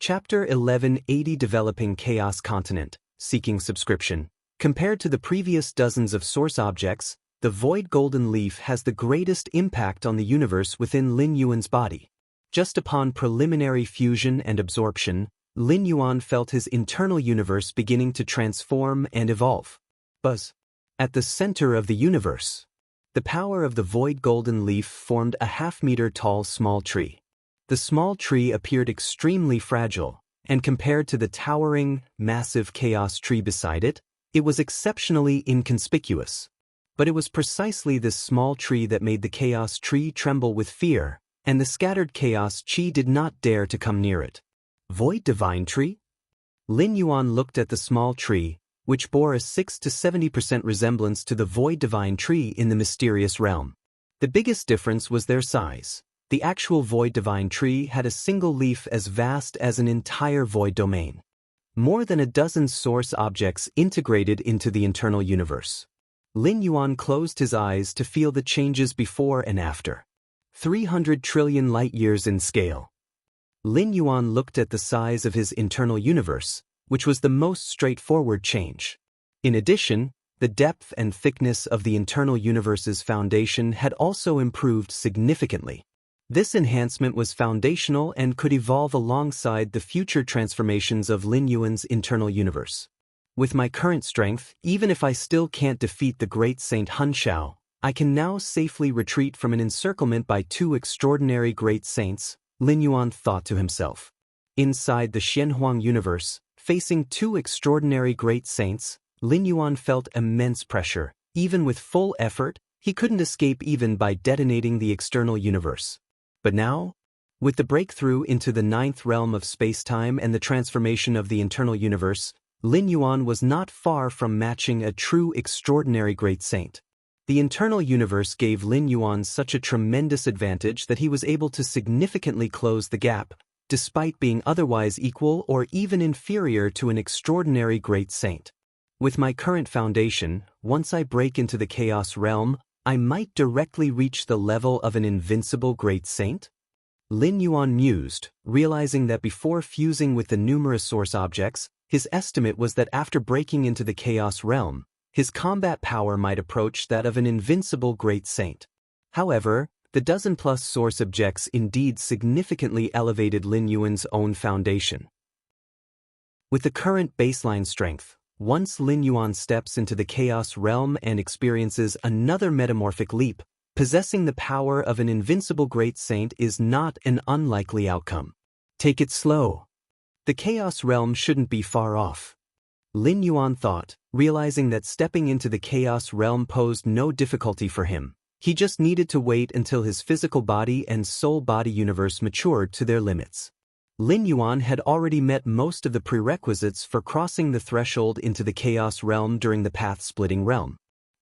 Chapter 1180 Developing Chaos Continent, Seeking Subscription. Compared to the previous dozens of source objects, the void golden leaf has the greatest impact on the universe within Lin Yuan's body. Just upon preliminary fusion and absorption, Lin Yuan felt his internal universe beginning to transform and evolve. Buzz. At the center of the universe, the power of the void golden leaf formed a half-meter-tall small tree. The small tree appeared extremely fragile, and compared to the towering, massive chaos tree beside it, it was exceptionally inconspicuous. But it was precisely this small tree that made the chaos tree tremble with fear, and the scattered chaos chi did not dare to come near it. Void divine tree? Lin Yuan looked at the small tree, which bore a 6 to 70% resemblance to the void divine tree in the mysterious realm. The biggest difference was their size. The actual void divine tree had a single leaf as vast as an entire void domain. More than a dozen source objects integrated into the internal universe. Lin Yuan closed his eyes to feel the changes before and after. 300 trillion light-years in scale. Lin Yuan looked at the size of his internal universe, which was the most straightforward change. In addition, the depth and thickness of the internal universe's foundation had also improved significantly. This enhancement was foundational and could evolve alongside the future transformations of Lin Yuan's internal universe. With my current strength, even if I still can't defeat the great Saint Hunshao, I can now safely retreat from an encirclement by two extraordinary great saints, Lin Yuan thought to himself. Inside the Xianhuang universe, facing two extraordinary great saints, Lin Yuan felt immense pressure. Even with full effort, he couldn't escape even by detonating the external universe. But now, with the breakthrough into the ninth realm of space-time and the transformation of the internal universe, Lin Yuan was not far from matching a true extraordinary great saint. The internal universe gave Lin Yuan such a tremendous advantage that he was able to significantly close the gap, despite being otherwise equal or even inferior to an extraordinary great saint. With my current foundation, once I break into the chaos realm, I might directly reach the level of an invincible great saint? Lin Yuan mused, realizing that before fusing with the numerous source objects, his estimate was that after breaking into the chaos realm, his combat power might approach that of an invincible great saint. However, the dozen-plus source objects indeed significantly elevated Lin Yuan's own foundation. With the current baseline strength, once Lin Yuan steps into the chaos realm and experiences another metamorphic leap, possessing the power of an invincible great saint is not an unlikely outcome. Take it slow. The chaos realm shouldn't be far off. Lin Yuan thought, realizing that stepping into the chaos realm posed no difficulty for him. He just needed to wait until his physical body and soul-body universe matured to their limits. Lin Yuan had already met most of the prerequisites for crossing the threshold into the chaos realm during the path-splitting realm.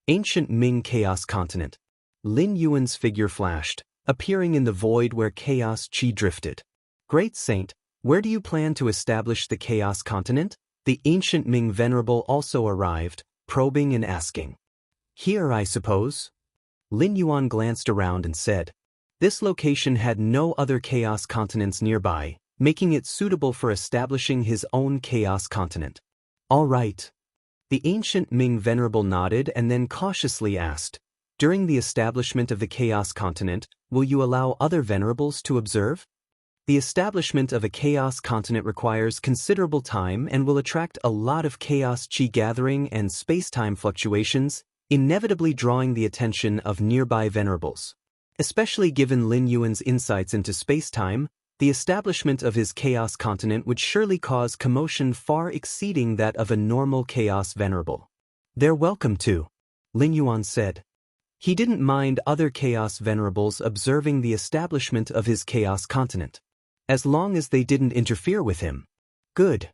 Ancient Ming Chaos Continent. Lin Yuan's figure flashed, appearing in the void where chaos chi drifted. Great Saint, where do you plan to establish the chaos continent? The ancient Ming Venerable also arrived, probing and asking. Here, I suppose? Lin Yuan glanced around and said. This location had no other chaos continents nearby, making it suitable for establishing his own chaos continent. All right. The ancient Ming Venerable nodded and then cautiously asked, during the establishment of the chaos continent, will you allow other venerables to observe? The establishment of a chaos continent requires considerable time and will attract a lot of chaos chi gathering and space-time fluctuations, inevitably drawing the attention of nearby venerables. Especially given Lin Yuan's insights into space-time, the establishment of his chaos continent would surely cause commotion far exceeding that of a normal chaos venerable. They're welcome to, Lin Yuan said. He didn't mind other chaos venerables observing the establishment of his chaos continent, as long as they didn't interfere with him. Good.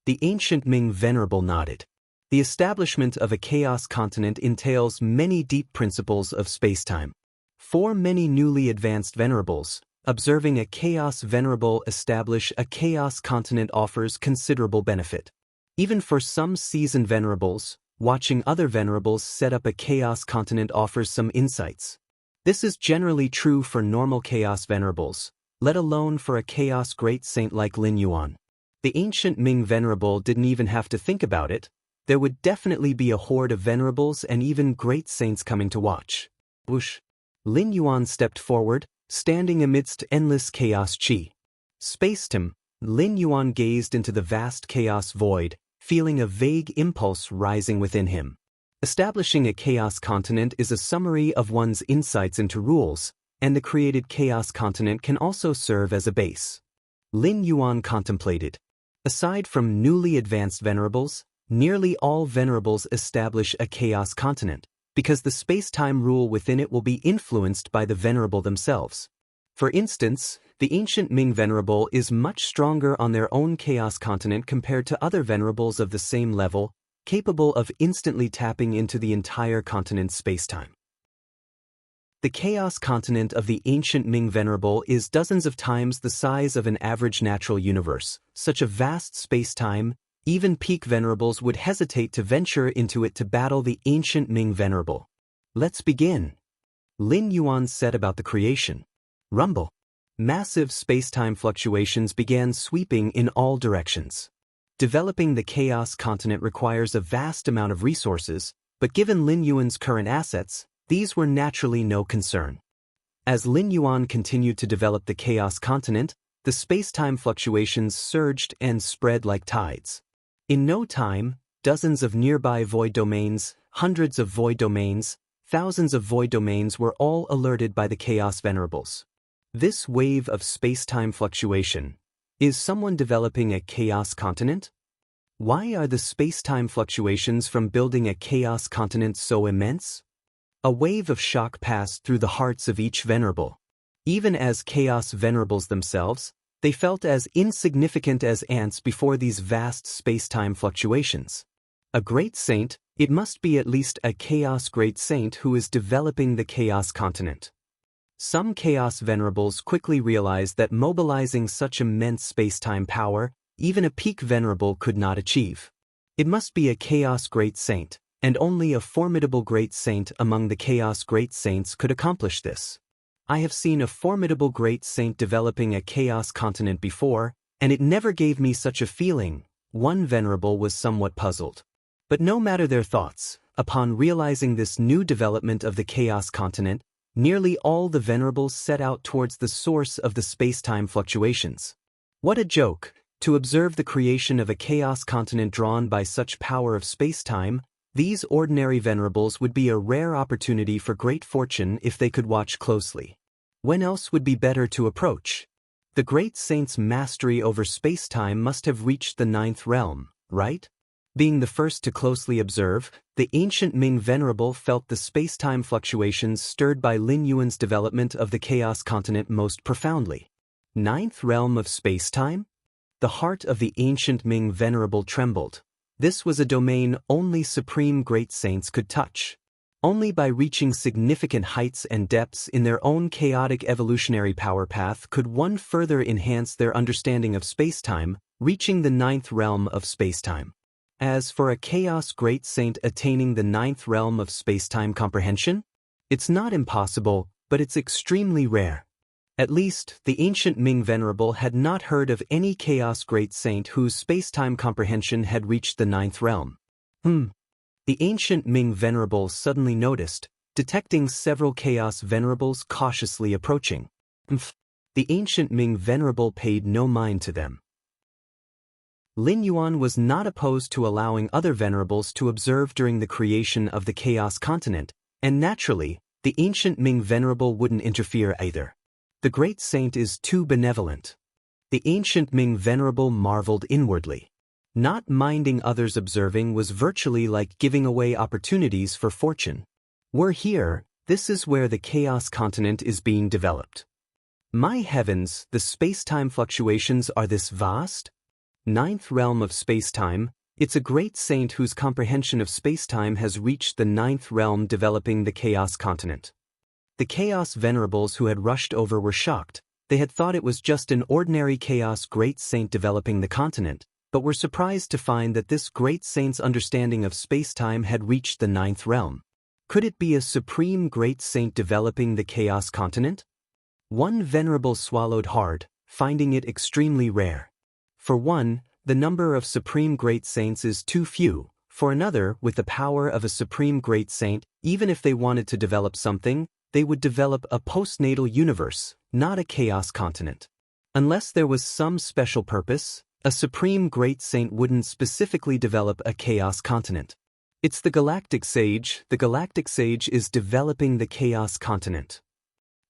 The ancient Ming Venerable nodded. The establishment of a chaos continent entails many deep principles of spacetime. For many newly advanced venerables, observing a chaos venerable establish a chaos continent offers considerable benefit. Even for some seasoned venerables, watching other venerables set up a chaos continent offers some insights. This is generally true for normal chaos venerables, let alone for a chaos great saint like Lin Yuan. The ancient Ming Venerable didn't even have to think about it. There would definitely be a horde of venerables and even great saints coming to watch. Whoosh! Lin Yuan stepped forward, standing amidst endless chaos chi. Spaced-time, Lin Yuan gazed into the vast chaos void, feeling a vague impulse rising within him. Establishing a chaos continent is a summary of one's insights into rules, and the created chaos continent can also serve as a base. Lin Yuan contemplated. Aside from newly advanced venerables, nearly all venerables establish a chaos continent, because the space-time rule within it will be influenced by the venerable themselves. For instance, the ancient Ming Venerable is much stronger on their own chaos continent compared to other venerables of the same level, capable of instantly tapping into the entire continent's space-time. The chaos continent of the ancient Ming Venerable is dozens of times the size of an average natural universe. Such a vast space-time, even peak venerables would hesitate to venture into it to battle the ancient Ming Venerable. Let's begin. Lin Yuan said about the creation. Rumble. Massive space-time fluctuations began sweeping in all directions. Developing the chaos continent requires a vast amount of resources, but given Lin Yuan's current assets, these were naturally no concern. As Lin Yuan continued to develop the chaos continent, the space-time fluctuations surged and spread like tides. In no time, dozens of nearby void domains, hundreds of void domains, thousands of void domains were all alerted by the chaos venerables. This wave of space-time fluctuation. Is someone developing a chaos continent? Why are the space-time fluctuations from building a chaos continent so immense? A wave of shock passed through the hearts of each venerable. Even as chaos venerables themselves, they felt as insignificant as ants before these vast space-time fluctuations. A great saint, it must be at least a chaos great saint who is developing the chaos continent. Some chaos venerables quickly realized that mobilizing such immense space-time power, even a peak venerable could not achieve. It must be a chaos great saint, and only a formidable great saint among the chaos great saints could accomplish this. I have seen a formidable great saint developing a chaos continent before, and it never gave me such a feeling. One venerable was somewhat puzzled. But no matter their thoughts, upon realizing this new development of the chaos continent, nearly all the venerables set out towards the source of the space-time fluctuations. What a joke, to observe the creation of a chaos continent drawn by such power of space-time. These ordinary venerables would be a rare opportunity for great fortune if they could watch closely. When else would be better to approach? The great saint's mastery over space-time must have reached the 9th realm, right? Being the first to closely observe, the ancient Ming Venerable felt the space-time fluctuations stirred by Lin Yuan's development of the chaos continent most profoundly. 9th realm of space-time? The heart of the ancient Ming Venerable trembled. This was a domain only supreme great saints could touch. Only by reaching significant heights and depths in their own chaotic evolutionary power path could one further enhance their understanding of space-time, reaching the 9th realm of space-time. As for a chaos great saint attaining the 9th realm of space-time comprehension, it's not impossible, but it's extremely rare. At least, the ancient Ming Venerable had not heard of any chaos great saint whose space-time comprehension had reached the 9th realm. The ancient Ming Venerable suddenly noticed, detecting several chaos venerables cautiously approaching. The ancient Ming Venerable paid no mind to them. Lin Yuan was not opposed to allowing other venerables to observe during the creation of the chaos continent, and naturally, the ancient Ming Venerable wouldn't interfere either. The great saint is too benevolent. The ancient Ming Venerable marveled inwardly. Not minding others observing was virtually like giving away opportunities for fortune. We're here, this is where the chaos continent is being developed. My heavens, the space-time fluctuations are this vast? 9th realm of space-time, it's a great saint whose comprehension of space-time has reached the 9th realm developing the chaos continent. The chaos venerables who had rushed over were shocked. They had thought it was just an ordinary chaos great saint developing the continent, but were surprised to find that this great saint's understanding of space-time had reached the 9th realm. Could it be a supreme great saint developing the chaos continent? One venerable swallowed hard, finding it extremely rare. For one, the number of supreme great saints is too few. For another, with the power of a supreme great saint, even if they wanted to develop something, they would develop a postnatal universe, not a chaos continent. Unless there was some special purpose, a supreme great saint wouldn't specifically develop a chaos continent. It's the galactic sage. The galactic sage is developing the chaos continent.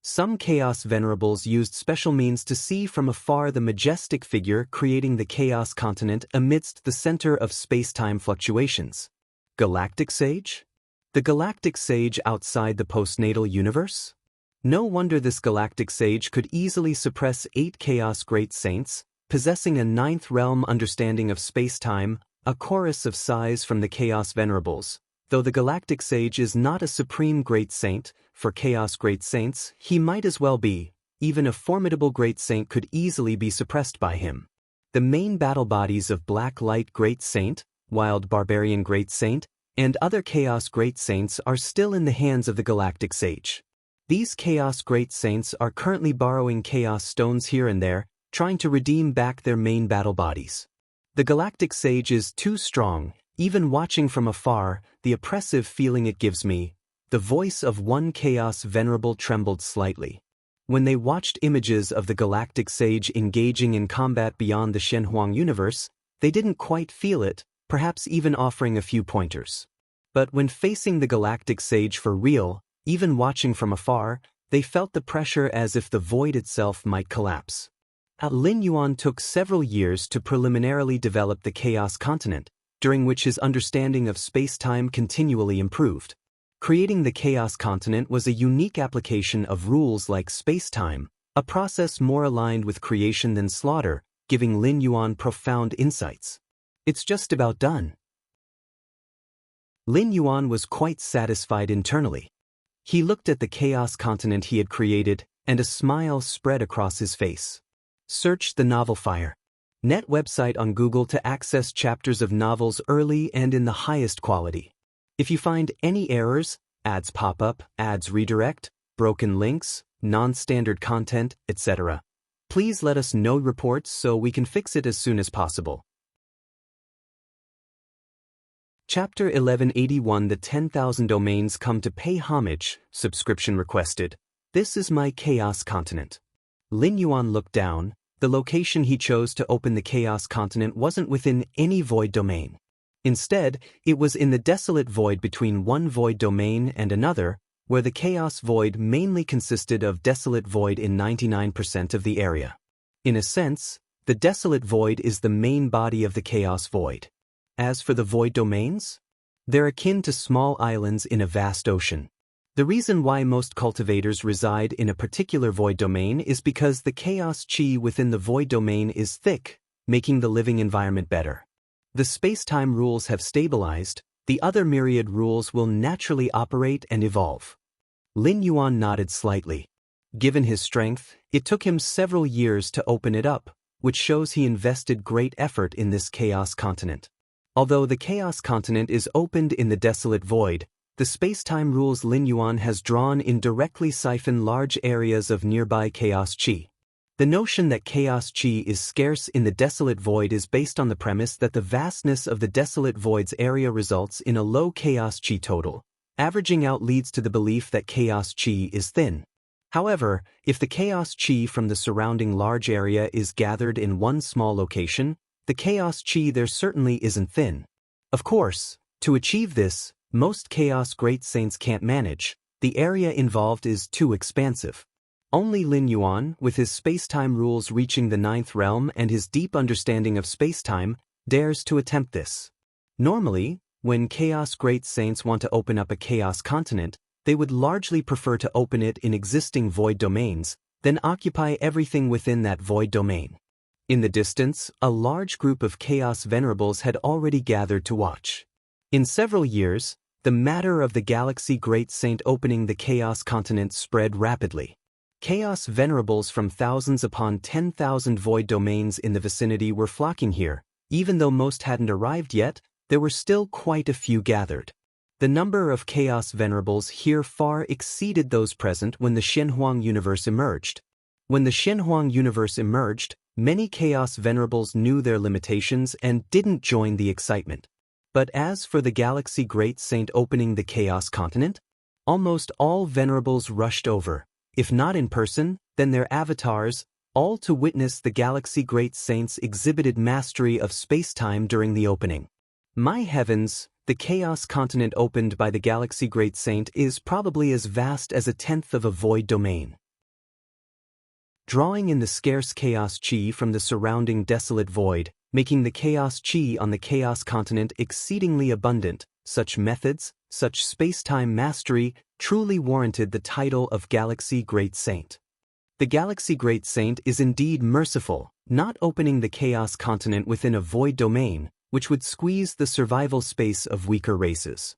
Some chaos venerables used special means to see from afar the majestic figure creating the chaos continent amidst the center of space-time fluctuations. Galactic sage? The galactic sage outside the postnatal universe? No wonder this galactic sage could easily suppress 8 chaos great saints, possessing a 9th realm understanding of space-time, a chorus of sighs from the chaos venerables. Though the galactic sage is not a supreme great saint, for chaos great saints, he might as well be. Even a formidable great saint could easily be suppressed by him. The main battle bodies of Black Light Great Saint, Wild Barbarian Great Saint, and other Chaos Great Saints are still in the hands of the Galactic Sage. These Chaos Great Saints are currently borrowing Chaos Stones here and there, trying to redeem back their main battle bodies. The Galactic Sage is too strong, even watching from afar, the oppressive feeling it gives me. The voice of one Chaos Venerable trembled slightly. When they watched images of the Galactic Sage engaging in combat beyond the Shenhuang universe, they didn't quite feel it, perhaps even offering a few pointers. But when facing the Galactic Sage for real, even watching from afar, they felt the pressure as if the void itself might collapse. Lin Yuan took several years to preliminarily develop the Chaos Continent, during which his understanding of space-time continually improved. Creating the Chaos Continent was a unique application of rules like space-time, a process more aligned with creation than slaughter, giving Lin Yuan profound insights. It's just about done. Lin Yuan was quite satisfied internally. He looked at the Chaos Continent he had created, and a smile spread across his face. Search the novel Fire. Net website on Google to access chapters of novels early and in the highest quality. If you find any errors, ads pop up, ads redirect, broken links, non-standard content, etc., please let us know reports so we can fix it as soon as possible. Chapter 1181 The 10,000 domains come to pay homage, subscription requested. This is my Chaos Continent. Lin Yuan looked down. The location he chose to open the Chaos Continent wasn't within any void domain. Instead, it was in the desolate void between one void domain and another, where the Chaos Void mainly consisted of desolate void in 99% of the area. In a sense, the desolate void is the main body of the Chaos Void. As for the void domains, they're akin to small islands in a vast ocean. The reason why most cultivators reside in a particular void domain is because the chaos chi within the void domain is thick, making the living environment better. The space-time rules have stabilized, the other myriad rules will naturally operate and evolve. Lin Yuan nodded slightly. Given his strength, it took him several years to open it up, which shows he invested great effort in this Chaos Continent. Although the Chaos Continent is opened in the desolate void, the space-time rules Lin Yuan has drawn in directly siphon large areas of nearby chaos chi. The notion that chaos chi is scarce in the desolate void is based on the premise that the vastness of the desolate void's area results in a low chaos chi total. Averaging out leads to the belief that chaos chi is thin. However, if the chaos chi from the surrounding large area is gathered in one small location, the chaos chi there certainly isn't thin. Of course, to achieve this, most chaos great saints can't manage. The area involved is too expansive. Only Lin Yuan, with his space-time rules reaching the 9th realm and his deep understanding of space-time, dares to attempt this. Normally, when chaos great saints want to open up a chaos continent, they would largely prefer to open it in existing void domains, then occupy everything within that void domain. In the distance, a large group of Chaos Venerables had already gathered to watch. In several years, the matter of the Galaxy Great Saint opening the Chaos Continent spread rapidly. Chaos Venerables from thousands upon 10,000 void domains in the vicinity were flocking here. Even though most hadn't arrived yet, there were still quite a few gathered. The number of Chaos Venerables here far exceeded those present when the Shenhuang universe emerged. When the Shenhuang universe emerged, Many Chaos Venerables knew their limitations and didn't join the excitement. But as for the Galaxy Great Saint opening the Chaos Continent, almost all Venerables rushed over, if not in person, then their avatars, all to witness the Galaxy Great Saint's exhibited mastery of space-time during the opening. My heavens, the Chaos Continent opened by the Galaxy Great Saint is probably as vast as 1/10 of a void domain. Drawing in the scarce Chaos Chi from the surrounding desolate void, making the Chaos Chi on the Chaos Continent exceedingly abundant, such methods, such space-time mastery, truly warranted the title of Galaxy Great Saint. The Galaxy Great Saint is indeed merciful, not opening the Chaos Continent within a void domain, which would squeeze the survival space of weaker races.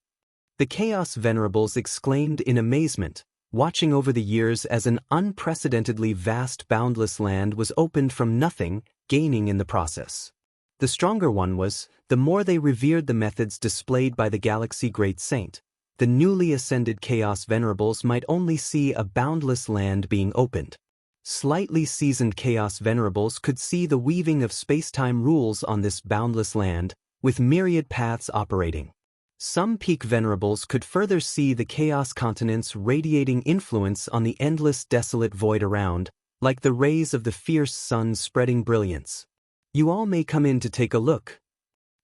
The Chaos Venerables exclaimed in amazement, watching over the years as an unprecedentedly vast boundless land was opened from nothing, gaining in the process. The stronger one was, the more they revered the methods displayed by the Galaxy Great Saint, the newly ascended Chaos Venerables might only see a boundless land being opened. Slightly seasoned Chaos Venerables could see the weaving of space-time rules on this boundless land, with myriad paths operating. Some peak Venerables could further see the Chaos Continent's radiating influence on the endless desolate void around, like the rays of the fierce sun's spreading brilliance. You all may come in to take a look.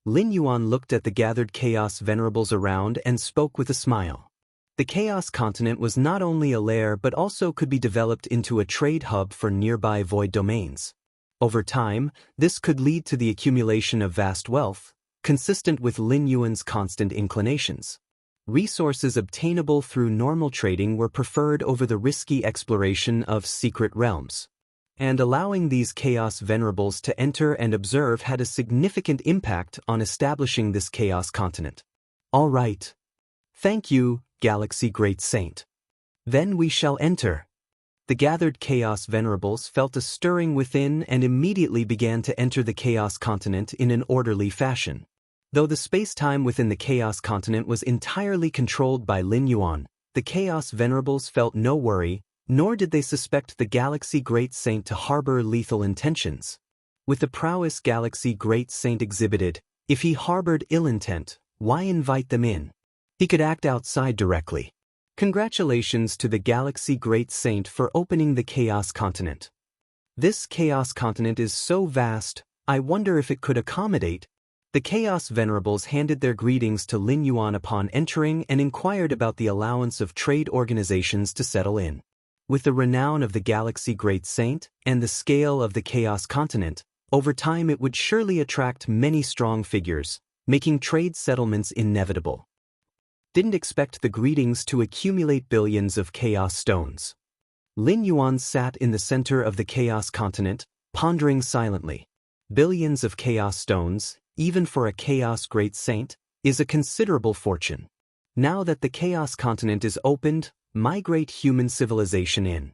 Lin Yuan looked at the gathered Chaos Venerables around and spoke with a smile. The Chaos Continent was not only a lair but also could be developed into a trade hub for nearby void domains. Over time, this could lead to the accumulation of vast wealth, consistent with Lin Yuan's constant inclinations. Resources obtainable through normal trading were preferred over the risky exploration of secret realms. And allowing these Chaos Venerables to enter and observe had a significant impact on establishing this Chaos Continent. All right. Thank you, Galaxy Great Saint. Then we shall enter. The gathered Chaos Venerables felt a stirring within and immediately began to enter the Chaos Continent in an orderly fashion. Though the space-time within the Chaos Continent was entirely controlled by Lin Yuan, the Chaos Venerables felt no worry, nor did they suspect the Galaxy Great Saint to harbor lethal intentions. With the prowess Galaxy Great Saint exhibited, if he harbored ill intent, why invite them in? He could act outside directly. Congratulations to the Galaxy Great Saint for opening the Chaos Continent. This Chaos Continent is so vast, I wonder if it could accommodate. The Chaos Venerables handed their greetings to Lin Yuan upon entering and inquired about the allowance of trade organizations to settle in. With the renown of the Galaxy Great Saint and the scale of the Chaos Continent, over time it would surely attract many strong figures, making trade settlements inevitable. Didn't expect the greetings to accumulate billions of Chaos Stones. Lin Yuan sat in the center of the Chaos Continent, pondering silently. Billions of Chaos Stones, even for a Chaos Great Saint, is a considerable fortune. Now that the Chaos Continent is opened, migrate human civilization in.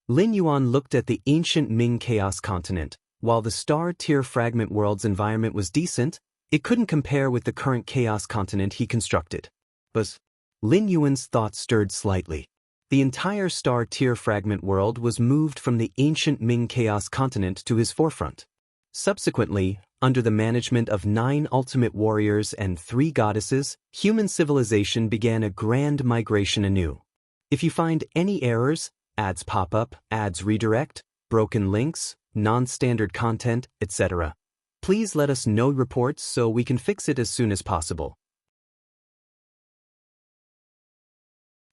Lin Yuan looked at the ancient Ming Chaos Continent. While the star-tier fragment world's environment was decent, it couldn't compare with the current Chaos Continent he constructed. But Lin Yuan's thoughts stirred slightly. The entire star-tier fragment world was moved from the ancient Ming Chaos Continent to his forefront. Subsequently, under the management of 9 ultimate warriors and 3 goddesses, human civilization began a grand migration anew. If you find any errors, ads pop up, ads redirect, broken links, non-standard content, etc., please let us know reports so we can fix it as soon as possible.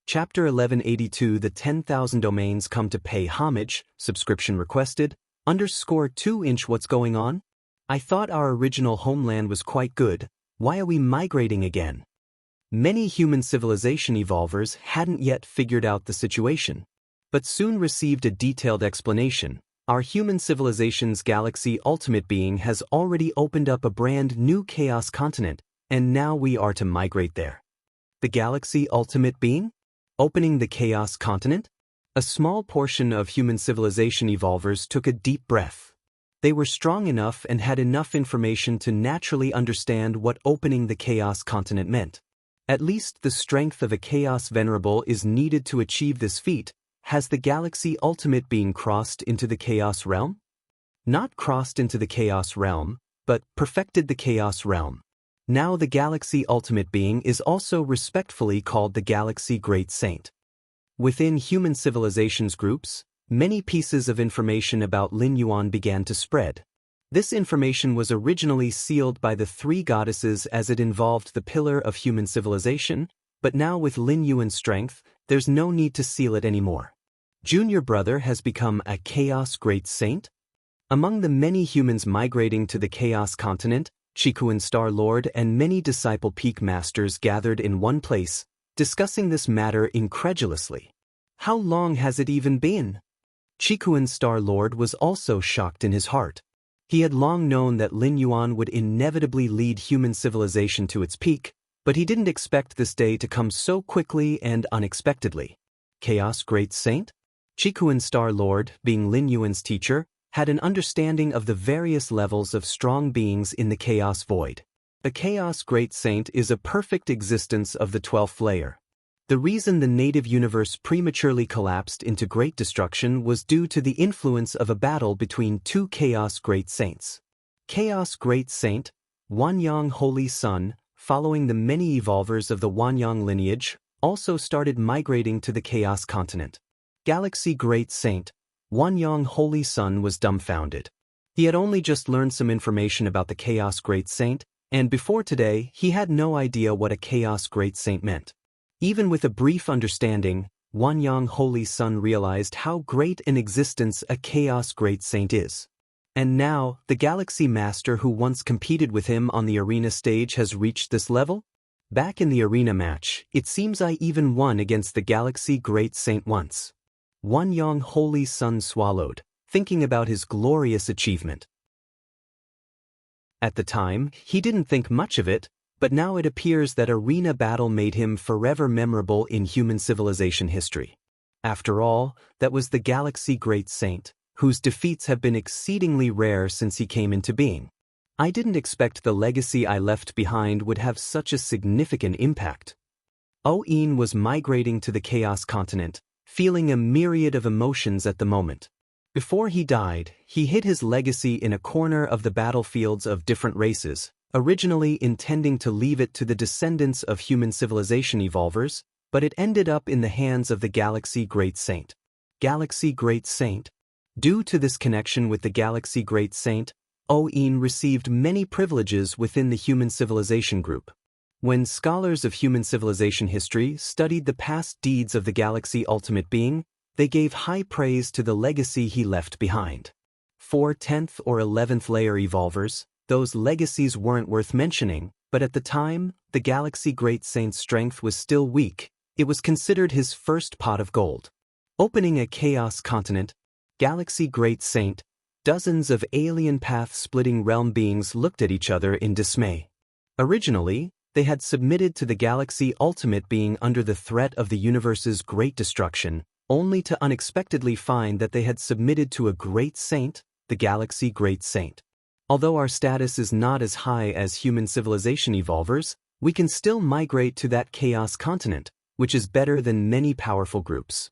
Chapter 1182 The 10,000 domains come to pay homage, subscription requested, _2" What's going on? I thought our original homeland was quite good, why are we migrating again? Many human civilization evolvers hadn't yet figured out the situation, but soon received a detailed explanation. Our human civilization's galaxy ultimate being has already opened up a brand new Chaos Continent, and now we are to migrate there. The galaxy ultimate being? Opening the Chaos Continent? A small portion of human civilization evolvers took a deep breath. They were strong enough and had enough information to naturally understand what opening the Chaos Continent meant. At least the strength of a Chaos Venerable is needed to achieve this feat. has the galaxy ultimate being crossed into the chaos realm? Not crossed into the chaos realm, but perfected the chaos realm. Now the galaxy ultimate being is also respectfully called the galaxy great saint. Within human civilizations groups, many pieces of information about Lin Yuan began to spread. This information was originally sealed by the three goddesses as it involved the pillar of human civilization, but now with Lin Yuan's strength, there's no need to seal it anymore. Junior brother has become a chaos great saint? Among the many humans migrating to the chaos continent, Chikuan Star Lord and many disciple peak masters gathered in one place, discussing this matter incredulously. How long has it even been? Chikuan Star Lord was also shocked in his heart. He had long known that Lin Yuan would inevitably lead human civilization to its peak, but he didn't expect this day to come so quickly and unexpectedly. Chaos Great Saint? Chikuan Star Lord, being Lin Yuan's teacher, had an understanding of the various levels of strong beings in the Chaos Void. A Chaos Great Saint is a perfect existence of the 12th layer. The reason the native universe prematurely collapsed into great destruction was due to the influence of a battle between two Chaos Great Saints. Chaos Great Saint, Wanyang Holy Sun, following the many evolvers of the Wanyang lineage, also started migrating to the Chaos continent. Galaxy Great Saint, Wanyang Holy Sun was dumbfounded. He had only just learned some information about the Chaos Great Saint, and before today, he had no idea what a Chaos Great Saint meant. Even with a brief understanding, Wanyang Holy Sun realized how great an existence a Chaos Great Saint is. And now, the Galaxy Master who once competed with him on the arena stage has reached this level? Back in the arena match, it seems I even won against the Galaxy Great Saint once. Wanyang Holy Sun swallowed, thinking about his glorious achievement. At the time, he didn't think much of it, but now it appears that arena battle made him forever memorable in human civilization history. After all, that was the Galaxy Great Saint, whose defeats have been exceedingly rare since he came into being. I didn't expect the legacy I left behind would have such a significant impact. Oin was migrating to the Chaos Continent, feeling a myriad of emotions at the moment. Before he died, he hid his legacy in a corner of the battlefields of different races, originally intending to leave it to the descendants of human civilization evolvers, but it ended up in the hands of the Galaxy Great Saint. Galaxy Great Saint? Due to this connection with the Galaxy Great Saint, Oin received many privileges within the human civilization group. When scholars of human civilization history studied the past deeds of the Galaxy Ultimate Being, they gave high praise to the legacy he left behind. For 10th or 11th layer evolvers, those legacies weren't worth mentioning, but at the time, the Galaxy Great Saint's strength was still weak. It was considered his first pot of gold. Opening a chaos continent, Galaxy Great Saint, dozens of alien path-splitting realm beings looked at each other in dismay. Originally, they had submitted to the Galaxy Ultimate Being under the threat of the universe's great destruction, only to unexpectedly find that they had submitted to a Great Saint, the Galaxy Great Saint. Although our status is not as high as human civilization evolvers, we can still migrate to that chaos continent, which is better than many powerful groups.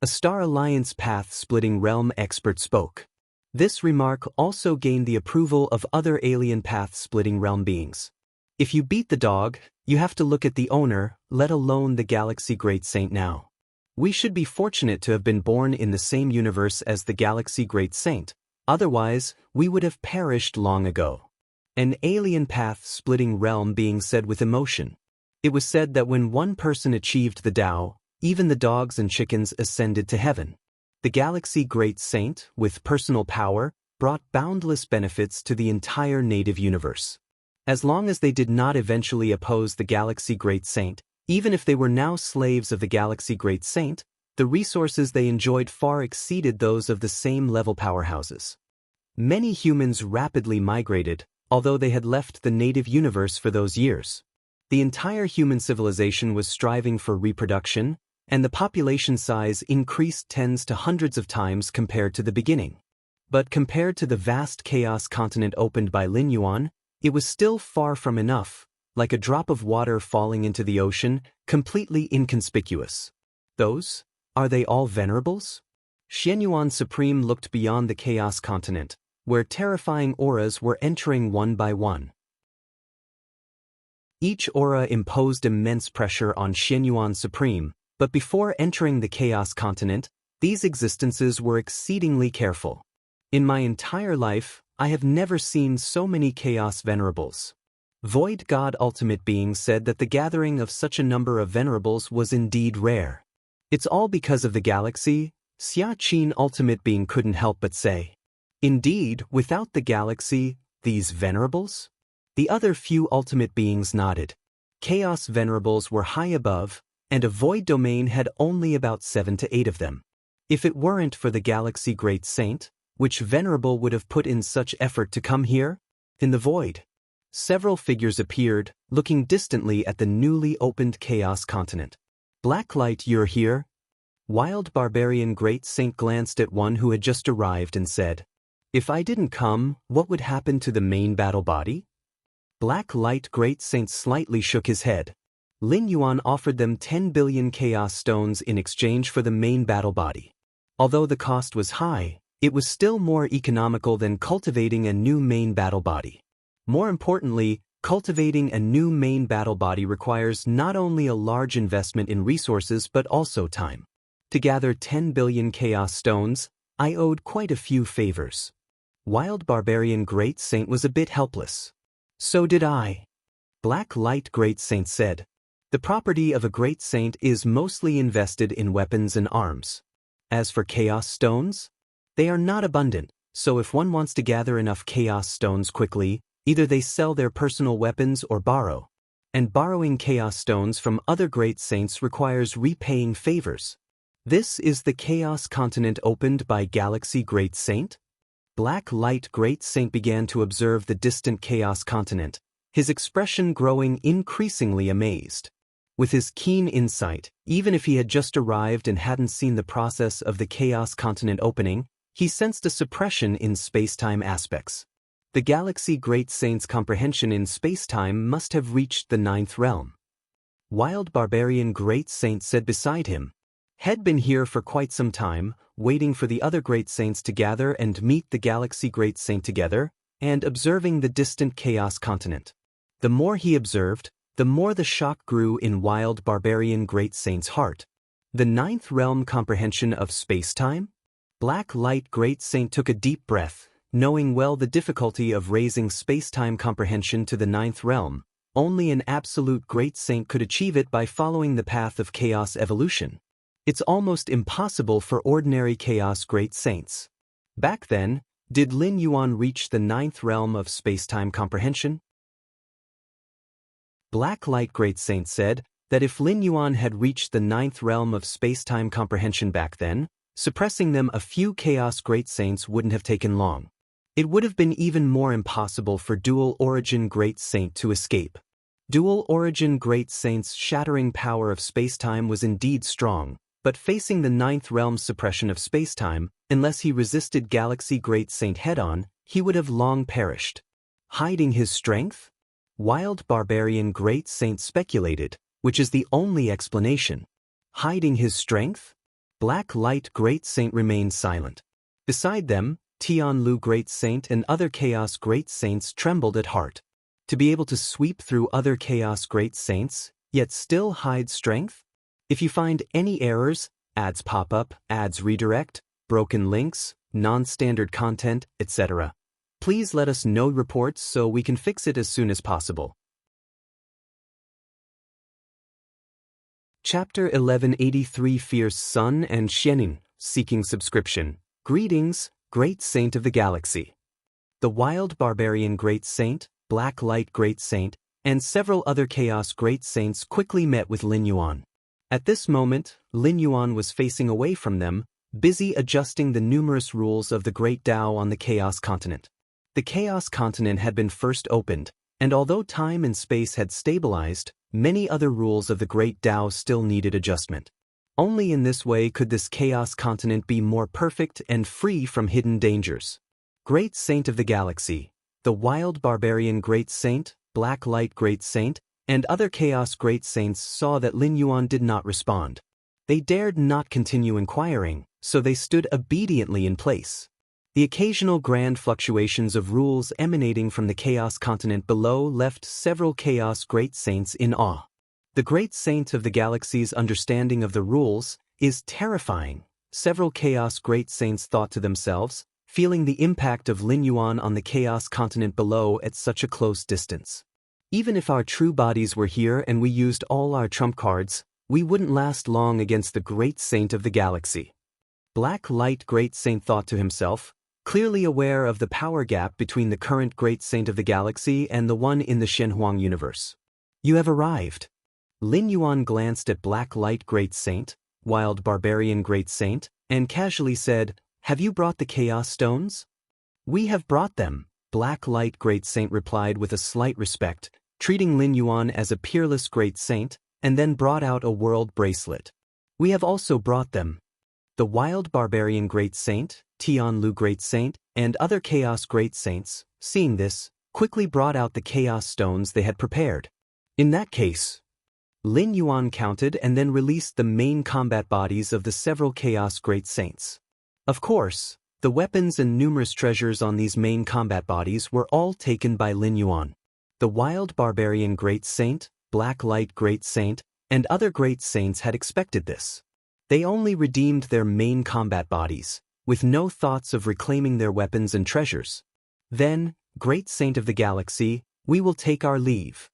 A Star Alliance path-splitting realm expert spoke. This remark also gained the approval of other alien path-splitting realm beings. If you beat the dog, you have to look at the owner, let alone the Galaxy Great Saint now. We should be fortunate to have been born in the same universe as the Galaxy Great Saint. Otherwise, we would have perished long ago. An alien path-splitting realm being said with emotion. It was said that when one person achieved the Tao, even the dogs and chickens ascended to heaven. The Galaxy Great Saint, with personal power, brought boundless benefits to the entire native universe. As long as they did not eventually oppose the Galaxy Great Saint, even if they were now slaves of the Galaxy Great Saint, the resources they enjoyed far exceeded those of the same level powerhouses. Many humans rapidly migrated, although they had left the native universe for those years. The entire human civilization was striving for reproduction, and the population size increased tens to hundreds of times compared to the beginning. But compared to the vast chaos continent opened by Lin Yuan, it was still far from enough, like a drop of water falling into the ocean, completely inconspicuous. Those Are they all venerables? Xianyuan Supreme looked beyond the Chaos Continent, where terrifying auras were entering one by one. Each aura imposed immense pressure on Xianyuan Supreme, but before entering the Chaos Continent, these existences were exceedingly careful. In my entire life, I have never seen so many Chaos Venerables. Void God Ultimate Being said that the gathering of such a number of Venerables was indeed rare. It's all because of the galaxy, Xia Qin Ultimate Being couldn't help but say. Indeed, without the galaxy, these Venerables? The other few Ultimate Beings nodded. Chaos Venerables were high above, and a Void Domain had only about 7 to 8 of them. If it weren't for the Galaxy Great Saint, which Venerable would have put in such effort to come here? In the void. Several figures appeared, looking distantly at the newly opened Chaos Continent. Blacklight, you're here? Wild Barbarian Great Saint glanced at one who had just arrived and said, "If I didn't come, what would happen to the main battle body?" Blacklight Great Saint slightly shook his head. Lin Yuan offered them 10 billion Chaos Stones in exchange for the main battle body. Although the cost was high, it was still more economical than cultivating a new main battle body. More importantly, cultivating a new main battle body requires not only a large investment in resources but also time. To gather 10 billion Chaos Stones, I owed quite a few favors. Wild Barbarian Great Saint was a bit helpless. So did I. Black Light Great Saint said. The property of a Great Saint is mostly invested in weapons and arms. As for Chaos Stones, they are not abundant, so if one wants to gather enough Chaos Stones quickly, either they sell their personal weapons or borrow. And borrowing Chaos Stones from other Great Saints requires repaying favors. This is the Chaos Continent opened by Galaxy Great Saint? Black Light Great Saint began to observe the distant Chaos Continent, his expression growing increasingly amazed. With his keen insight, even if he had just arrived and hadn't seen the process of the Chaos Continent opening, he sensed a suppression in space-time aspects. The Galaxy Great Saint's comprehension in space-time must have reached the 9th realm. Wild Barbarian Great Saint said beside him, "Had been here for quite some time, waiting for the other Great Saints to gather and meet the Galaxy Great Saint together, and observing the distant Chaos Continent." The more he observed, the more the shock grew in Wild Barbarian Great Saint's heart. The 9th realm comprehension of space-time? Black Light Great Saint took a deep breath, knowing well the difficulty of raising space-time comprehension to the 9th realm. Only an absolute Great Saint could achieve it by following the path of chaos evolution. It's almost impossible for ordinary Chaos Great Saints. Back then, did Lin Yuan reach the 9th realm of space-time comprehension? Black Light Great Saint said that if Lin Yuan had reached the 9th realm of space-time comprehension back then, suppressing them a few Chaos Great Saints wouldn't have taken long. It would have been even more impossible for Dual Origin Great Saint to escape. Dual Origin Great Saint's shattering power of space-time was indeed strong, but facing the 9th realm's suppression of space-time, unless he resisted Galaxy Great Saint head-on, he would have long perished. Hiding his strength? Wild Barbarian Great Saint speculated, which is the only explanation. Hiding his strength? Black Light Great Saint remained silent. Beside them, Tianlu Great Saint and other Chaos Great Saints trembled at heart. To be able to sweep through other Chaos Great Saints, yet still hide strength? If you find any errors, ads pop up, ads redirect, broken links, non-standard content, etc., please let us know reports so we can fix it as soon as possible. Chapter 1183 Fierce Sun and Xianin, Seeking Subscription. Greetings, Great Saint of the Galaxy. The Wild Barbarian Great Saint, Black Light Great Saint, and several other Chaos Great Saints quickly met with Lin Yuan. At this moment, Lin Yuan was facing away from them, busy adjusting the numerous rules of the Great Tao on the Chaos Continent. The Chaos Continent had been first opened, and although time and space had stabilized, many other rules of the Great Tao still needed adjustment. Only in this way could this Chaos Continent be more perfect and free from hidden dangers. Great Saint of the Galaxy, the Wild Barbarian Great Saint, Black Light Great Saint, and other Chaos Great Saints saw that Lin Yuan did not respond. They dared not continue inquiring, so they stood obediently in place. The occasional grand fluctuations of rules emanating from the Chaos continent below left several Chaos Great Saints in awe. The Great Saint of the Galaxy's understanding of the rules is terrifying, several Chaos Great Saints thought to themselves, feeling the impact of Lin Yuan on the Chaos continent below at such a close distance. Even if our true bodies were here and we used all our trump cards, we wouldn't last long against the Great Saint of the Galaxy. Black Light Great Saint thought to himself, clearly aware of the power gap between the current Great Saint of the Galaxy and the one in the Shenhuang universe. You have arrived. Lin Yuan glanced at Black Light Great Saint, Wild Barbarian Great Saint, and casually said, "Have you brought the Chaos Stones?" "We have brought them," Black Light Great Saint replied with a slight respect, treating Lin Yuan as a peerless Great Saint, and then brought out a world bracelet. "We have also brought them." The Wild Barbarian Great Saint, Tianlu Great Saint, and other Chaos Great Saints, seeing this, quickly brought out the Chaos Stones they had prepared. In that case, Lin Yuan counted and then released the main combat bodies of the several Chaos Great Saints. Of course, the weapons and numerous treasures on these main combat bodies were all taken by Lin Yuan. The Wild Barbarian Great Saint, Black Light Great Saint, and other Great Saints had expected this. They only redeemed their main combat bodies, with no thoughts of reclaiming their weapons and treasures. "Then, Great Saint of the Galaxy, we will take our leave,"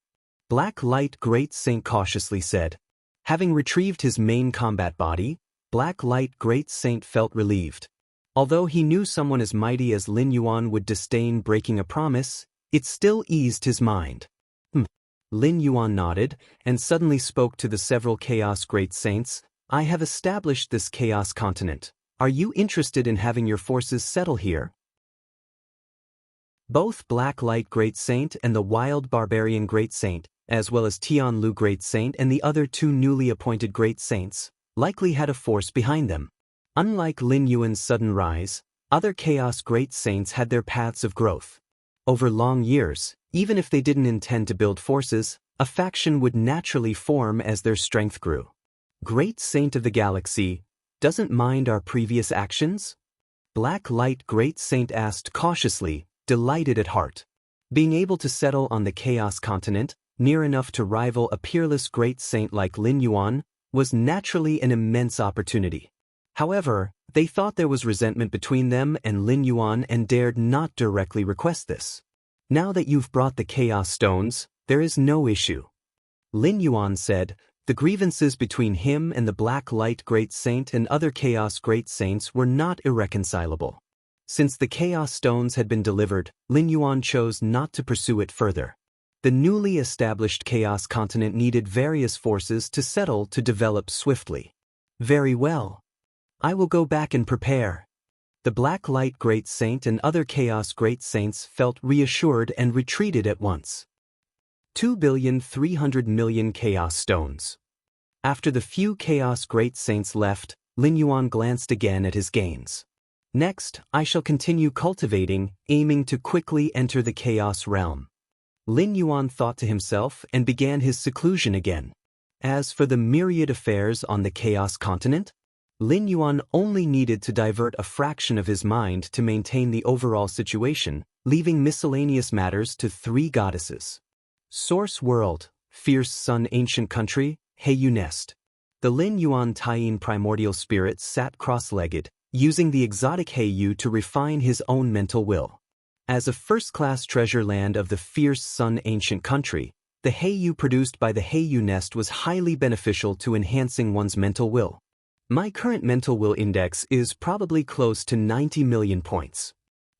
Black Light Great Saint cautiously said. Having retrieved his main combat body, Black Light Great Saint felt relieved. Although he knew someone as mighty as Lin Yuan would disdain breaking a promise, it still eased his mind. Lin Yuan nodded, and suddenly spoke to the several Chaos Great Saints. "I have established this Chaos continent. Are you interested in having your forces settle here?" Both Black Light Great Saint and the Wild Barbarian Great Saint, as well as Tianlu Great Saint and the other two newly appointed Great Saints, likely had a force behind them. Unlike Lin Yuan's sudden rise, other Chaos Great Saints had their paths of growth. Over long years, even if they didn't intend to build forces, a faction would naturally form as their strength grew. "Great Saint of the Galaxy, doesn't mind our previous actions?" Black Light Great Saint asked cautiously, delighted at heart. Being able to settle on the Chaos continent, near enough to rival a peerless Great Saint like Lin Yuan, was naturally an immense opportunity. However, they thought there was resentment between them and Lin Yuan and dared not directly request this. "Now that you've brought the Chaos Stones, there is no issue," Lin Yuan said. The grievances between him and the Black Light Great Saint and other Chaos Great Saints were not irreconcilable. Since the Chaos Stones had been delivered, Lin Yuan chose not to pursue it further. The newly established Chaos continent needed various forces to settle to develop swiftly. "Very well. I will go back and prepare." The Black Light Great Saint and other Chaos Great Saints felt reassured and retreated at once. 2,300,000,000 Chaos Stones. After the few Chaos Great Saints left, Lin Yuan glanced again at his gains. "Next, I shall continue cultivating, aiming to quickly enter the Chaos realm." Lin Yuan thought to himself and began his seclusion again. As for the myriad affairs on the Chaos continent, Lin Yuan only needed to divert a fraction of his mind to maintain the overall situation, leaving miscellaneous matters to three goddesses. Source World, Fierce Sun Ancient Country, Heiyu Nest. The Lin Yuan Taiyin primordial spirit sat cross-legged, using the exotic Heiyu to refine his own mental will. As a first-class treasure land of the Fierce Sun Ancient Country, the Heiyu produced by the Heiyu Nest was highly beneficial to enhancing one's mental will. My current mental will index is probably close to 90 million points.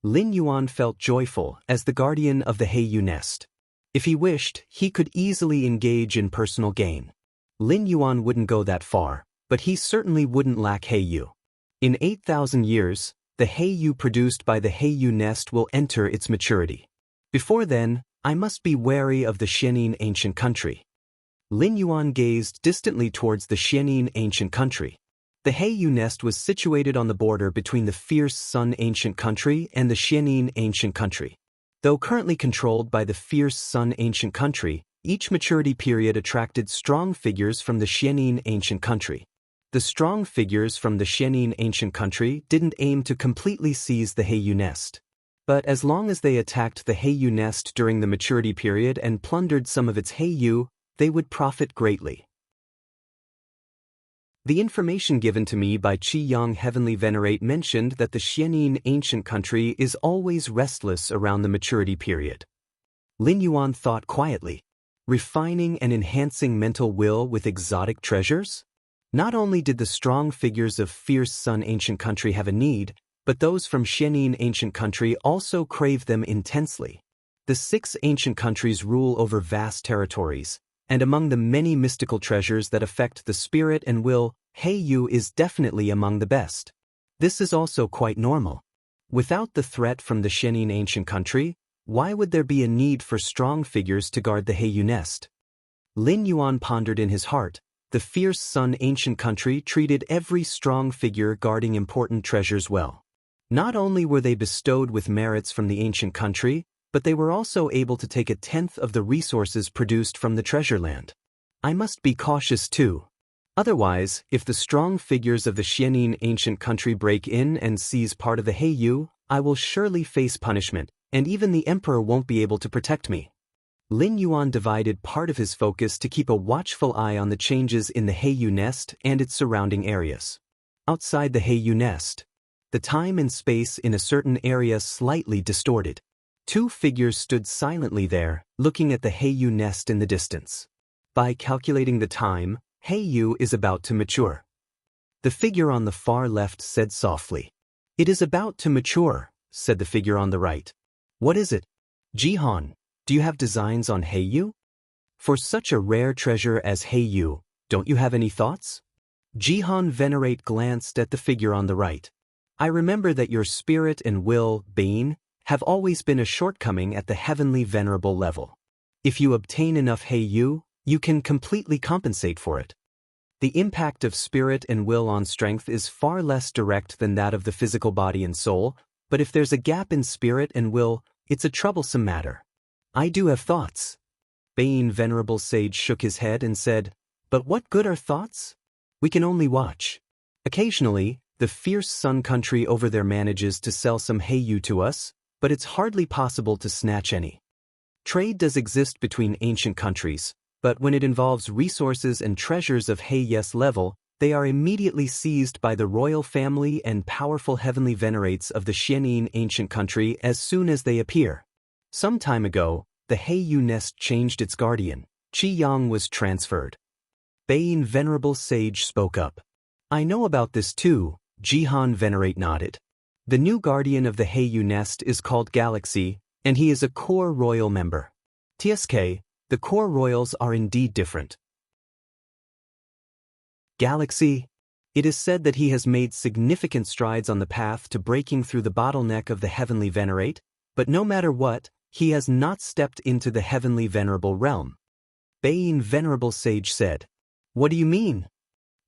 Lin Yuan felt joyful as the guardian of the Heiyu Nest. If he wished, he could easily engage in personal gain. Lin Yuan wouldn't go that far, but he certainly wouldn't lack Heiyu. In 8,000 years, the Heiyu produced by the Heiyu Nest will enter its maturity. Before then, I must be wary of the Xianin Ancient Country. Lin Yuan gazed distantly towards the Xianin Ancient Country. The Heiyu Nest was situated on the border between the Fierce Sun Ancient Country and the Xianin Ancient Country. Though currently controlled by the Fierce Sun Ancient Country, each maturity period attracted strong figures from the Xianin Ancient Country. The strong figures from the Xianxia ancient country didn't aim to completely seize the Heiyu nest. But as long as they attacked the Heiyu nest during the maturity period and plundered some of its Heiyu, they would profit greatly. The information given to me by Qi Yang Heavenly Venerate mentioned that the Xianxia ancient country is always restless around the maturity period. Lin Yuan thought quietly. Refining and enhancing mental will with exotic treasures? Not only did the strong figures of Fierce Sun ancient country have a need, but those from Xianxia ancient country also crave them intensely. The 6 ancient countries rule over vast territories, and among the many mystical treasures that affect the spirit and will, Heiyu is definitely among the best. This is also quite normal. Without the threat from the Xianxia ancient country, why would there be a need for strong figures to guard the Heiyu nest? Lin Yuan pondered in his heart. The Fierce Sun ancient country treated every strong figure guarding important treasures well. Not only were they bestowed with merits from the ancient country, but they were also able to take 1/10 of the resources produced from the treasure land. I must be cautious too. Otherwise, if the strong figures of the Xianxia ancient country break in and seize part of the Heiyu, I will surely face punishment, and even the emperor won't be able to protect me. Lin Yuan divided part of his focus to keep a watchful eye on the changes in the Heiyu nest and its surrounding areas. Outside the Heiyu nest, the time and space in a certain area slightly distorted. 2 figures stood silently there, looking at the Heiyu nest in the distance. By calculating the time, Heiyu is about to mature. The figure on the far left said softly. It is about to mature, said the figure on the right. What is it? Jihan, do you have designs on Heiyu? For such a rare treasure as Heiyu, don't you have any thoughts? Jihan Venerate glanced at the figure on the right. I remember that your spirit and will, Bane, have always been a shortcoming at the heavenly venerable level. If you obtain enough Heiyu, you can completely compensate for it. The impact of spirit and will on strength is far less direct than that of the physical body and soul, but if there's a gap in spirit and will, it's a troublesome matter. I do have thoughts. Bane Venerable Sage shook his head and said, But what good are thoughts? We can only watch. Occasionally, the Fierce Sun country over there manages to sell some Heiyu to us, but it's hardly possible to snatch any. Trade does exist between ancient countries, but when it involves resources and treasures of Heiyes level, they are immediately seized by the royal family and powerful heavenly venerates of the Xianxia ancient country as soon as they appear. Some time ago, the Heiyu nest changed its guardian. Qi Yang was transferred. Bane Venerable Sage spoke up. I know about this too, Jihan Venerate nodded. The new guardian of the Heiyu nest is called Galaxy, and he is a core royal member. TSK, the core royals are indeed different. Galaxy. It is said that he has made significant strides on the path to breaking through the bottleneck of the heavenly venerate, but no matter what, he has not stepped into the heavenly venerable realm. Bane Venerable Sage said. What do you mean?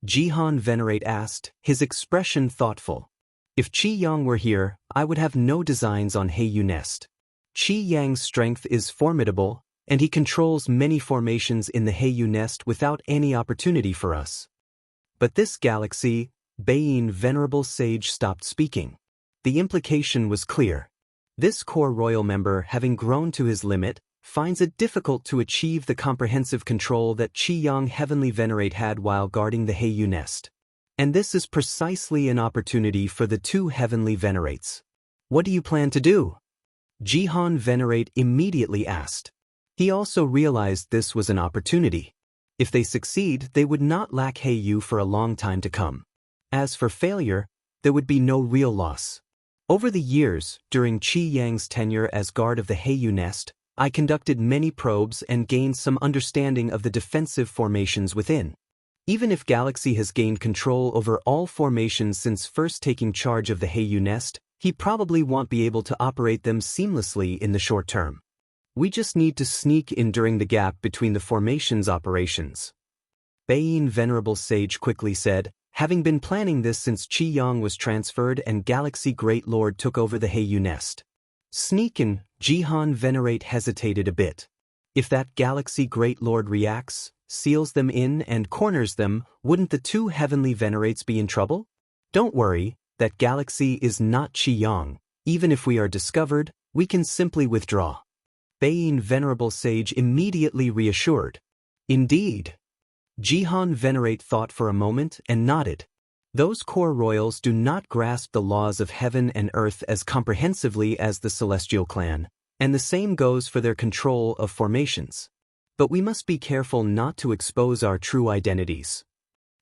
Jihan Venerate asked, his expression thoughtful. If Qi Yang were here, I would have no designs on Heiyu nest. Qi Yang's strength is formidable, and he controls many formations in the Heiyu nest without any opportunity for us. But this Galaxy, Bane Venerable Sage stopped speaking. The implication was clear. This core royal member, having grown to his limit, finds it difficult to achieve the comprehensive control that Qi Yang Heavenly Venerate had while guarding the Heiyu nest. And this is precisely an opportunity for the 2 heavenly venerates. What do you plan to do? Jihan Venerate immediately asked. He also realized this was an opportunity. If they succeed, they would not lack Heiyu for a long time to come. As for failure, there would be no real loss. Over the years, during Qi Yang's tenure as guard of the Heiyu nest, I conducted many probes and gained some understanding of the defensive formations within. Even if Galaxy has gained control over all formations since first taking charge of the Heiyu nest, he probably won't be able to operate them seamlessly in the short term. We just need to sneak in during the gap between the formations operations. Bane Venerable Sage quickly said, having been planning this since Qi Yang was transferred and Galaxy Great Lord took over the Heiyu nest. Sneak in, Jihan Venerate hesitated a bit. If that Galaxy Great Lord reacts, seals them in and corners them, wouldn't the two heavenly venerates be in trouble? Don't worry, that galaxy is not Qiyang. Even if we are discovered, we can simply withdraw. Beiyin Venerable Sage immediately reassured. Indeed. Jihan Venerate thought for a moment and nodded. Those core royals do not grasp the laws of heaven and earth as comprehensively as the celestial clan, and the same goes for their control of formations. But we must be careful not to expose our true identities.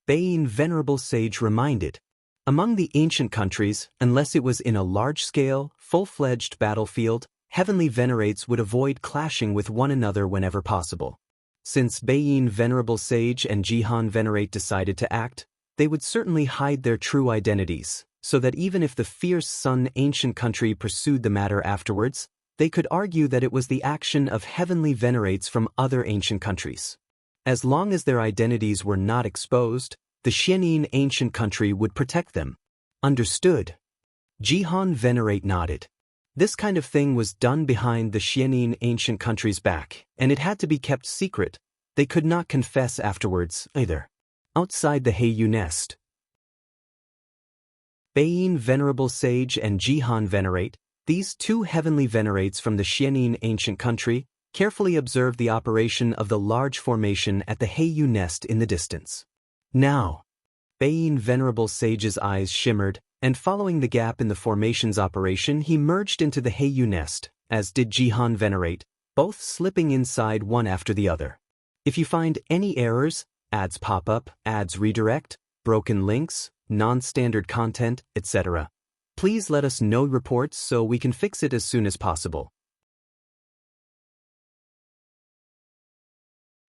Beiyin Venerable Sage reminded. Among the ancient countries, unless it was in a large-scale, full-fledged battlefield, heavenly venerates would avoid clashing with one another whenever possible. Since Beiyin Venerable Sage and Jihan Venerate decided to act, they would certainly hide their true identities, so that even if the fierce Sun ancient country pursued the matter afterwards, they could argue that it was the action of heavenly venerates from other ancient countries. As long as their identities were not exposed, the Xianin ancient country would protect them. Understood. Jihan Venerate nodded. This kind of thing was done behind the Xianin ancient country's back, and it had to be kept secret. They could not confess afterwards, either. Outside the Heiyu nest. Beiyin Venerable Sage and Jihan Venerate, these two heavenly venerates from the Xianin ancient country, carefully observed the operation of the large formation at the Heiyu nest in the distance. Now, Beiyin Venerable Sage's eyes shimmered, and following the gap in the formation's operation he merged into the Heiyu nest, as did Jihan Venerate, both slipping inside one after the other. If you find any errors, ads pop up, ads redirect, broken links, non-standard content, etc., please let us know reports so we can fix it as soon as possible.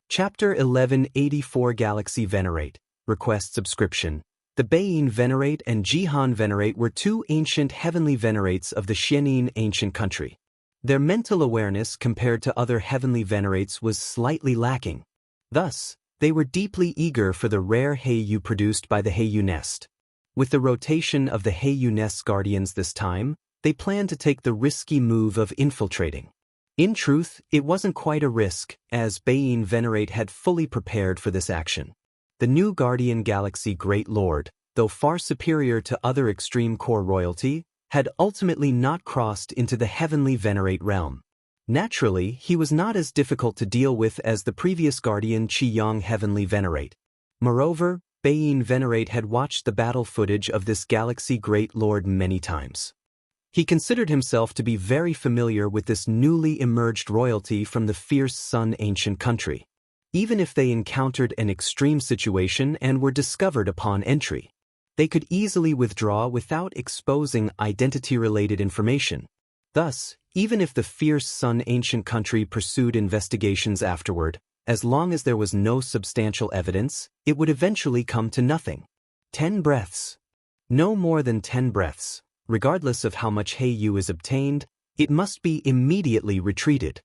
Chapter 1184 Galaxy Venerate, Request Subscription. The Beiyin Venerate and Jihan Venerate were two ancient heavenly venerates of the Xianin ancient country. Their mental awareness compared to other heavenly venerates was slightly lacking. Thus, they were deeply eager for the rare Heiyu produced by the Heiyu nest. With the rotation of the Heiyu nest's guardians this time, they planned to take the risky move of infiltrating. In truth, it wasn't quite a risk, as Beiyin Venerate had fully prepared for this action. The new Guardian Galaxy Great Lord, though far superior to other extreme core royalty, had ultimately not crossed into the heavenly venerate realm. Naturally, he was not as difficult to deal with as the previous Guardian Qiyang Heavenly Venerate. Moreover, Beiyin Venerate had watched the battle footage of this Galaxy Great Lord many times. He considered himself to be very familiar with this newly emerged royalty from the fierce Sun ancient country. Even if they encountered an extreme situation and were discovered upon entry, they could easily withdraw without exposing identity-related information. Thus, even if the fierce Sun ancient country pursued investigations afterward, as long as there was no substantial evidence, it would eventually come to nothing. 10 breaths. No more than 10 breaths. Regardless of how much Heiyu is obtained, it must be immediately retreated.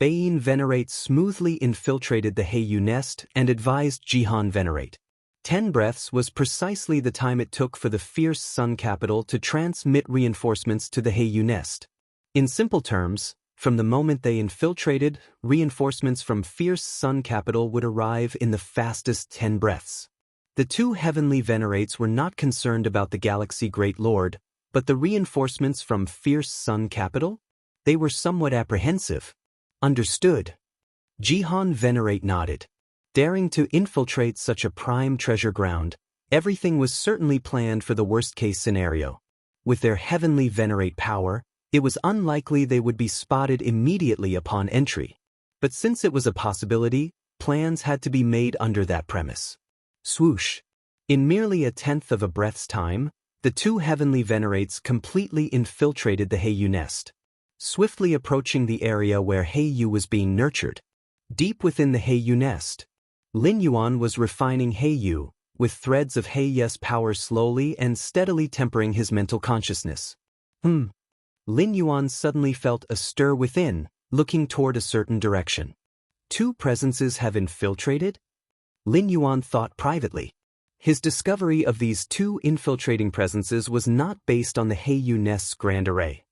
Beiyin Venerate smoothly infiltrated the Heiyu nest and advised Jihan Venerate. 10 breaths was precisely the time it took for the fierce Sun capital to transmit reinforcements to the Heiyu nest. In simple terms, from the moment they infiltrated, reinforcements from fierce Sun capital would arrive in the fastest 10 breaths. The two heavenly venerates were not concerned about the Galaxy Great Lord, but the reinforcements from fierce Sun capital? They were somewhat apprehensive. Understood. Jihan Venerate nodded. Daring to infiltrate such a prime treasure ground, everything was certainly planned for the worst-case scenario. With their heavenly venerate power, it was unlikely they would be spotted immediately upon entry. But since it was a possibility, plans had to be made under that premise. Swoosh. In merely a tenth of a breath's time, the two heavenly venerates completely infiltrated the Heiyu nest. Swiftly approaching the area where Heiyu was being nurtured. Deep within the Heiyu nest, Lin Yuan was refining Heiyu, with threads of Heiyu's power slowly and steadily tempering his mental consciousness. Lin Yuan suddenly felt a stir within, looking toward a certain direction. Two presences have infiltrated? Lin Yuan thought privately. His discovery of these two infiltrating presences was not based on the Heiyu nest's grand array.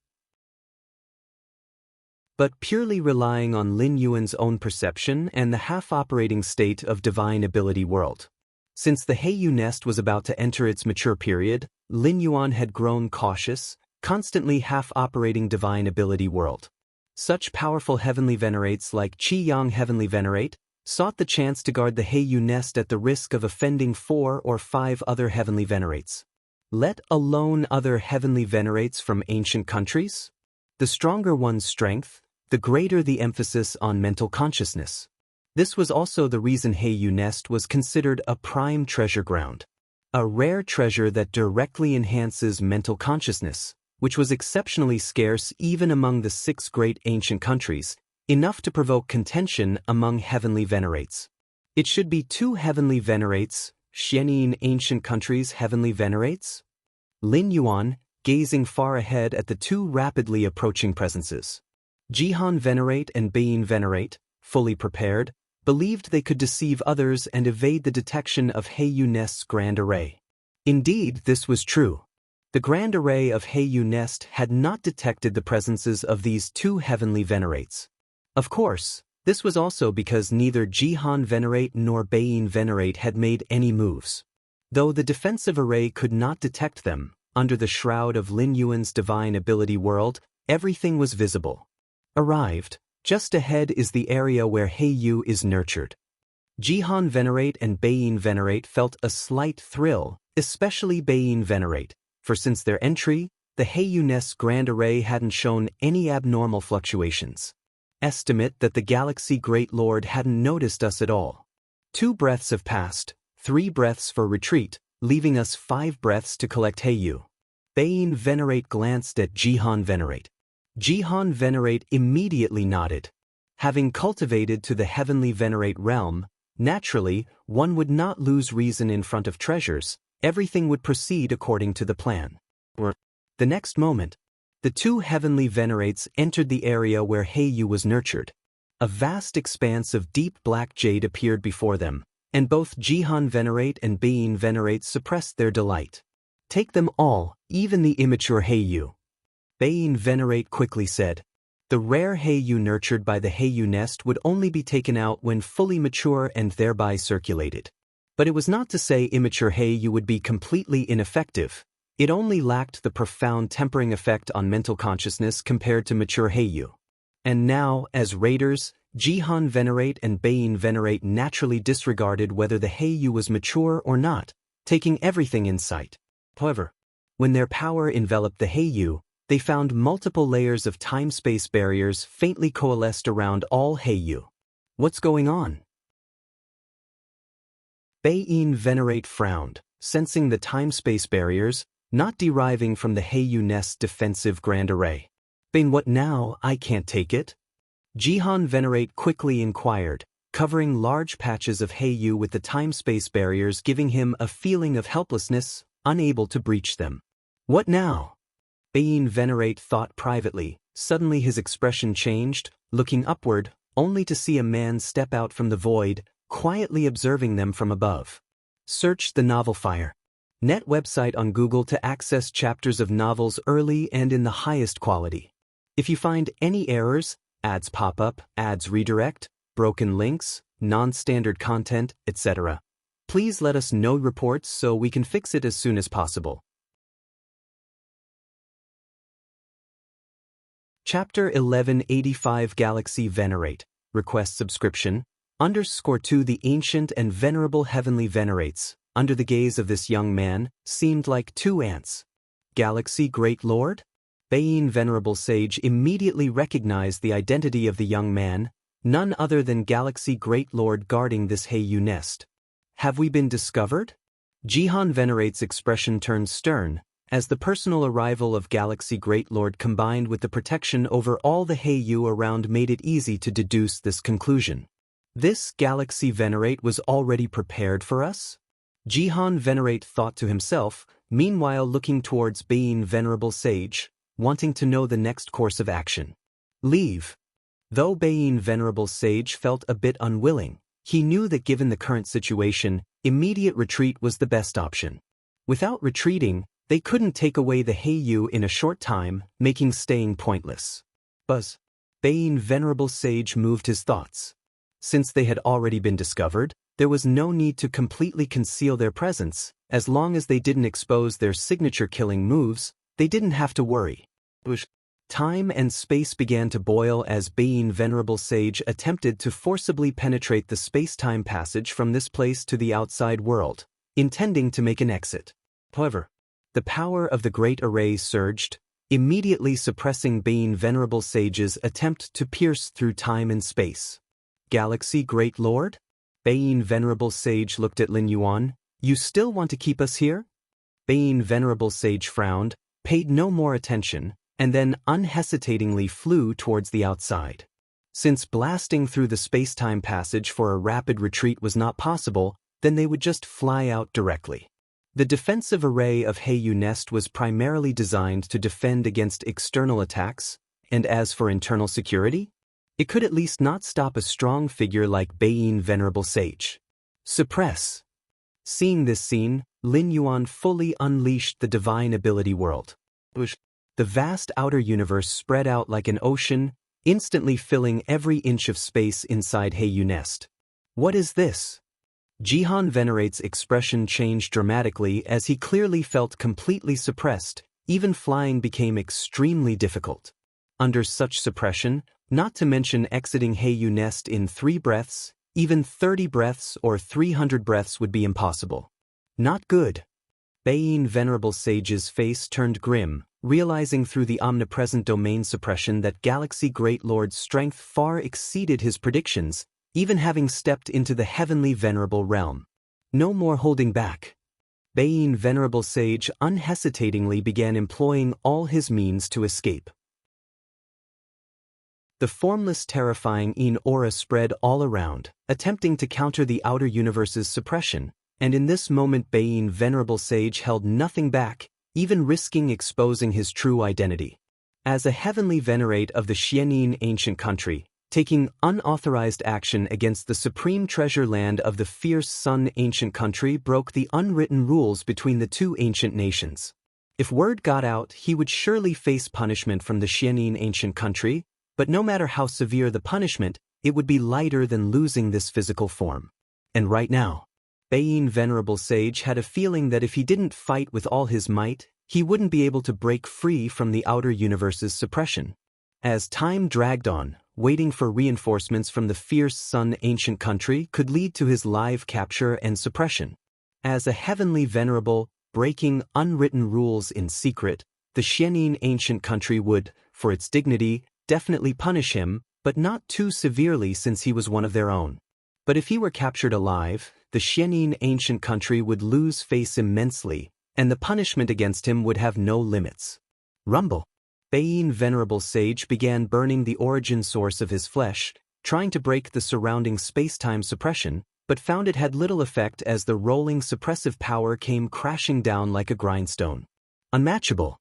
but purely relying on Lin Yuan's own perception and the half-operating state of divine ability world. Since the Heiyu nest was about to enter its mature period, Lin Yuan had grown cautious, constantly half-operating divine ability world. Such powerful heavenly venerates like Qi Yang Heavenly Venerate sought the chance to guard the Heiyu nest at the risk of offending 4 or 5 other heavenly venerates. Let alone other heavenly venerates from ancient countries? The stronger one's strength, the greater the emphasis on mental consciousness. This was also the reason Heiyu nest was considered a prime treasure ground. A rare treasure that directly enhances mental consciousness, which was exceptionally scarce even among the 6 great ancient countries, enough to provoke contention among heavenly venerates. It should be 2 heavenly venerates, Xianyin ancient countries heavenly venerates? Lin Yuan, gazing far ahead at the 2 rapidly approaching presences. Jihan Venerate and Beiyin Venerate, fully prepared, believed they could deceive others and evade the detection of Heiyu Nest's grand array. Indeed, this was true. The grand array of Heiyu Nest had not detected the presences of these 2 heavenly venerates. Of course, this was also because neither Jihan Venerate nor Beiyin Venerate had made any moves. Though the defensive array could not detect them, under the shroud of Lin Yuan's divine ability world, everything was visible. Arrived, just ahead is the area where Heiyu is nurtured. Jihan Venerate and Beiyin Venerate felt a slight thrill, especially Beiyin Venerate, for since their entry, the Heiyu Nest's grand array hadn't shown any abnormal fluctuations. Estimate that the Galaxy Great Lord hadn't noticed us at all. 2 breaths have passed, 3 breaths for retreat, leaving us 5 breaths to collect Heiyu. Beiyin Venerate glanced at Jihan Venerate. Jihan Venerate immediately nodded. Having cultivated to the heavenly Venerate realm, naturally, one would not lose reason in front of treasures, everything would proceed according to the plan. The next moment, the 2 heavenly venerates entered the area where Heiyu was nurtured. A vast expanse of deep black jade appeared before them, and both Jihan Venerate and Beiyin Venerate suppressed their delight. Take them all, even the immature Heiyu. Beiyin Venerate quickly said. The rare Heiyu nurtured by the Heiyu nest would only be taken out when fully mature and thereby circulated. But it was not to say immature Heiyu would be completely ineffective. It only lacked the profound tempering effect on mental consciousness compared to mature Heiyu. And now, as raiders, Jihan Venerate and Beiyin Venerate naturally disregarded whether the Heiyu was mature or not, taking everything in sight. However, when their power enveloped the Heiyu, they found multiple layers of time-space barriers faintly coalesced around all Heiyu. What's going on? Beiyin Venerate frowned, sensing the time-space barriers, not deriving from the Heiyu nest's defensive grand array. Bane, what now? I can't take it? Jihan Venerate quickly inquired, covering large patches of Heiyu with the time-space barriers giving him a feeling of helplessness, unable to breach them. What now? Beiyin Venerate thought privately. Suddenly his expression changed, looking upward, only to see a man step out from the void, quietly observing them from above. Search the novel Fire. Net website on Google to access chapters of novels early and in the highest quality. If you find any errors, ads pop up, ads redirect, broken links, non-standard content, etc., please let us know reports so we can fix it as soon as possible. Chapter 1185 Galaxy Venerate, request subscription, _2 The ancient and venerable heavenly venerates, under the gaze of this young man, seemed like 2 ants. Galaxy Great Lord? Beiyin Venerable Sage immediately recognized the identity of the young man, none other than Galaxy Great Lord guarding this Heiyu nest. Have we been discovered? Jihan Venerate's expression turned stern, as the personal arrival of Galaxy Great Lord combined with the protection over all the Heiyu around made it easy to deduce this conclusion. This Galaxy Venerate was already prepared for us? Jihan Venerate thought to himself, meanwhile looking towards Beiyin Venerable Sage, wanting to know the next course of action. Leave. Though Beiyin Venerable Sage felt a bit unwilling, he knew that given the current situation, immediate retreat was the best option. Without retreating, they couldn't take away the Heiyu in a short time, making staying pointless. Buzz. Baying Venerable Sage moved his thoughts. Since they had already been discovered, there was no need to completely conceal their presence. As long as they didn't expose their signature killing moves, they didn't have to worry. Time and space began to boil as Baying Venerable Sage attempted to forcibly penetrate the space-time passage from this place to the outside world, intending to make an exit. However, the power of the Great Array surged, immediately suppressing Baying Venerable Sage's attempt to pierce through time and space. Galaxy Great Lord? Baying Venerable Sage looked at Lin Yuan. You still want to keep us here? Baying Venerable Sage frowned, paid no more attention, and then unhesitatingly flew towards the outside. Since blasting through the space-time passage for a rapid retreat was not possible, then they would just fly out directly. The defensive array of Heiyu Nest was primarily designed to defend against external attacks, and as for internal security, it could at least not stop a strong figure like Baying Venerable Sage. Suppress. Seeing this scene, Lin Yuan fully unleashed the divine ability world. The vast outer universe spread out like an ocean, instantly filling every inch of space inside Heiyu Nest. What is this? Jihan Venerate's expression changed dramatically as he clearly felt completely suppressed. Even flying became extremely difficult. Under such suppression, not to mention exiting Heiyu Nest in 3 breaths, even 30 breaths or 300 breaths would be impossible. Not good. Baying Venerable Sage's face turned grim, realizing through the omnipresent domain suppression that Galaxy Great Lord's strength far exceeded his predictions, even having stepped into the heavenly venerable realm. No more holding back. Baying Venerable Sage unhesitatingly began employing all his means to escape. The formless terrifying aura spread all around, attempting to counter the outer universe's suppression, and in this moment Baying Venerable Sage held nothing back, even risking exposing his true identity. As a heavenly venerate of the Xianxia ancient country, taking unauthorized action against the supreme treasure land of the fierce Sun ancient country broke the unwritten rules between the two ancient nations. If word got out, he would surely face punishment from the Xianxia ancient country, but no matter how severe the punishment, it would be lighter than losing this physical form. And right now, Baying Venerable Sage had a feeling that if he didn't fight with all his might, he wouldn't be able to break free from the outer universe's suppression. As time dragged on, waiting for reinforcements from the fierce Sun ancient country could lead to his live capture and suppression. As a heavenly venerable, breaking unwritten rules in secret, the Xianxia ancient country would, for its dignity, definitely punish him, but not too severely since he was one of their own. But if he were captured alive, the Xianxia ancient country would lose face immensely, and the punishment against him would have no limits. Rumble. Baying Venerable Sage began burning the origin source of his flesh, trying to break the surrounding space-time suppression, but found it had little effect as the rolling suppressive power came crashing down like a grindstone. Unmatchable.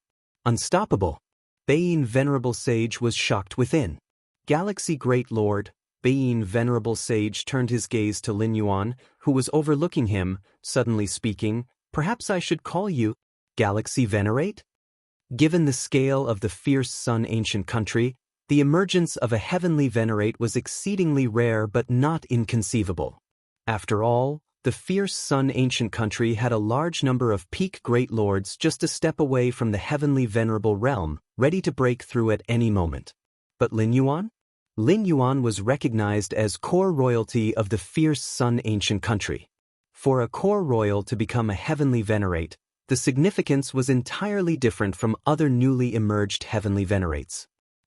Unstoppable. Baying Venerable Sage was shocked within. Galaxy Great Lord. Baying Venerable Sage turned his gaze to Lin Yuan, who was overlooking him, suddenly speaking, "Perhaps I should call you Galaxy Venerate?" Given the scale of the fierce Sun ancient country, the emergence of a heavenly venerate was exceedingly rare but not inconceivable. After all, the fierce Sun ancient country had a large number of peak great lords just a step away from the heavenly venerable realm, ready to break through at any moment. But Lin Yuan? Lin Yuan was recognized as core royalty of the fierce Sun ancient country. For a core royal to become a heavenly venerate, the significance was entirely different from other newly emerged heavenly venerates.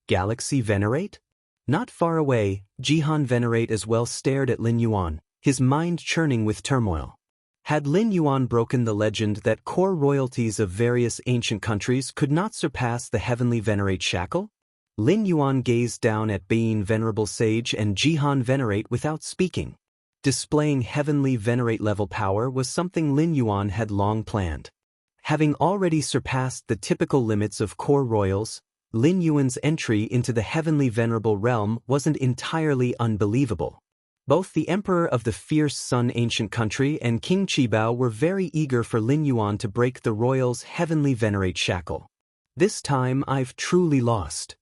Galaxy Venerate? Not far away, Jihan Venerate as well stared at Lin Yuan, his mind churning with turmoil. Had Lin Yuan broken the legend that core royalties of various ancient countries could not surpass the heavenly venerate shackle? Lin Yuan gazed down at Baying Venerable Sage and Jihan Venerate without speaking. Displaying heavenly venerate level power was something Lin Yuan had long planned. Having already surpassed the typical limits of core royals, Lin Yuan's entry into the heavenly venerable realm wasn't entirely unbelievable. Both the Emperor of the fierce Sun ancient country and King Qibao were very eager for Lin Yuan to break the royal's heavenly venerate shackle. This time I've truly lost.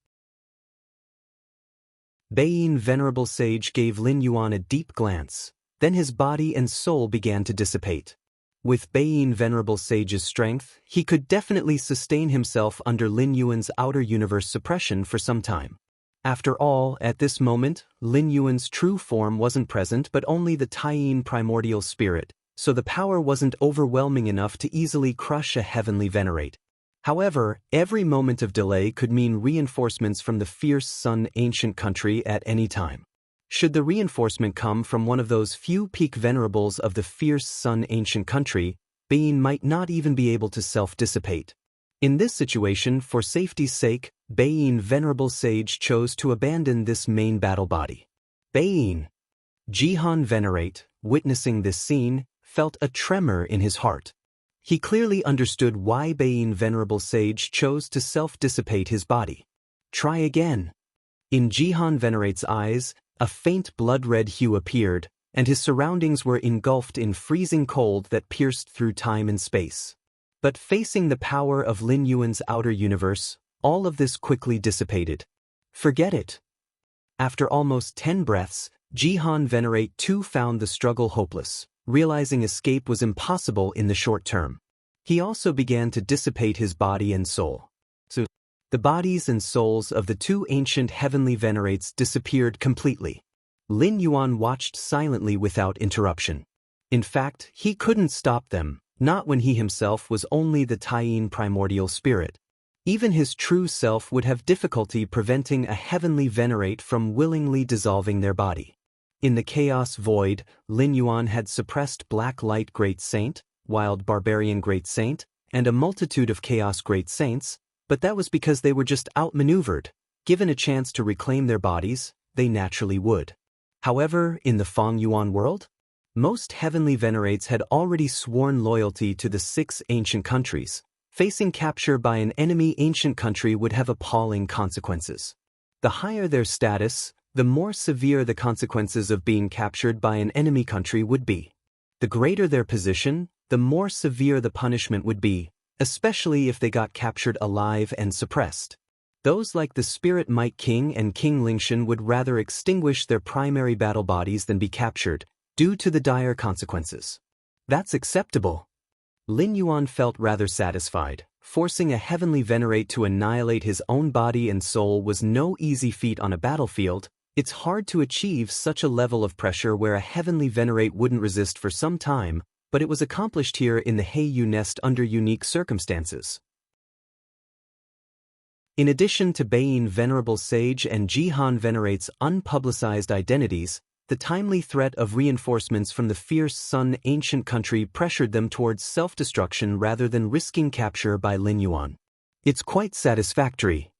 Beiyin Venerable Sage gave Lin Yuan a deep glance, then his body and soul began to dissipate. With Beiyin Venerable Sage's strength, he could definitely sustain himself under Lin Yuan's outer universe suppression for some time. After all, at this moment, Lin Yuan's true form wasn't present but only the Taiyin primordial spirit, so the power wasn't overwhelming enough to easily crush a heavenly venerate. However, every moment of delay could mean reinforcements from the fierce Sun ancient country at any time. Should the reinforcement come from one of those few peak venerables of the fierce Sun ancient country, Beiyin might not even be able to self-dissipate. In this situation, for safety's sake, Beiyin Venerable Sage chose to abandon this main battle body. Beiyin, Jihan Venerate, witnessing this scene, felt a tremor in his heart. He clearly understood why Beiyin Venerable Sage chose to self-dissipate his body. Try again. In Jihan Venerate's eyes, a faint blood-red hue appeared, and his surroundings were engulfed in freezing cold that pierced through time and space. But facing the power of Lin Yuan's outer universe, all of this quickly dissipated. Forget it. After almost 10 breaths, Jihan Venerate too found the struggle hopeless, realizing escape was impossible in the short term. He also began to dissipate his body and soul. So, the bodies and souls of the two ancient heavenly venerates disappeared completely. Lin Yuan watched silently without interruption. In fact, he couldn't stop them, not when he himself was only the Taiyin primordial spirit. Even his true self would have difficulty preventing a heavenly venerate from willingly dissolving their body. In the chaos void, Lin Yuan had suppressed Black Light Great Saint, Wild Barbarian Great Saint, and a multitude of Chaos Great Saints, but that was because they were just outmaneuvered. Given a chance to reclaim their bodies, they naturally would. However, in the Feng Yuan world, most heavenly venerates had already sworn loyalty to the 6 ancient countries. Facing capture by an enemy ancient country would have appalling consequences. The higher their status, the more severe the consequences of being captured by an enemy country would be. The greater their position, the more severe the punishment would be, especially if they got captured alive and suppressed. Those like the Spirit Might King and King Lingshan would rather extinguish their primary battle bodies than be captured, due to the dire consequences. That's acceptable. Lin Yuan felt rather satisfied. Forcing a heavenly venerate to annihilate his own body and soul was no easy feat on a battlefield. It's hard to achieve such a level of pressure where a heavenly venerate wouldn't resist for some time, but it was accomplished here in the Heiyu nest under unique circumstances. In addition to Beiyin Venerable Sage and Jihan Venerate's unpublicized identities, the timely threat of reinforcements from the fierce Sun ancient country pressured them towards self-destruction rather than risking capture by Lin Yuan. It's quite satisfactory.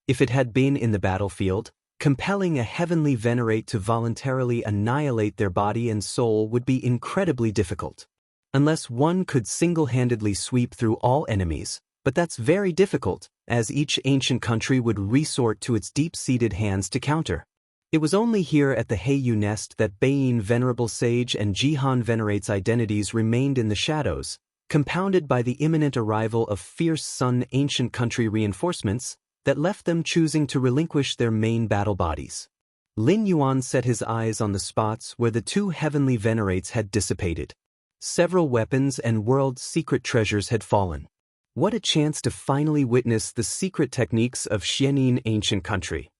If it had been in the battlefield, compelling a heavenly venerate to voluntarily annihilate their body and soul would be incredibly difficult. Unless one could single-handedly sweep through all enemies, but that's very difficult, as each ancient country would resort to its deep-seated hands to counter. It was only here at the Heiyu nest that Beiyin Venerable Sage and Jihan Venerate's identities remained in the shadows, compounded by the imminent arrival of fierce Sun ancient country reinforcements that left them choosing to relinquish their main battle bodies. Lin Yuan set his eyes on the spots where the two heavenly venerates had dissipated. Several weapons and world's secret treasures had fallen. What a chance to finally witness the secret techniques of Xianin ancient country.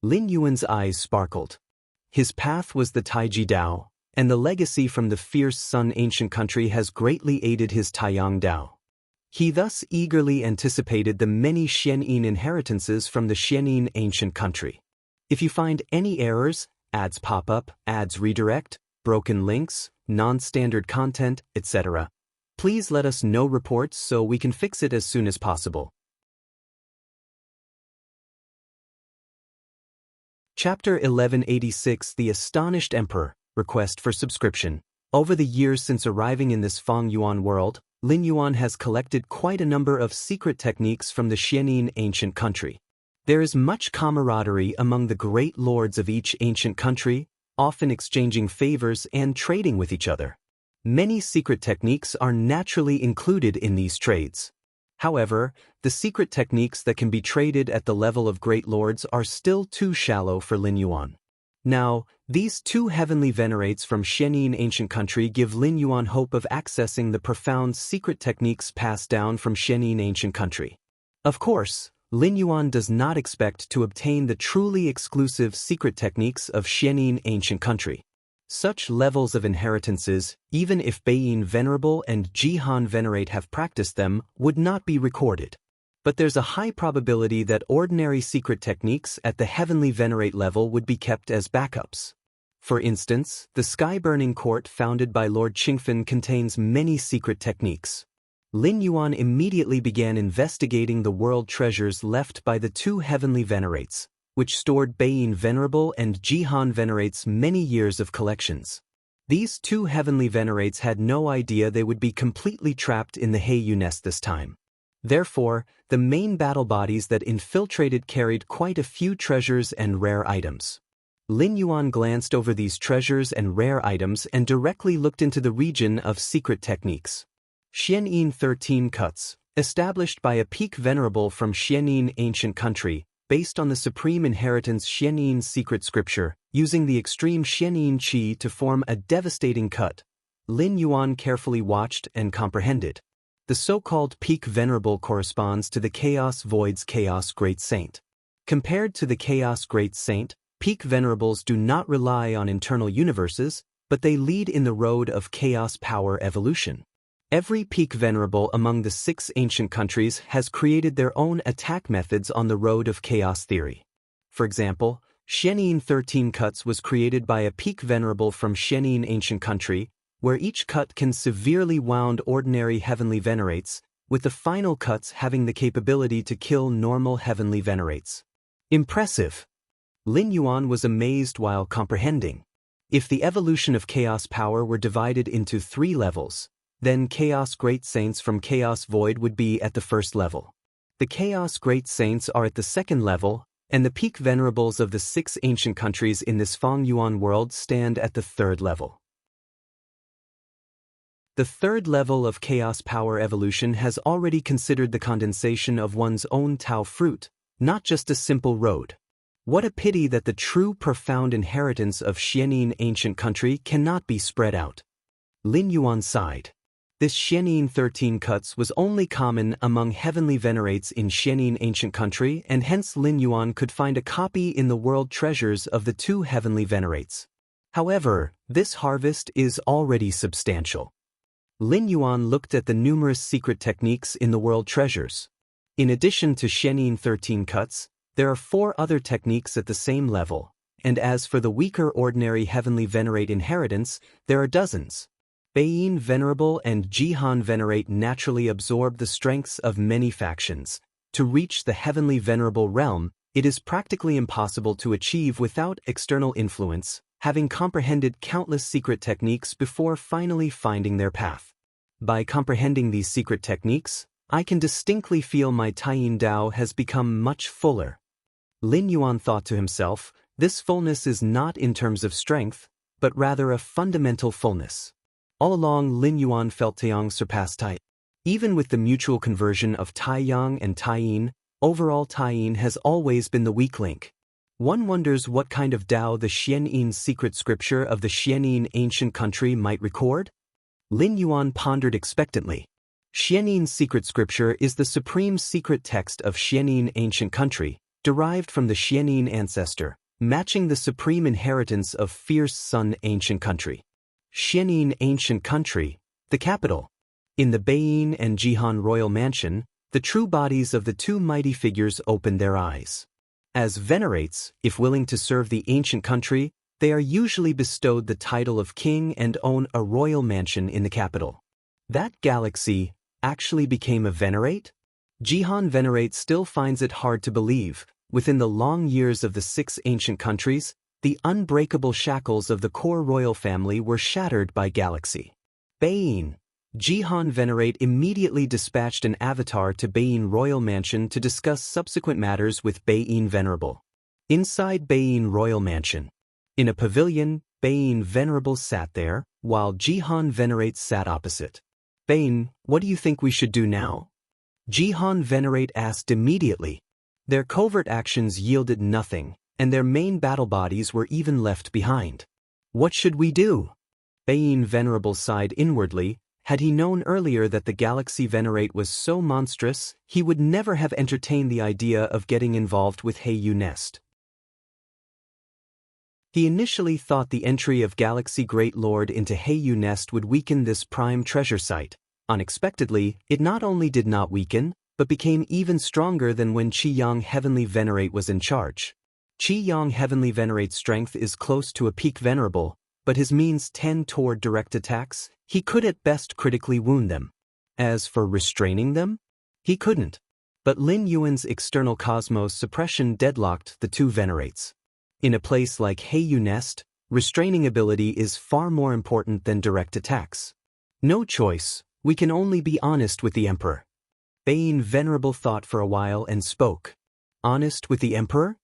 Lin Yuan's eyes sparkled. His path was the Taiji Dao, and the legacy from the fierce Sun ancient country has greatly aided his Taiyang Dao. He thus eagerly anticipated the many Xianin inheritances from the Xianin ancient country. If you find any errors, ads pop up, ads redirect, broken links, non-standard content, etc., please let us know reports so we can fix it as soon as possible. Chapter 1186 The Astonished Emperor, Request for Subscription. Over the years since arriving in this Feng Yuan world, Lin Yuan has collected quite a number of secret techniques from the Xianin ancient country. There is much camaraderie among the great lords of each ancient country, often exchanging favors and trading with each other. Many secret techniques are naturally included in these trades. However, the secret techniques that can be traded at the level of great lords are still too shallow for Lin Yuan. Now, these two heavenly venerates from Xianyin ancient country give Lin Yuan hope of accessing the profound secret techniques passed down from Xianyin ancient country. Of course, Lin Yuan does not expect to obtain the truly exclusive secret techniques of Xianyin ancient country. Such levels of inheritances, even if Beiyin Venerable and Jihan Venerate have practiced them, would not be recorded. But there's a high probability that ordinary secret techniques at the Heavenly Venerate level would be kept as backups. For instance, the Sky-Burning Court founded by Lord Qingfen contains many secret techniques. Lin Yuan immediately began investigating the world treasures left by the two Heavenly Venerates, which stored Beiyin Venerable and Jihan Venerate's many years of collections. These two Heavenly Venerates had no idea they would be completely trapped in the Heiyu nest this time. Therefore, the main battle bodies that infiltrated carried quite a few treasures and rare items. Lin Yuan glanced over these treasures and rare items and directly looked into the region of secret techniques. Xianyin 13 Cuts, established by a peak venerable from Xianyin ancient country, based on the supreme inheritance Xianyin secret scripture, using the extreme Xianyin qi to form a devastating cut. Lin Yuan carefully watched and comprehended. The so-called peak venerable corresponds to the Chaos Void's Chaos Great Saint. Compared to the Chaos Great Saint, peak venerables do not rely on internal universes, but they lead in the road of chaos power evolution. Every peak venerable among the 6 ancient countries has created their own attack methods on the road of chaos theory. For example, Xianyin 13 Cuts was created by a peak venerable from Xianyin ancient country, where each cut can severely wound ordinary heavenly venerates, with the final cuts having the capability to kill normal heavenly venerates. Impressive! Lin Yuan was amazed while comprehending. If the evolution of chaos power were divided into 3 levels, then Chaos Great Saints from Chaos Void would be at the first level. The Chaos Great Saints are at the second level, and the peak venerables of the 6 ancient countries in this Fang Yuan world stand at the third level. The third level of chaos power evolution has already considered the condensation of one's own Tao fruit, not just a simple road. What a pity that the true profound inheritance of Xianyin ancient country cannot be spread out. Lin Yuan sighed. This Xianyin 13 Cuts was only common among heavenly venerates in Xianyin ancient country, and hence Lin Yuan could find a copy in the world treasures of the 2 heavenly venerates. However, this harvest is already substantial. Lin Yuan looked at the numerous secret techniques in the world treasures. In addition to Xianyin 13 Cuts, there are 4 other techniques at the same level, and as for the weaker ordinary heavenly venerate inheritance, there are dozens. Beiyin Venerable and Jihan Venerate naturally absorb the strengths of many factions. To reach the heavenly venerable realm, it is practically impossible to achieve without external influence, having comprehended countless secret techniques before finally finding their path. By comprehending these secret techniques, I can distinctly feel my Taiyin Dao has become much fuller. Lin Yuan thought to himself, this fullness is not in terms of strength, but rather a fundamental fullness. All along Lin Yuan felt Taiyang surpass Tai. Even with the mutual conversion of Taiyang and Taiyin, overall Taiyin has always been the weak link. One wonders what kind of Dao the Xianyin secret scripture of the Xianyin ancient country might record? Lin Yuan pondered expectantly. Xianyin's secret scripture is the supreme secret text of Xianyin ancient country, derived from the Xianyin ancestor, matching the supreme inheritance of fierce Sun ancient country. Xianyin ancient country, the capital. In the Beiyin and Jihan royal mansion, the true bodies of the 2 mighty figures opened their eyes. As venerates, if willing to serve the ancient country, they are usually bestowed the title of king and own a royal mansion in the capital. That galaxy actually became a venerate? Jihan Venerate still finds it hard to believe. Within the long years of the 6 ancient countries, the unbreakable shackles of the core royal family were shattered by galaxy. Beiyin. Jihan Venerate immediately dispatched an avatar to Beiyin Royal Mansion to discuss subsequent matters with Beiyin Venerable. Inside Beiyin Royal Mansion, in a pavilion, Beiyin Venerable sat there, while Jihan Venerate sat opposite. Beiyin, what do you think we should do now? Jihan Venerate asked immediately. Their covert actions yielded nothing, and their main battle bodies were even left behind. What should we do? Baiyin Venerable sighed inwardly. Had he known earlier that the Galaxy Venerate was so monstrous, he would never have entertained the idea of getting involved with Heiyu Nest. He initially thought the entry of Galaxy Great Lord into Heiyu Nest would weaken this prime treasure site. Unexpectedly, it not only did not weaken, but became even stronger than when Qiyang Heavenly Venerate was in charge. Qiyang Heavenly Venerate's strength is close to a peak venerable, but his means tend toward direct attacks. He could at best critically wound them. As for restraining them, he couldn't. But Lin Yuan's external cosmos suppression deadlocked the two venerates. In a place like Heiyu Nest, restraining ability is far more important than direct attacks. No choice, we can only be honest with the Emperor. Baiyin Venerable thought for a while and spoke. Honest with the Emperor?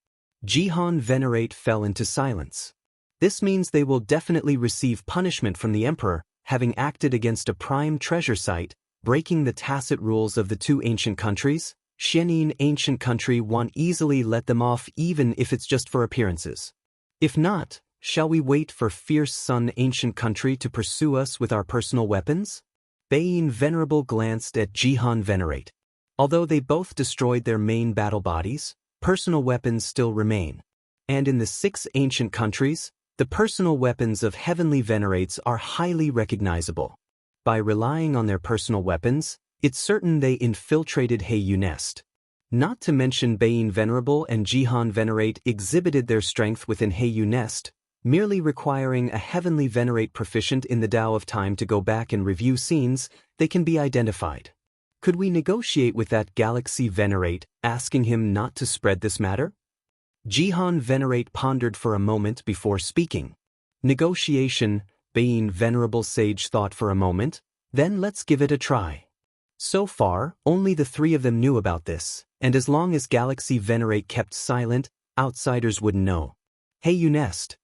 Jihan Venerate fell into silence. This means they will definitely receive punishment from the Emperor, having acted against a prime treasure site, breaking the tacit rules of the two ancient countries. Xianxia ancient country won't easily let them off even if it's just for appearances. If not, shall we wait for fierce Sun ancient country to pursue us with our personal weapons? Baiyin Venerable glanced at Jihan Venerate. Although they both destroyed their main battle bodies, personal weapons still remain. And in the 6 ancient countries, the personal weapons of heavenly venerates are highly recognizable. By relying on their personal weapons, it's certain they infiltrated Heiyu Nest. Not to mention Baiyin Venerable and Jihan Venerate exhibited their strength within Heiyu Nest, merely requiring a heavenly venerate proficient in the Tao of Time to go back and review scenes, they can be identified. Could we negotiate with that Galaxy Venerate, asking him not to spread this matter? Jihan Venerate pondered for a moment before speaking. Negotiation, Baiyin Venerable Sage thought for a moment, then let's give it a try. So far, only the 3 of them knew about this, and as long as Galaxy Venerate kept silent, outsiders wouldn't know. Heiyu Nest.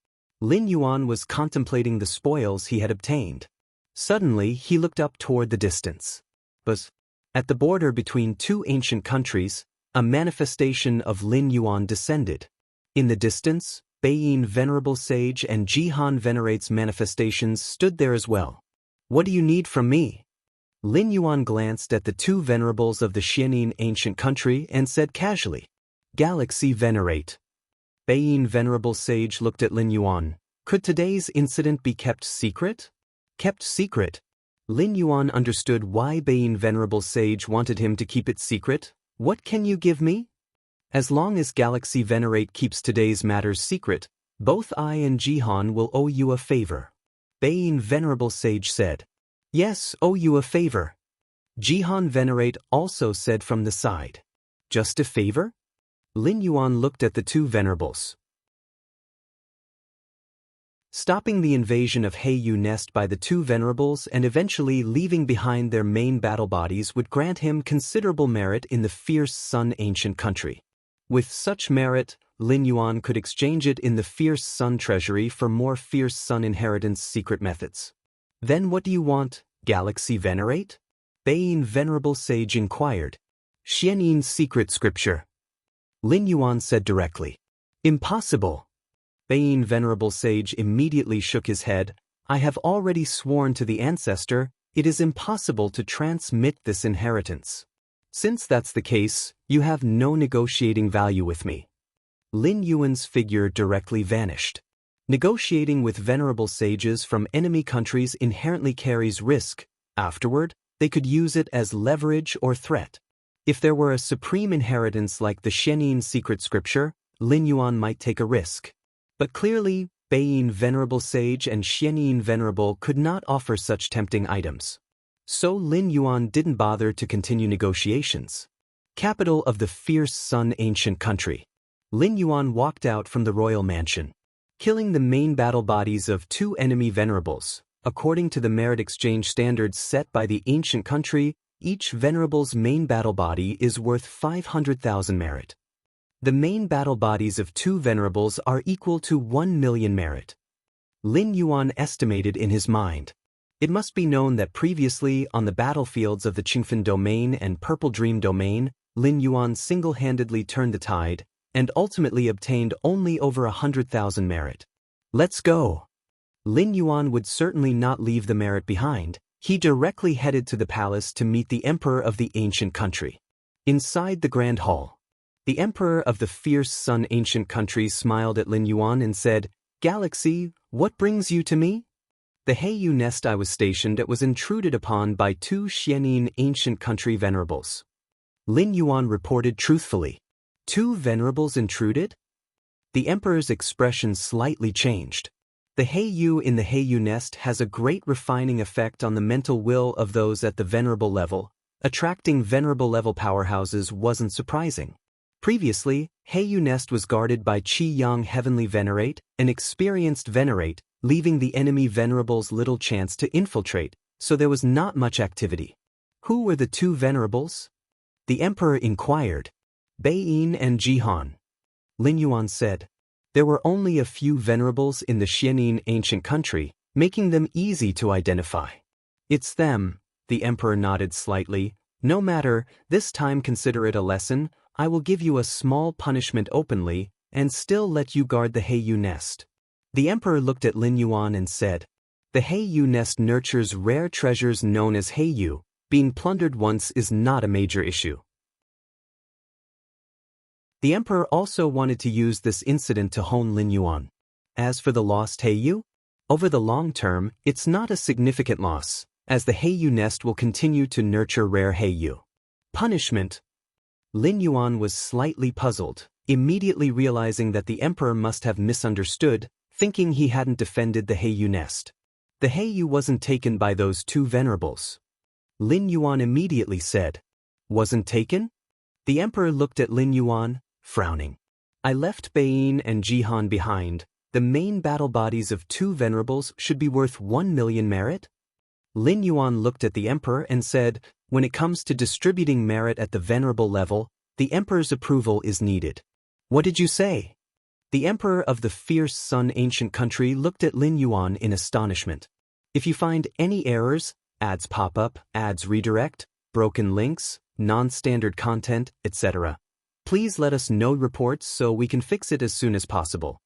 Lin Yuan was contemplating the spoils he had obtained. Suddenly, he looked up toward the distance. But at the border between 2 ancient countries, a manifestation of Lin Yuan descended. In the distance, Baiyin Venerable Sage and Jihan Venerate's manifestations stood there as well. What do you need from me? Lin Yuan glanced at the 2 venerables of the Xianxia ancient country and said casually, Galaxy Venerate. Baiyin Venerable Sage looked at Lin Yuan. Could today's incident be kept secret? Kept secret? Lin Yuan understood why Baiyin Venerable Sage wanted him to keep it secret. What can you give me? As long as Galaxy Venerate keeps today's matters secret, both I and Jihan will owe you a favor. Baiyin Venerable Sage said. Yes, owe you a favor. Jihan Venerate also said from the side. Just a favor? Lin Yuan looked at the 2 venerables. Stopping the invasion of Heiyu Nest by the 2 venerables and eventually leaving behind their main battle bodies would grant him considerable merit in the fierce Sun ancient country. With such merit, Lin Yuan could exchange it in the fierce Sun treasury for more fierce Sun inheritance secret methods. Then what do you want, Galaxy Venerate? Baiyin Venerable Sage inquired. Xianxin's secret scripture. Lin Yuan said directly. Impossible. Baiyin Venerable Sage immediately shook his head. I have already sworn to the ancestor, it is impossible to transmit this inheritance. Since that's the case, you have no negotiating value with me. Lin Yuan's figure directly vanished. Negotiating with venerable sages from enemy countries inherently carries risk. Afterward, they could use it as leverage or threat. If there were a supreme inheritance like the Xianxin secret scripture, Lin Yuan might take a risk. But clearly, Baiyin Venerable Sage and Xianxin Venerable could not offer such tempting items. So Lin Yuan didn't bother to continue negotiations. Capital of the fierce Sun ancient country. Lin Yuan walked out from the royal mansion. Killing the main battle bodies of 2 enemy venerables. According to the merit exchange standards set by the ancient country, each venerable's main battle body is worth 500,000 merit. The main battle bodies of 2 venerables are equal to 1 million merit. Lin Yuan estimated in his mind. It must be known that previously on the battlefields of the Qingfen domain and Purple Dream domain, Lin Yuan single-handedly turned the tide and ultimately obtained only over 100,000 merit. Let's go! Lin Yuan would certainly not leave the merit behind. He directly headed to the palace to meet the emperor of the ancient country. Inside the grand hall, the emperor of the fierce sun ancient country smiled at Lin Yuan and said, "Galaxy, what brings you to me?" The Heiyu nest I was stationed at was intruded upon by 2 Xianin ancient country venerables. Lin Yuan reported truthfully. 2 venerables intruded? The emperor's expression slightly changed. The Heiyu in the Heiyu nest has a great refining effect on the mental will of those at the venerable level. Attracting venerable level powerhouses wasn't surprising. Previously, Heiyu nest was guarded by Qi Yang Heavenly Venerate, an experienced venerate, leaving the enemy venerables little chance to infiltrate, so there was not much activity. Who were the 2 venerables? The emperor inquired. Beiyin and Jihan. Lin Yuan said. There were only a few venerables in the Xianin ancient country, making them easy to identify. It's them, the emperor nodded slightly. No matter, this time consider it a lesson. I will give you a small punishment openly, and still let you guard the Heiyu nest. The emperor looked at Lin Yuan and said, the Heiyu nest nurtures rare treasures known as Heiyu. Being plundered once is not a major issue. The emperor also wanted to use this incident to hone Lin Yuan. As for the lost Heiyu, over the long term, it's not a significant loss, as the Heiyu nest will continue to nurture rare Heiyu. Punishment. Lin Yuan was slightly puzzled, immediately realizing that the emperor must have misunderstood, thinking he hadn't defended the Heiyu nest. The Heiyu wasn't taken by those 2 venerables. Lin Yuan immediately said, wasn't taken? The emperor looked at Lin Yuan, frowning. I left Beiyin and Jihan behind. The main battle bodies of 2 venerables should be worth 1 million merit? Lin Yuan looked at the emperor and said, when it comes to distributing merit at the venerable level, the emperor's approval is needed. What did you say? The emperor of the fierce sun ancient country looked at Lin Yuan in astonishment. If you find any errors, ads pop up, ads redirect, broken links, non-standard content, etc., please let us know reports so we can fix it as soon as possible.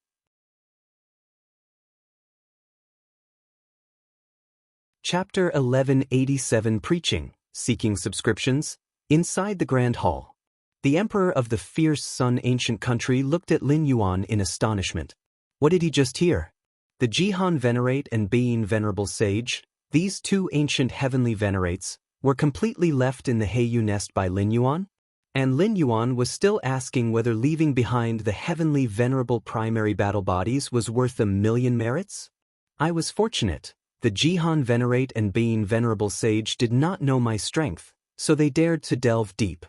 Chapter 1187 Preaching, Seeking Subscriptions. Inside the Grand Hall, the emperor of the fierce sun ancient country looked at Lin Yuan in astonishment. What did he just hear? The Jihan Venerate and Beiyin Venerable Sage, these 2 ancient heavenly venerates, were completely left in the Heiyu nest by Lin Yuan? And Lin Yuan was still asking whether leaving behind the heavenly venerable primary battle bodies was worth 1 million merits? I was fortunate. The Jihan Venerate and Beiyin Venerable Sage did not know my strength, so they dared to delve deep.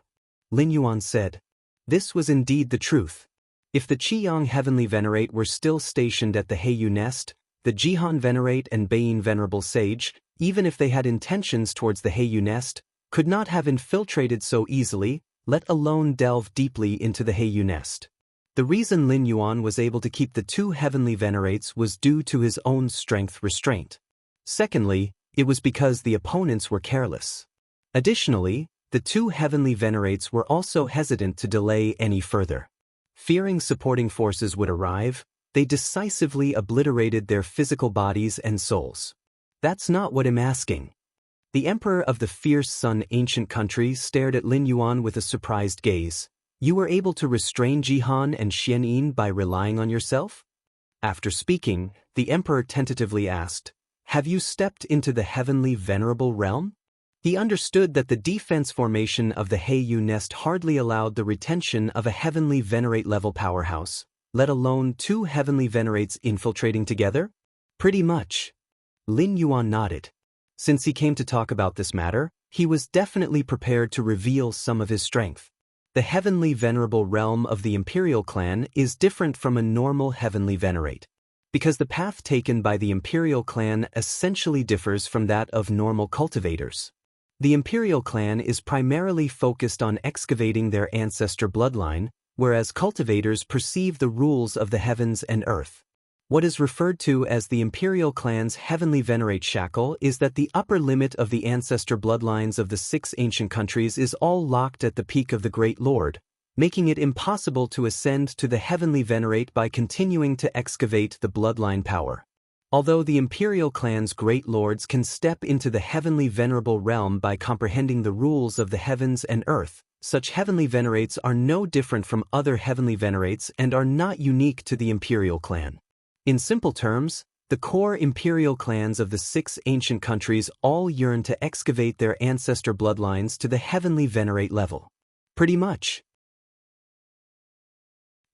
Lin Yuan said. This was indeed the truth. If the Qiyang Heavenly Venerate were still stationed at the Heiyu nest, the Jihan Venerate and Beiyin Venerable Sage, even if they had intentions towards the Heiyu nest, could not have infiltrated so easily, let alone delve deeply into the Heiyu nest. The reason Lin Yuan was able to keep the 2 heavenly venerates was due to his own strength restraint. Secondly, it was because the opponents were careless. Additionally, the 2 heavenly venerates were also hesitant to delay any further. Fearing supporting forces would arrive, they decisively obliterated their physical bodies and souls. That's not what I'm asking. The emperor of the fierce sun ancient country stared at Lin Yuan with a surprised gaze. You were able to restrain Jihan and Xianyin by relying on yourself? After speaking, the emperor tentatively asked, have you stepped into the heavenly venerable realm? He understood that the defense formation of the Heiyu nest hardly allowed the retention of a heavenly venerate level powerhouse, let alone 2 heavenly venerates infiltrating together? Pretty much. Lin Yuan nodded. Since he came to talk about this matter, he was definitely prepared to reveal some of his strength. The heavenly venerable realm of the imperial clan is different from a normal heavenly venerate, because the path taken by the imperial clan essentially differs from that of normal cultivators. The imperial clan is primarily focused on excavating their ancestor bloodline, whereas cultivators perceive the rules of the heavens and earth. What is referred to as the imperial clan's heavenly venerate shackle is that the upper limit of the ancestor bloodlines of the 6 ancient countries is all locked at the peak of the Great Lord, making it impossible to ascend to the heavenly venerate by continuing to excavate the bloodline power. Although the imperial clan's great lords can step into the heavenly venerable realm by comprehending the rules of the heavens and earth, such heavenly venerates are no different from other heavenly venerates and are not unique to the imperial clan. In simple terms, the core imperial clans of the 6 ancient countries all yearn to excavate their ancestor bloodlines to the heavenly venerate level. Pretty much.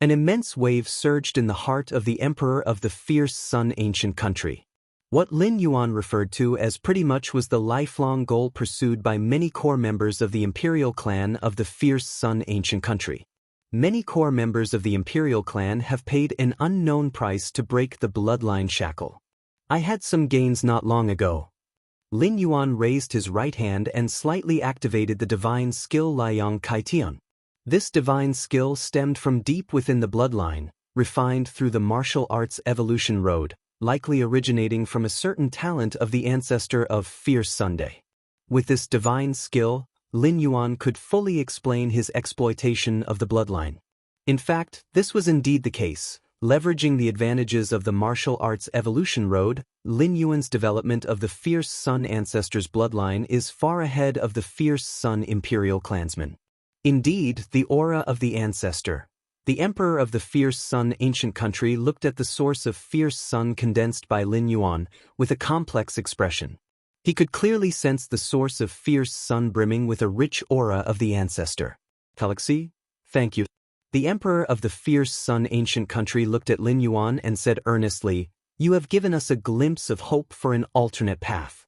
An immense wave surged in the heart of the emperor of the fierce Sun ancient country. What Lin Yuan referred to as pretty much was the lifelong goal pursued by many core members of the imperial clan of the fierce Sun ancient country. Many core members of the imperial clan have paid an unknown price to break the bloodline shackle. I had some gains not long ago. Lin Yuan raised his right hand and slightly activated the divine skill Liang Kaitian. This divine skill stemmed from deep within the bloodline, refined through the martial arts evolution road, likely originating from a certain talent of the ancestor of Fierce Sunday. With this divine skill, Lin Yuan could fully explain his exploitation of the bloodline. In fact, this was indeed the case. Leveraging the advantages of the martial arts evolution road, Lin Yuan's development of the Fierce Sun ancestors' bloodline is far ahead of the Fierce Sun imperial clansmen. Indeed, the aura of the ancestor. The emperor of the Fierce Sun ancient country looked at the source of Fierce Sun condensed by Lin Yuan with a complex expression. He could clearly sense the source of Fierce Sun brimming with a rich aura of the ancestor. Galaxy? Thank you. The emperor of the Fierce Sun ancient country looked at Lin Yuan and said earnestly, "You have given us a glimpse of hope for an alternate path."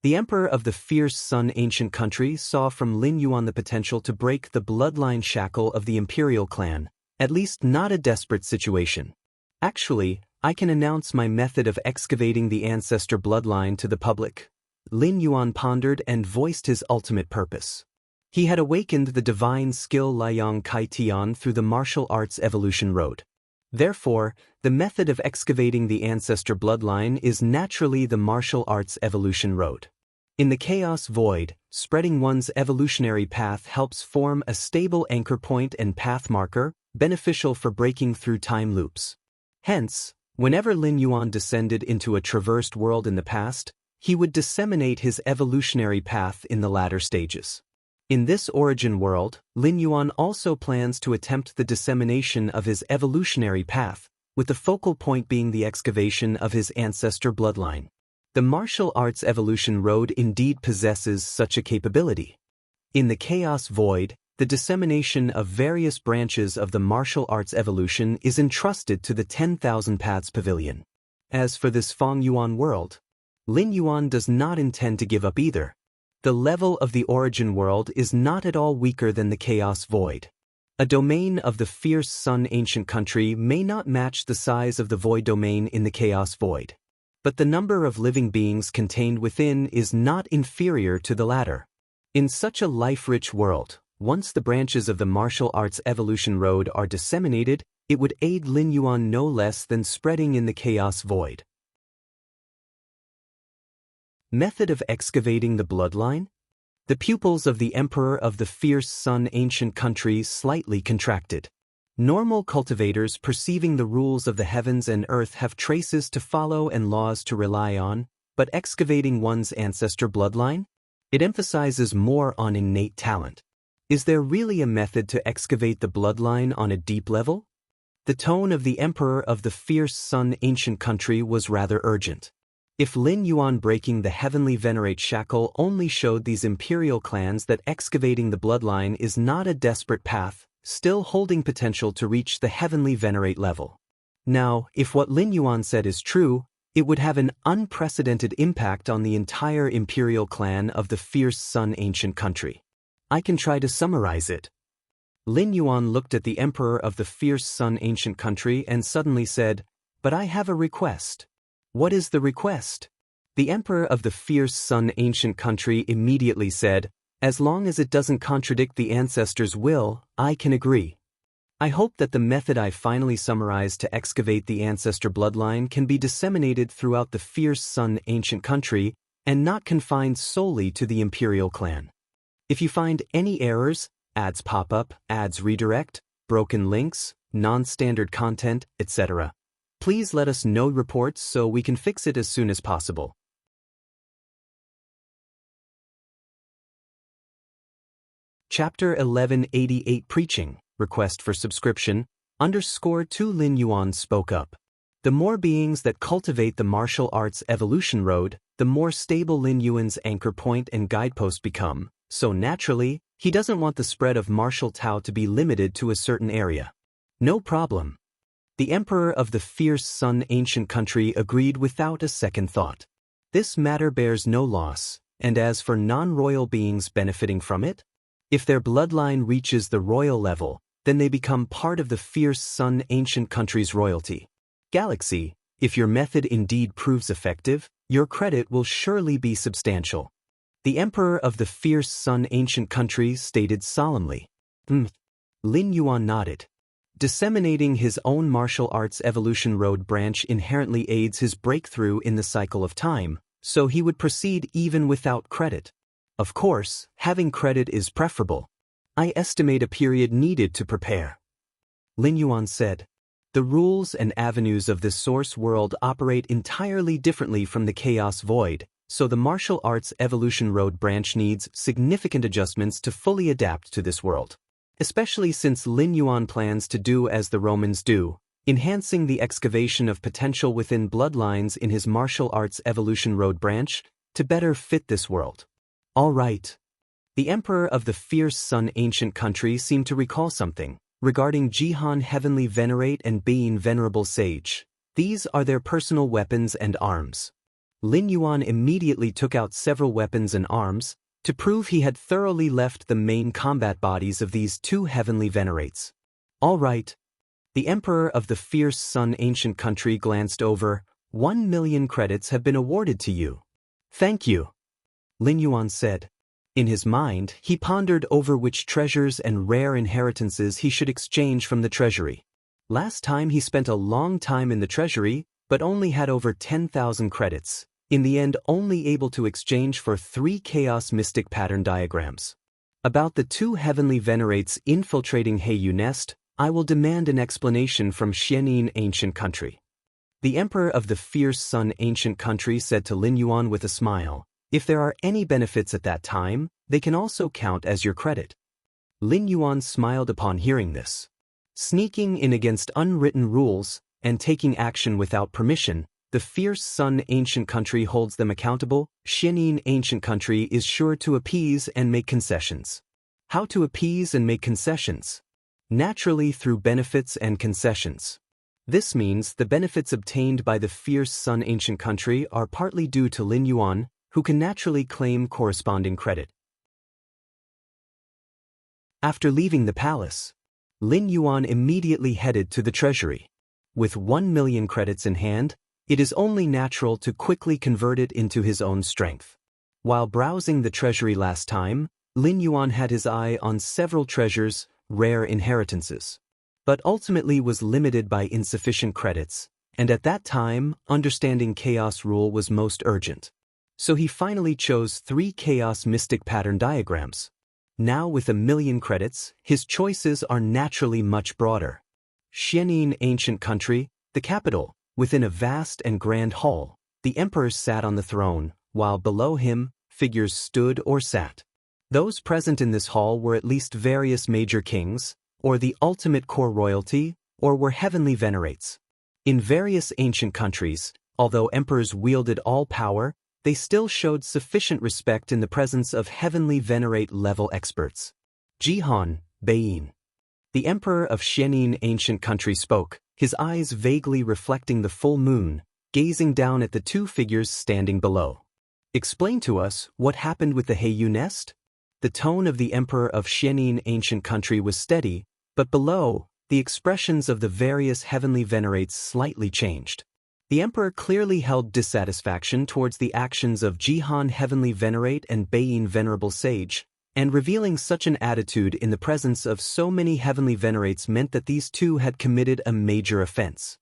The emperor of the Fierce Sun ancient country saw from Lin Yuan the potential to break the bloodline shackle of the imperial clan, at least not a desperate situation. "Actually, I can announce my method of excavating the ancestor bloodline to the public." Lin Yuan pondered and voiced his ultimate purpose. He had awakened the divine skill Liang Kaitian through the martial arts evolution road. Therefore, the method of excavating the ancestor bloodline is naturally the martial arts evolution road. In the chaos void, spreading one's evolutionary path helps form a stable anchor point and path marker, beneficial for breaking through time loops. Hence, whenever Lin Yuan descended into a traversed world in the past, he would disseminate his evolutionary path in the latter stages. In this origin world, Lin Yuan also plans to attempt the dissemination of his evolutionary path, with the focal point being the excavation of his ancestor bloodline. The martial arts evolution road indeed possesses such a capability. In the chaos void, the dissemination of various branches of the martial arts evolution is entrusted to the 10,000 Paths Pavilion. As for this Feng Yuan world, Lin Yuan does not intend to give up either. The level of the origin world is not at all weaker than the chaos void. A domain of the Fierce Sun ancient country may not match the size of the void domain in the chaos void, but the number of living beings contained within is not inferior to the latter. In such a life-rich world, once the branches of the martial arts evolution road are disseminated, it would aid Lin Yuan no less than spreading in the chaos void. Method of excavating the bloodline? The pupils of the emperor of the Fierce Sun ancient country slightly contracted. Normal cultivators perceiving the rules of the heavens and earth have traces to follow and laws to rely on, but excavating one's ancestor bloodline? It emphasizes more on innate talent. Is there really a method to excavate the bloodline on a deep level? The tone of the emperor of the Fierce Sun ancient country was rather urgent. If Lin Yuan breaking the heavenly venerate shackle only showed these imperial clans that excavating the bloodline is not a desperate path, still holding potential to reach the heavenly venerate level. Now, if what Lin Yuan said is true, it would have an unprecedented impact on the entire imperial clan of the Fierce Sun ancient country. I can try to summarize it. Lin Yuan looked at the emperor of the Fierce Sun ancient country and suddenly said, "But I have a request." "What is the request?" The emperor of the Fierce Sun ancient country immediately said, "As long as it doesn't contradict the ancestors' will, I can agree." I hope that the method I finally summarized to excavate the ancestor bloodline can be disseminated throughout the fierce Sun ancient country and not confined solely to the imperial clan. If you find any errors, ads pop up, ads redirect, broken links, non-standard content, etc., please let us know reports so we can fix it as soon as possible. Chapter 1188 Preaching, Request for Subscription, _2 Lin Yuan spoke up. The more beings that cultivate the martial arts evolution road, the more stable Lin Yuan's anchor point and guidepost become, so naturally, he doesn't want the spread of martial Tao to be limited to a certain area. No problem. The emperor of the fierce Sun ancient country agreed without a second thought. This matter bears no loss, and as for non-royal beings benefiting from it, if their bloodline reaches the royal level, then they become part of the fierce Sun ancient country's royalty. Galaxy, if your method indeed proves effective, your credit will surely be substantial. The emperor of the fierce Sun ancient country stated solemnly. Lin Yuan nodded. Disseminating his own martial arts evolution road branch inherently aids his breakthrough in the cycle of time, so he would proceed even without credit. Of course, having credit is preferable. I estimate a period needed to prepare. Lin Yuan said. The rules and avenues of this source world operate entirely differently from the chaos void, so the martial arts evolution road branch needs significant adjustments to fully adapt to this world. Especially since Lin Yuan plans to do as the Romans do, enhancing the excavation of potential within bloodlines in his martial arts evolution road branch to better fit this world. All right. The emperor of the fierce Sun ancient country seemed to recall something regarding Jihan Heavenly Venerate and Being Venerable Sage. These are their personal weapons and arms. Lin Yuan immediately took out several weapons and arms to prove he had thoroughly left the main combat bodies of these two heavenly venerates. All right. The emperor of the fierce Sun ancient country glanced over. 1 million credits have been awarded to you. Thank you. Lin Yuan said. In his mind, he pondered over which treasures and rare inheritances he should exchange from the treasury. Last time he spent a long time in the treasury, but only had over 10,000 credits, in the end only able to exchange for 3 chaos mystic pattern diagrams. About the 2 heavenly venerates infiltrating Heiyu Nest, I will demand an explanation from Xianxia ancient country. The emperor of the fierce Sun ancient country said to Lin Yuan with a smile. If there are any benefits at that time, they can also count as your credit. Lin Yuan smiled upon hearing this. Sneaking in against unwritten rules and taking action without permission, the fierce Sun ancient country holds them accountable. Xianxia ancient country is sure to appease and make concessions. How to appease and make concessions? Naturally through benefits and concessions. This means the benefits obtained by the fierce Sun ancient country are partly due to Lin Yuan, who can naturally claim corresponding credit. After leaving the palace, Lin Yuan immediately headed to the treasury. With 1 million credits in hand, it is only natural to quickly convert it into his own strength. While browsing the treasury last time, Lin Yuan had his eye on several treasures, rare inheritances, but ultimately was limited by insufficient credits, and at that time, understanding chaos rule was most urgent. So he finally chose 3 chaos mystic pattern diagrams. Now with 1 million credits, his choices are naturally much broader. Xianxia ancient country, the capital, within a vast and grand hall, the emperor sat on the throne, while below him, figures stood or sat. Those present in this hall were at least various major kings, or the ultimate core royalty, or were heavenly venerates. In various ancient countries, although emperors wielded all power, they still showed sufficient respect in the presence of heavenly venerate level experts. Jihan, Beyin. The emperor of Xianxia ancient country spoke, his eyes vaguely reflecting the full moon, gazing down at the 2 figures standing below. Explain to us what happened with the Heiyu Nest? The tone of the emperor of Xianxia ancient country was steady, but below, the expressions of the various heavenly venerates slightly changed. The emperor clearly held dissatisfaction towards the actions of Jihan Heavenly Venerate and Beyin Venerable Sage, And revealing such an attitude in the presence of so many heavenly venerates meant that these two had committed a major offense.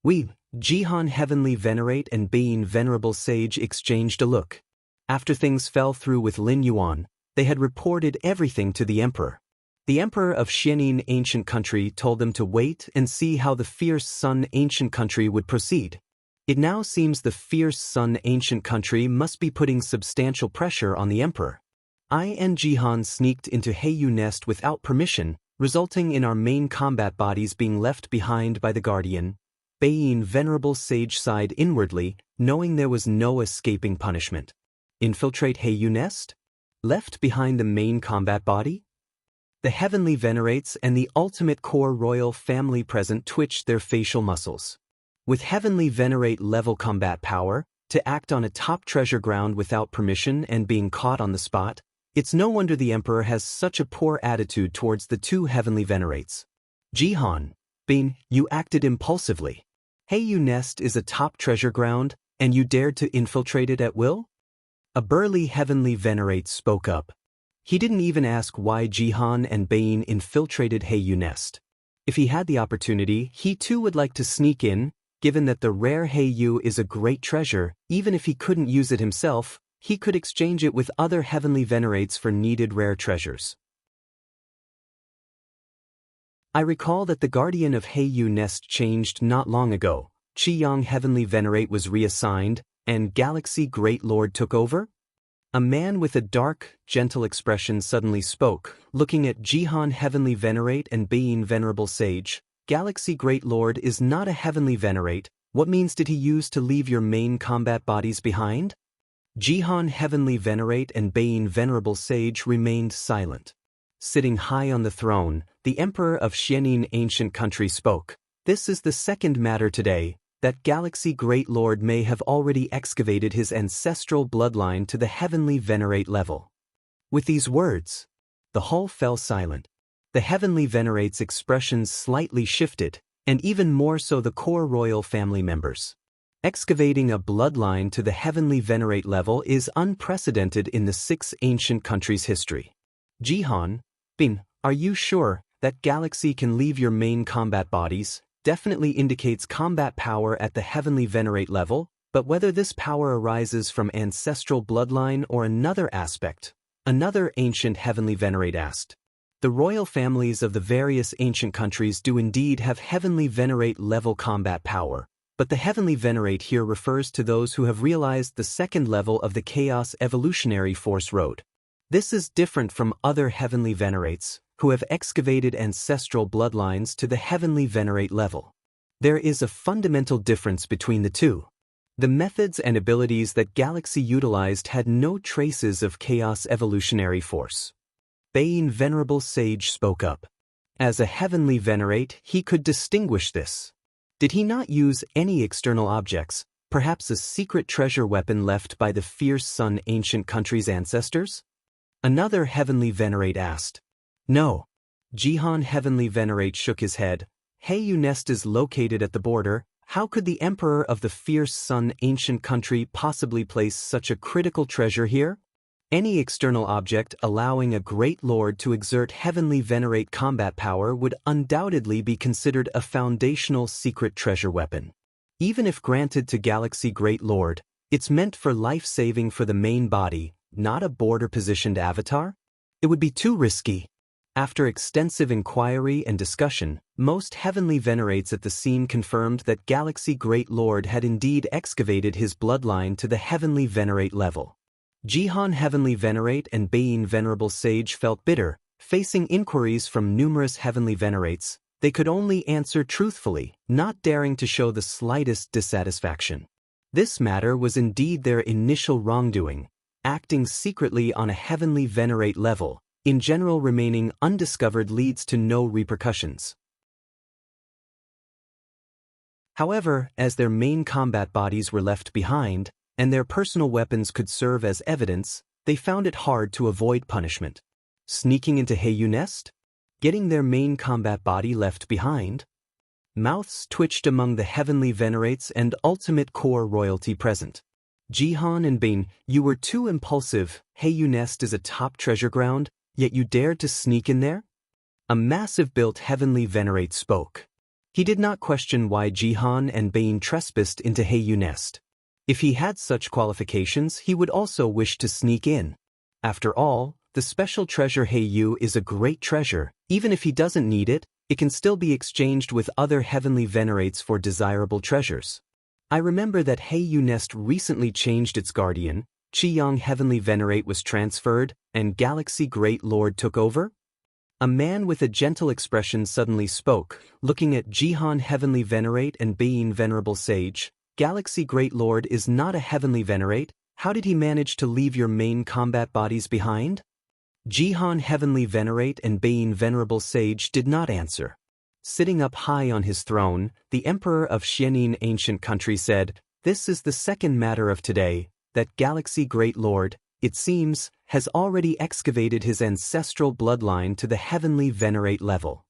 Jihan Heavenly Venerate and Being Venerable Sage exchanged a look. After things fell through with Lin Yuan, they had reported everything to the emperor. The emperor of Xianin Ancient Country told them to wait and see how the fierce Sun Ancient Country would proceed. It now seems the fierce Sun Ancient Country must be putting substantial pressure on the emperor. I and Jihan sneaked into Heiyu Nest without permission, resulting in our main combat bodies being left behind by the Guardian. Being Venerable Sage sighed inwardly, knowing there was no escaping punishment. Infiltrate Heiyu Nest? Left behind the main combat body? The Heavenly Venerates and the ultimate core royal family present twitched their facial muscles. With Heavenly Venerate level combat power, to act on a top treasure ground without permission and being caught on the spot, it's no wonder the Emperor has such a poor attitude towards the two Heavenly Venerates. Jihan, you acted impulsively. Heiyu Nest is a top treasure ground, and you dared to infiltrate it at will? A burly Heavenly Venerate spoke up. He didn't even ask why Jihan and Bein infiltrated Heiyu Nest. If he had the opportunity, he too would like to sneak in, given that the rare Heiyu is a great treasure. Even if he couldn't use it himself, he could exchange it with other Heavenly Venerates for needed rare treasures. I recall that the Guardian of Heiyu Nest changed not long ago. Qiyang Heavenly Venerate was reassigned, and Galaxy Great Lord took over? A man with a dark, gentle expression suddenly spoke, looking at Jihan Heavenly Venerate and Being Venerable Sage. Galaxy Great Lord is not a Heavenly Venerate. What means did he use to leave your main combat bodies behind? Jihan Heavenly Venerate and Being Venerable Sage remained silent. Sitting high on the throne, the Emperor of Xianin Ancient Country spoke. This is the second matter today, that Galaxy Great Lord may have already excavated his ancestral bloodline to the Heavenly Venerate level. With these words, the hall fell silent. The Heavenly Venerate's expressions slightly shifted, and even more so the core royal family members. Excavating a bloodline to the Heavenly Venerate level is unprecedented in the six ancient countries' history. Jihan, are you sure that Galaxy can leave your main combat bodies? Definitely indicates combat power at the Heavenly Venerate level, but whether this power arises from ancestral bloodline or another aspect, another ancient Heavenly Venerate asked. The royal families of the various ancient countries do indeed have Heavenly Venerate level combat power, but the Heavenly Venerate here refers to those who have realized the second level of the Chaos Evolutionary Force Road. This is different from other Heavenly Venerates, who have excavated ancestral bloodlines to the Heavenly Venerate level. There is a fundamental difference between the two. The methods and abilities that Galaxy utilized had no traces of Chaos Evolutionary Force. Being Venerable Sage spoke up. As a Heavenly Venerate, he could distinguish this. Did he not use any external objects, perhaps a secret treasure weapon left by the fierce Sun Ancient Country's ancestors? Another Heavenly Venerate asked. No. Jihan Heavenly Venerate shook his head. Heiyu Nest is located at the border. How could the Emperor of the fierce Sun Ancient Country possibly place such a critical treasure here? Any external object allowing a Great Lord to exert Heavenly Venerate combat power would undoubtedly be considered a foundational secret treasure weapon. Even if granted to Galaxy Great Lord, it's meant for life-saving for the main body, not a border-positioned avatar? It would be too risky. After extensive inquiry and discussion, most Heavenly Venerates at the scene confirmed that Galaxy Great Lord had indeed excavated his bloodline to the Heavenly Venerate level. Jihan Heavenly Venerate and Being Venerable Sage felt bitter, facing inquiries from numerous Heavenly Venerates. They could only answer truthfully, not daring to show the slightest dissatisfaction. This matter was indeed their initial wrongdoing. Acting secretly on a Heavenly Venerate level, in general remaining undiscovered leads to no repercussions. However, as their main combat bodies were left behind, and their personal weapons could serve as evidence, they found it hard to avoid punishment. Sneaking into Heiyu Nest? Getting their main combat body left behind? Mouths twitched among the Heavenly Venerates and ultimate core royalty present. Jihan and Bein, you were too impulsive. Heiyu Nest is a top treasure ground. Yet you dared to sneak in there? A massive-built heavenly venerate spoke. He did not question why Jihan and Bain trespassed into Heiyu Nest. If he had such qualifications, he would also wish to sneak in. After all, the special treasure Heiyu is a great treasure. Even if he doesn't need it, it can still be exchanged with other heavenly venerates for desirable treasures. I remember that Heiyu Nest recently changed its guardian. Qiyang Heavenly Venerate was transferred, and Galaxy Great Lord took over? A man with a gentle expression suddenly spoke, looking at Jihan Heavenly Venerate and Bein Venerable Sage. Galaxy Great Lord is not a Heavenly Venerate. How did he manage to leave your main combat bodies behind? Jihan Heavenly Venerate and Bein Venerable Sage did not answer. Sitting up high on his throne, the Emperor of Xianin Ancient Country said, "This is the second matter of today. That Galaxy Great Lord, it seems, has already excavated his ancestral bloodline to the Heavenly Venerate level."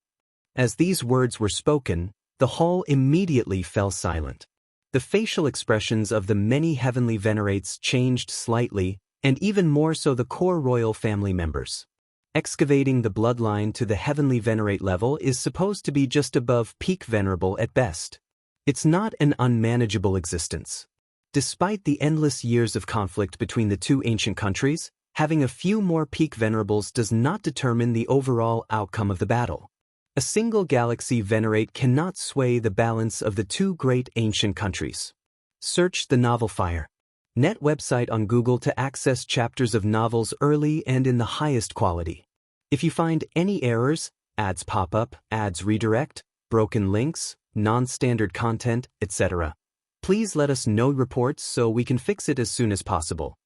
As these words were spoken, the hall immediately fell silent. The facial expressions of the many Heavenly Venerates changed slightly, and even more so the core royal family members. Excavating the bloodline to the Heavenly Venerate level is supposed to be just above peak venerable at best. It's not an unmanageable existence. Despite the endless years of conflict between the two ancient countries, having a few more peak venerables does not determine the overall outcome of the battle. A single galaxy venerate cannot sway the balance of the two great ancient countries. Search the novel Fire. Net website on Google to access chapters of novels early and in the highest quality. If you find any errors, ads pop up, ads redirect, broken links, non-standard content, etc., please let us know reports so we can fix it as soon as possible.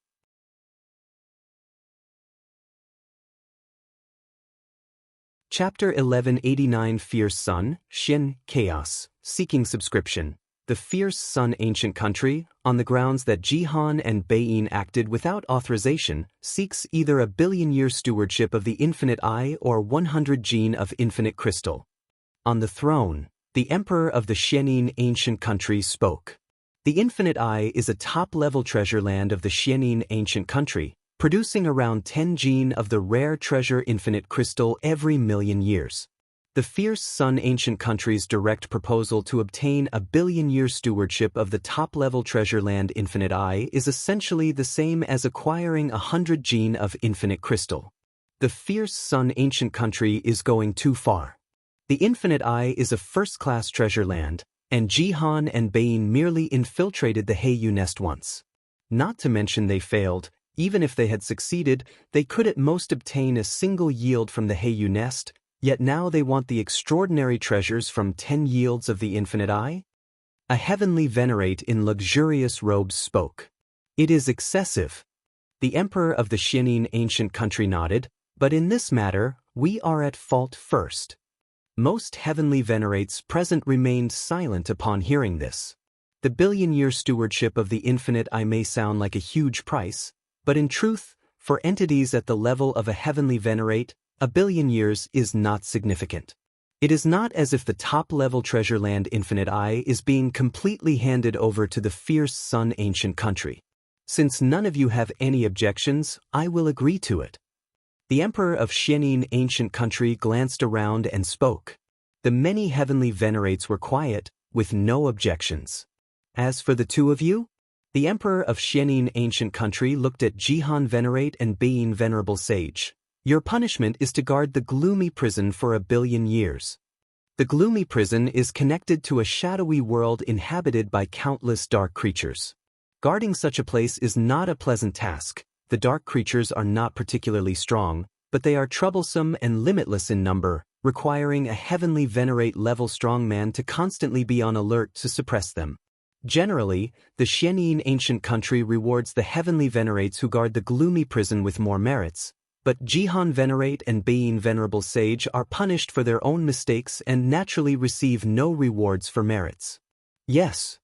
Chapter 1189 Fierce Sun, Xin, Chaos, Seeking Subscription. The Fierce Sun Ancient Country, on the grounds that Jihan and Bein acted without authorization, seeks either a billion-year stewardship of the Infinite Eye or 100 gene of Infinite Crystal. On the throne, the Emperor of the Xianin Ancient Country spoke. The Infinite Eye is a top-level treasure land of the Xianin Ancient Country, producing around 10 gene of the rare treasure Infinite Crystal every million years. The Fierce Sun Ancient Country's direct proposal to obtain a billion-year stewardship of the top-level treasure land Infinite Eye is essentially the same as acquiring 100 gene of Infinite Crystal. The Fierce Sun Ancient Country is going too far. The Infinite Eye is a first-class treasure land, and Jihan and Bein merely infiltrated the Heiyu Nest once. Not to mention they failed. Even if they had succeeded, they could at most obtain a single yield from the Heiyu Nest, yet now they want the extraordinary treasures from 10 yields of the Infinite Eye? A heavenly venerate in luxurious robes spoke. It is excessive. The Emperor of the Xianin Ancient Country nodded, but in this matter, we are at fault first. Most heavenly venerates present remained silent upon hearing this. The billion-year stewardship of the Infinite Eye may sound like a huge price, but in truth, for entities at the level of a heavenly venerate, a billion years is not significant. It is not as if the top-level treasure land Infinite Eye is being completely handed over to the Fierce Sun Ancient Country. Since none of you have any objections, I will agree to it. The Emperor of Xianin Ancient Country glanced around and spoke. The many heavenly venerates were quiet, with no objections. As for the two of you? The Emperor of Xianin Ancient Country looked at Jihan Venerate and Bein Venerable Sage. Your punishment is to guard the gloomy prison for a billion years. The gloomy prison is connected to a shadowy world inhabited by countless dark creatures. Guarding such a place is not a pleasant task. The dark creatures are not particularly strong, but they are troublesome and limitless in number, requiring a heavenly venerate level strong man to constantly be on alert to suppress them. Generally, the Xianin Ancient Country rewards the heavenly venerates who guard the gloomy prison with more merits, but Jihan Venerate and Bein Venerable Sage are punished for their own mistakes and naturally receive no rewards for merits. Yes.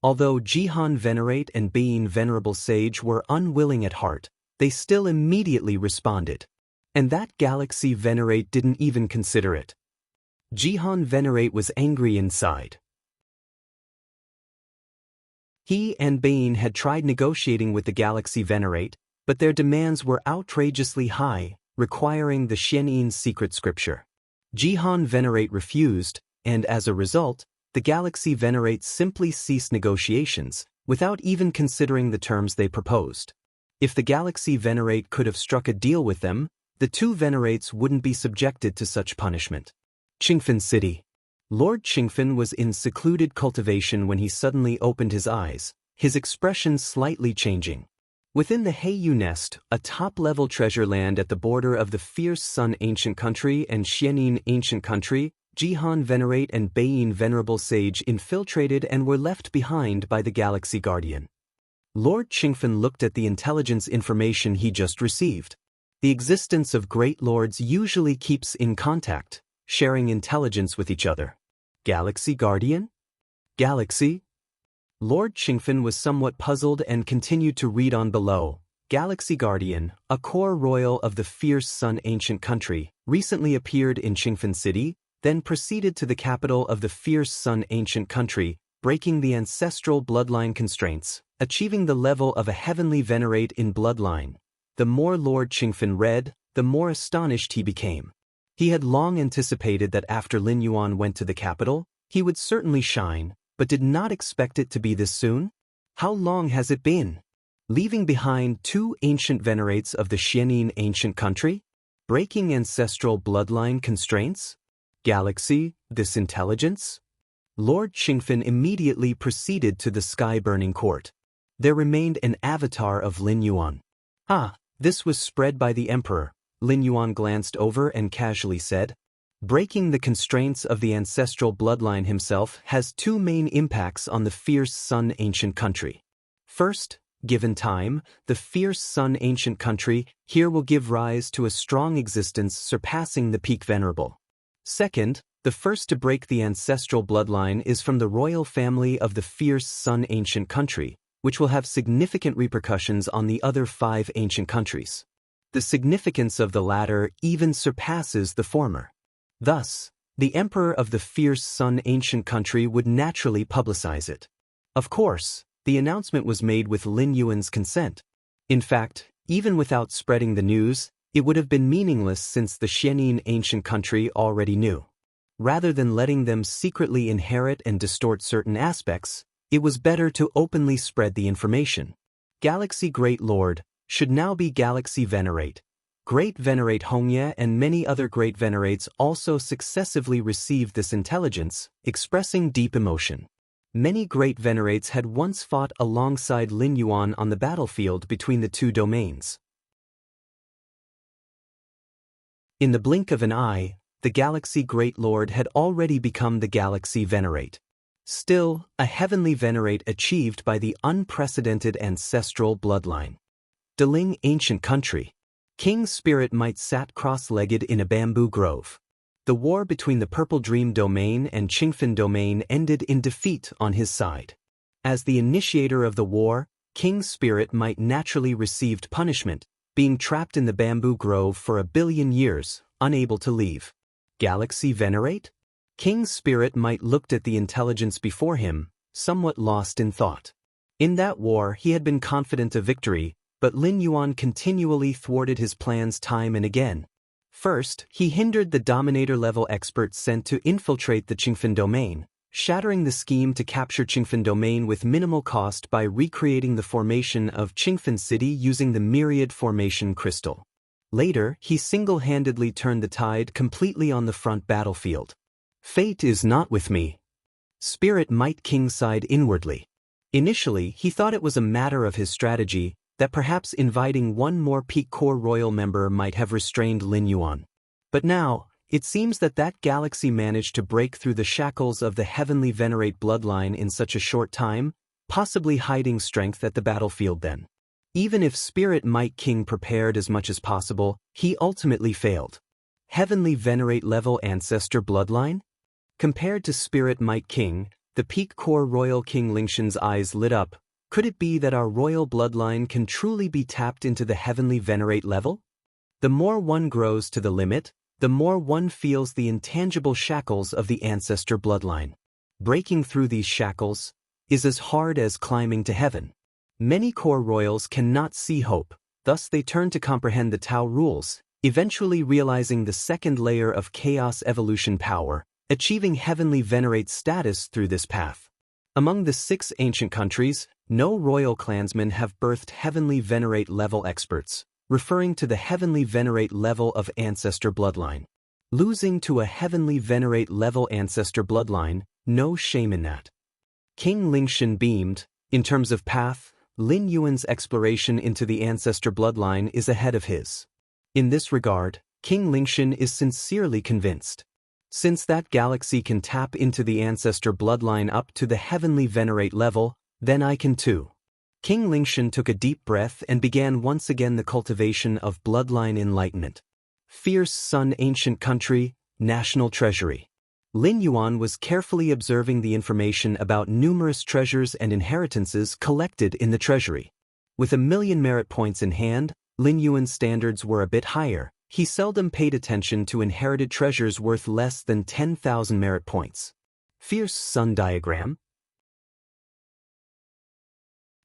Although Jihan Venerate and Bein Venerable Sage were unwilling at heart, they still immediately responded. And that Galaxy Venerate didn't even consider it. Jihan Venerate was angry inside. He and Bein had tried negotiating with the Galaxy Venerate, but their demands were outrageously high, requiring the Xianyin secret scripture. Jihan Venerate refused, and as a result, the Galaxy Venerates simply ceased negotiations, without even considering the terms they proposed. If the Galaxy Venerate could have struck a deal with them, the two Venerates wouldn't be subjected to such punishment. Qingfen City. Lord Qingfen was in secluded cultivation when he suddenly opened his eyes, his expression slightly changing. Within the Heiyu Nest, a top-level treasure land at the border of the Fierce Sun Ancient Country and Xianyin Ancient Country, Jihan Venerate and Beiyin Venerable Sage infiltrated and were left behind by the Galaxy Guardian. Lord Qingfen looked at the intelligence information he just received. The existence of Great Lords usually keeps in contact, sharing intelligence with each other. Galaxy Guardian? Galaxy? Lord Qingfen was somewhat puzzled and continued to read on below. Galaxy Guardian, a core royal of the Fierce Sun Ancient Country, recently appeared in Qingfen City, then proceeded to the capital of the Fierce Sun Ancient Country, breaking the ancestral bloodline constraints, achieving the level of a heavenly venerate in bloodline. The more Lord Qingfen read, the more astonished he became. He had long anticipated that after Lin Yuan went to the capital, he would certainly shine, but did not expect it to be this soon. How long has it been? Leaving behind two ancient venerates of the Xianyin Ancient Country? Breaking ancestral bloodline constraints? Galaxy, this intelligence? Lord Qingfen immediately proceeded to the sky-burning court. There remained an avatar of Lin Yuan. Ah, this was spread by the Emperor, Lin Yuan glanced over and casually said. Breaking the constraints of the ancestral bloodline himself has two main impacts on the Fierce Sun Ancient Country. First, given time, the Fierce Sun Ancient Country here will give rise to a strong existence surpassing the peak venerable. Second, the first to break the ancestral bloodline is from the royal family of the Fierce Sun Ancient Country, which will have significant repercussions on the other 5 ancient countries. The significance of the latter even surpasses the former. Thus, the Emperor of the Fierce Sun Ancient Country would naturally publicize it. Of course, the announcement was made with Lin Yuan's consent. In fact, even without spreading the news, it would have been meaningless since the Xianyin Ancient Country already knew. Rather than letting them secretly inherit and distort certain aspects, it was better to openly spread the information. Galaxy Great Lord should now be Galaxy Venerate. Great Venerate Hongye and many other Great Venerates also successively received this intelligence, expressing deep emotion. Many Great Venerates had once fought alongside Lin Yuan on the battlefield between the two domains. In the blink of an eye, the Galaxy Great Lord had already become the Galaxy Venerate. Still, a heavenly Venerate achieved by the unprecedented ancestral bloodline. Deling Ancient Country. King Spirit Might sat cross-legged in a bamboo grove. The war between the Purple Dream Domain and Qingfen Domain ended in defeat on his side. As the initiator of the war, King Spirit Might naturally received punishment, being trapped in the bamboo grove for 1 billion years, unable to leave. Galaxy Venerate? King Spirit Might looked at the intelligence before him, somewhat lost in thought. In that war he had been confident of victory, but Lin Yuan continually thwarted his plans time and again. First, he hindered the Dominator-level experts sent to infiltrate the Qingfen Domain, shattering the scheme to capture Qingfen Domain with minimal cost by recreating the formation of Qingfen City using the Myriad Formation Crystal. Later, he single-handedly turned the tide completely on the front battlefield. Fate is not with me. Spirit Might King sighed inwardly. Initially, he thought it was a matter of his strategy, that perhaps inviting one more Peak Core Royal member might have restrained Lin Yuan. But now, it seems that galaxy managed to break through the shackles of the Heavenly Venerate bloodline in such a short time, possibly hiding strength at the battlefield then. Even if Spirit Might King prepared as much as possible, he ultimately failed. Heavenly Venerate level ancestor bloodline? Compared to Spirit Might King, the Peak Core Royal King Lingshan's eyes lit up. Could it be that our royal bloodline can truly be tapped into the Heavenly Venerate level? The more one grows to the limit, the more one feels the intangible shackles of the ancestor bloodline. Breaking through these shackles is as hard as climbing to heaven. Many core royals cannot see hope, thus they turn to comprehend the Tao rules, eventually realizing the second layer of chaos evolution power, achieving heavenly venerate status through this path. Among the 6 ancient countries, no royal clansmen have birthed heavenly venerate level experts, referring to the heavenly venerate level of ancestor bloodline. Losing to a heavenly venerate level ancestor bloodline, no shame in that. King Lingxian beamed. In terms of path, Lin Yuan's exploration into the ancestor bloodline is ahead of his. In this regard, King Lingxian is sincerely convinced. Since that galaxy can tap into the ancestor bloodline up to the heavenly venerate level, then I can too. King Lingxian took a deep breath and began once again the cultivation of bloodline enlightenment. Fierce Sun Ancient Country, National Treasury. Lin Yuan was carefully observing the information about numerous treasures and inheritances collected in the treasury. With 1,000,000 merit points in hand, Lin Yuan's standards were a bit higher. He seldom paid attention to inherited treasures worth less than 10,000 merit points. Fierce Sun Diagram.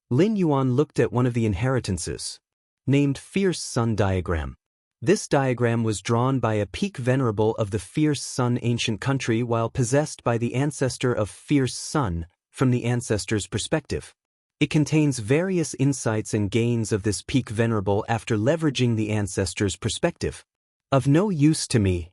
Lin Yuan looked at one of the inheritances, named Fierce Sun Diagram. This diagram was drawn by a peak venerable of the Fierce Sun Ancient Country while possessed by the ancestor of Fierce Sun, from the ancestor's perspective. It contains various insights and gains of this peak venerable after leveraging the ancestor's perspective. Of no use to me.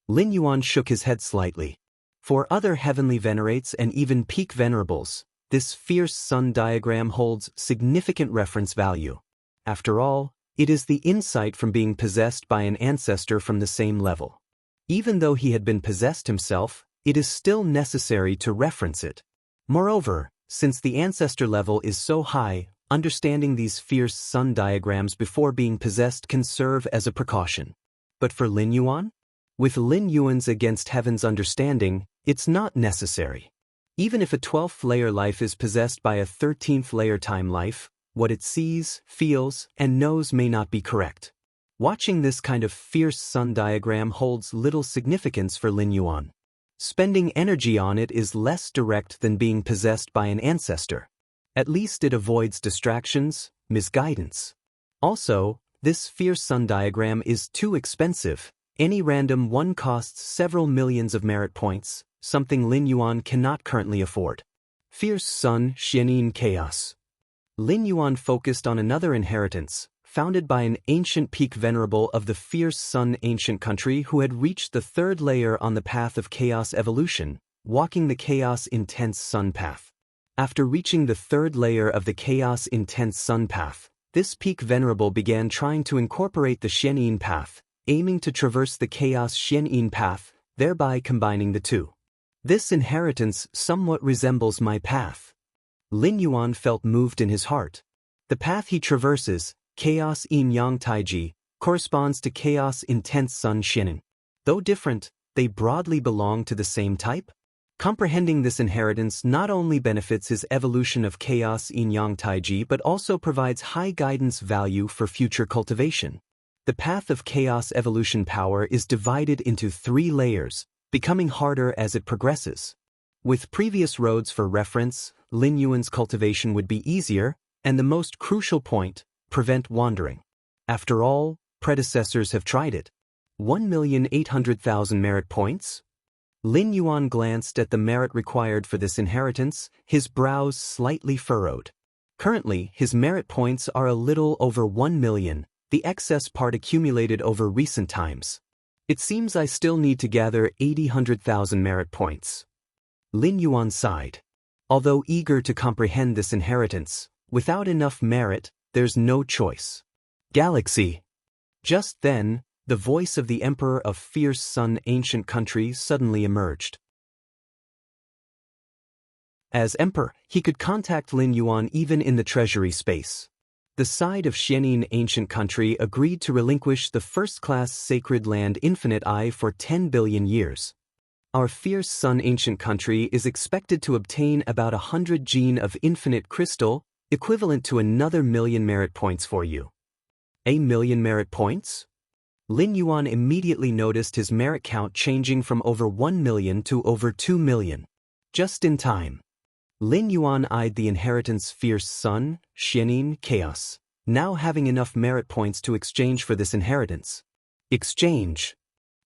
Lin Yuan shook his head slightly. For other heavenly venerates and even peak venerables, this Fierce Sun diagram holds significant reference value. After all, it is the insight from being possessed by an ancestor from the same level. Even though he had been possessed himself, it is still necessary to reference it. Moreover, since the ancestor level is so high, understanding these Fierce Sun diagrams before being possessed can serve as a precaution. But for Lin Yuan? With Lin Yuan's against heaven's understanding, it's not necessary. Even if a 12th layer life is possessed by a 13th layer time life, what it sees, feels, and knows may not be correct. Watching this kind of Fierce Sun diagram holds little significance for Lin Yuan. Spending energy on it is less direct than being possessed by an ancestor. At least it avoids distractions, misguidance. Also, this Fierce Sun diagram is too expensive. Any random one costs several millions of merit points, something Lin Yuan cannot currently afford. Fierce Sun Xianxia Chaos. Lin Yuan focused on another inheritance, founded by an ancient peak venerable of the Fierce Sun Ancient Country who had reached the 3rd layer on the path of chaos evolution, walking the Chaos Intense Sun path. After reaching the 3rd layer of the Chaos Intense Sun path, this peak venerable began trying to incorporate the Xianxia path, aiming to traverse the Chaos Xianxia path, thereby combining the two. This inheritance somewhat resembles my path. Lin Yuan felt moved in his heart. The path he traverses, Chaos Yin Yang Taiji, corresponds to Chaos Intense Sun Xianxia. Though different, they broadly belong to the same type. Comprehending this inheritance not only benefits his evolution of Chaos Yin Yang Taiji but also provides high guidance value for future cultivation. The path of chaos evolution power is divided into 3 layers, becoming harder as it progresses. With previous roads for reference, Lin Yuan's cultivation would be easier, and the most crucial point, prevent wandering. After all, predecessors have tried it. 1,800,000 merit points? Lin Yuan glanced at the merit required for this inheritance, his brows slightly furrowed. Currently, his merit points are a little over 1 million, the excess part accumulated over recent times. It seems I still need to gather 800,000 merit points. Lin Yuan sighed. Although eager to comprehend this inheritance, without enough merit, there's no choice. Galaxy. Just then, the voice of the Emperor of Fierce Sun Ancient Country suddenly emerged. As Emperor, he could contact Lin Yuan even in the treasury space. The side of Xianxia Ancient Country agreed to relinquish the first-class sacred land Infinite Eye for 10 billion years. Our Fierce Sun Ancient Country is expected to obtain about 100 gene of infinite crystal, equivalent to another 1,000,000 merit points for you. 1,000,000 merit points? Lin Yuan immediately noticed his merit count changing from over 1 million to over 2 million. Just in time. Lin Yuan eyed the inheritance Fierce Sun, Xianxia Chaos, now having enough merit points to exchange for this inheritance. Exchange.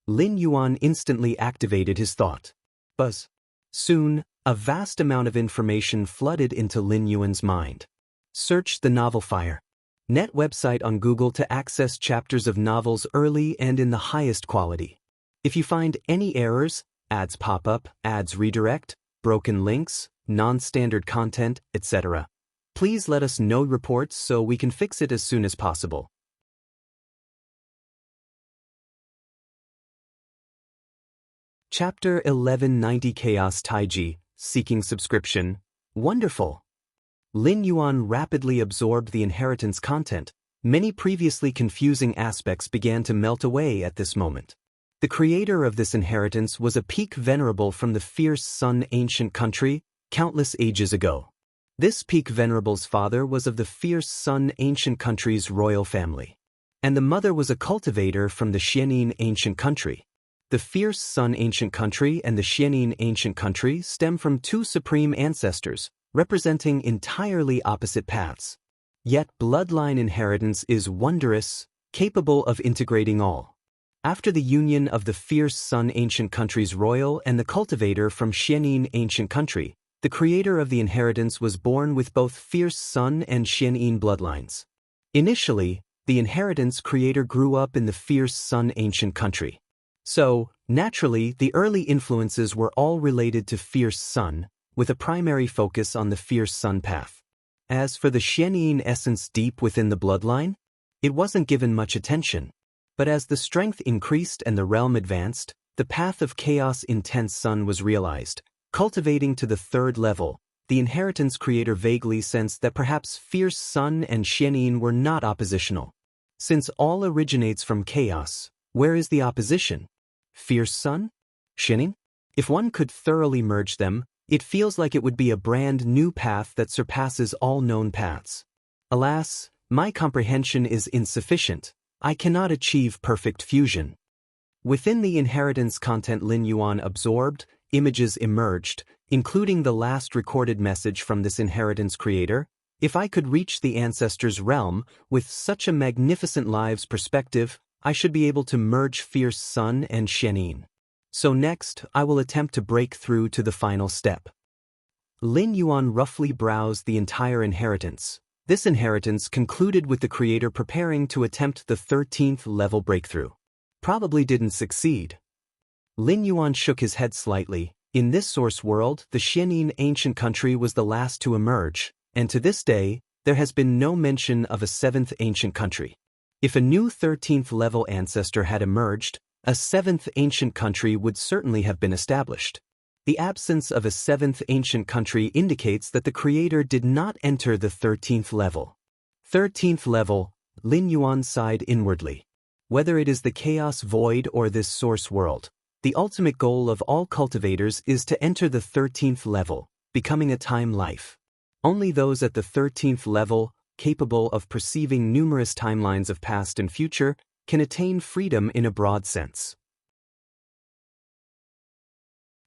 Lin Yuan instantly activated his thought. Buzz. Soon, a vast amount of information flooded into Lin Yuan's mind. Search the novel Fire. Net website on Google to access chapters of novels early and in the highest quality. If you find any errors, ads pop up, ads redirect, broken links, non-standard content, etc., please let us know reports so we can fix it as soon as possible. Chapter 1190 Chaos Taiji, Seeking Subscription. Wonderful! Lin Yuan rapidly absorbed the inheritance content. Many previously confusing aspects began to melt away at this moment. The creator of this inheritance was a peak venerable from the fierce Sun ancient country, countless ages ago. This peak venerable's father was of the fierce Sun ancient country's royal family. And the mother was a cultivator from the Xianin ancient country. The fierce Sun ancient country and the Xianin ancient country stem from two supreme ancestors, representing entirely opposite paths. Yet bloodline inheritance is wondrous, capable of integrating all. After the union of the fierce Sun ancient country's royal and the cultivator from Xianin ancient country, the creator of the inheritance was born with both fierce Sun and Xianin bloodlines. Initially, the inheritance creator grew up in the fierce Sun ancient country. So, naturally, the early influences were all related to fierce Sun, with a primary focus on the fierce Sun path. As for the Xianin essence deep within the bloodline, it wasn't given much attention. But as the strength increased and the realm advanced, the path of chaos intense Sun was realized. Cultivating to the third level, the inheritance creator vaguely sensed that perhaps fierce Sun and Xianin were not oppositional. Since all originates from chaos, where is the opposition? Fierce Sun? Xianin? If one could thoroughly merge them, it feels like it would be a brand new path that surpasses all known paths. Alas, my comprehension is insufficient. I cannot achieve perfect fusion. Within the inheritance content Lin Yuan absorbed, images emerged, including the last recorded message from this inheritance creator. If I could reach the ancestors' realm, with such a magnificent lives perspective, I should be able to merge fierce Sun and Xianin. So next, I will attempt to break through to the final step. Lin Yuan roughly browsed the entire inheritance. This inheritance concluded with the creator preparing to attempt the 13th level breakthrough. Probably didn't succeed. Lin Yuan shook his head slightly. In this source world, the Xianin ancient country was the last to emerge, and to this day, there has been no mention of a 7th ancient country. If a new 13th level ancestor had emerged, a 7th ancient country would certainly have been established. The absence of a 7th ancient country indicates that the creator did not enter the 13th level. 13th level, Lin Yuan sighed inwardly. Whether it is the chaos void or this source world, the ultimate goal of all cultivators is to enter the 13th level, becoming a time life. Only those at the 13th level, capable of perceiving numerous timelines of past and future, can attain freedom in a broad sense.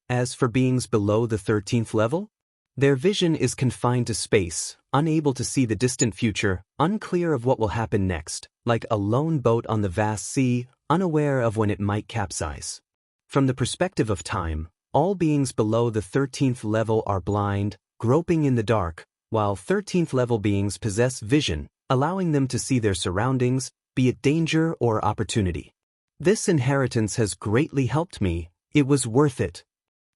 As for beings below the 13th level, their vision is confined to space, unable to see the distant future, unclear of what will happen next, like a lone boat on the vast sea, unaware of when it might capsize. From the perspective of time, all beings below the 13th level are blind, groping in the dark, while 13th level beings possess vision, allowing them to see their surroundings, be it danger or opportunity. This inheritance has greatly helped me. It was worth it.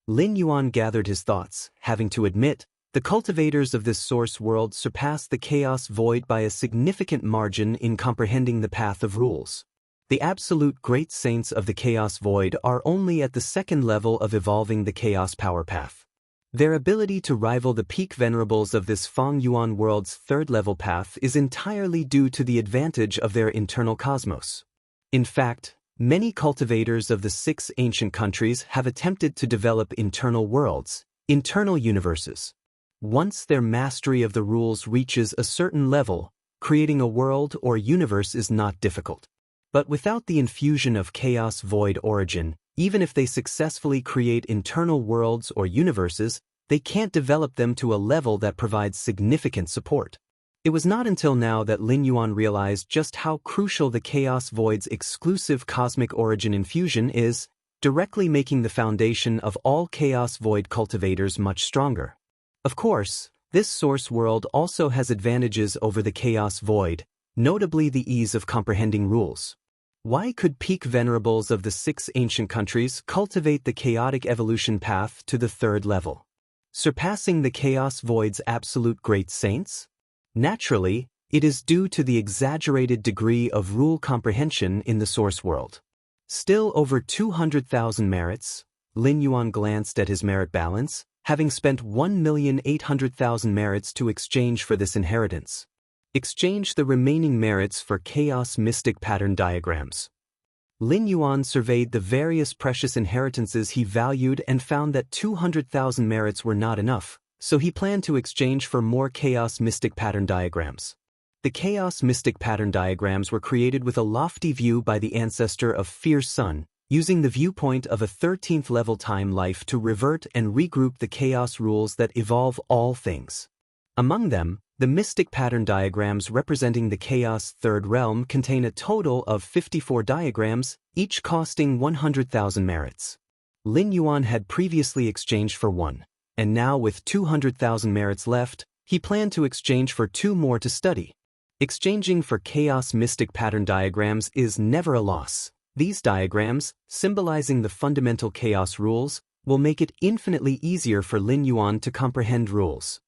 Lin Yuan gathered his thoughts, having to admit, the cultivators of this source world surpass the chaos void by a significant margin in comprehending the path of rules. The absolute great saints of the chaos void are only at the second level of evolving the chaos power path. Their ability to rival the peak venerables of this Feng Yuan world's third level path is entirely due to the advantage of their internal cosmos. In fact, many cultivators of the 6 ancient countries have attempted to develop internal worlds, internal universes. Once their mastery of the rules reaches a certain level, creating a world or universe is not difficult. But without the infusion of chaos void origin, even if they successfully create internal worlds or universes, they can't develop them to a level that provides significant support. It was not until now that Lin Yuan realized just how crucial the Chaos Void's exclusive cosmic origin infusion is, directly making the foundation of all Chaos Void cultivators much stronger. Of course, this source world also has advantages over the Chaos Void, notably the ease of comprehending rules. Why could peak venerables of the 6 ancient countries cultivate the chaotic evolution path to the 3rd level, surpassing the Chaos Void's absolute great saints? Naturally, it is due to the exaggerated degree of rule comprehension in the source world. Still over 200,000 merits, Lin Yuan glanced at his merit balance, having spent 1,800,000 merits to exchange for this inheritance. Exchange the remaining merits for Chaos Mystic Pattern Diagrams. Lin Yuan surveyed the various precious inheritances he valued and found that 200,000 merits were not enough, so he planned to exchange for more Chaos Mystic Pattern Diagrams. The Chaos Mystic Pattern Diagrams were created with a lofty view by the ancestor of Fierce Sun, using the viewpoint of a 13th level time life to revert and regroup the chaos rules that evolve all things. Among them, the Mystic Pattern Diagrams representing the Chaos 3rd Realm contain a total of 54 diagrams, each costing 100,000 merits. Lin Yuan had previously exchanged for one, and now with 200,000 merits left, he planned to exchange for 2 more to study. Exchanging for Chaos Mystic Pattern Diagrams is never a loss. These diagrams, symbolizing the fundamental chaos rules, will make it infinitely easier for Lin Yuan to comprehend rules.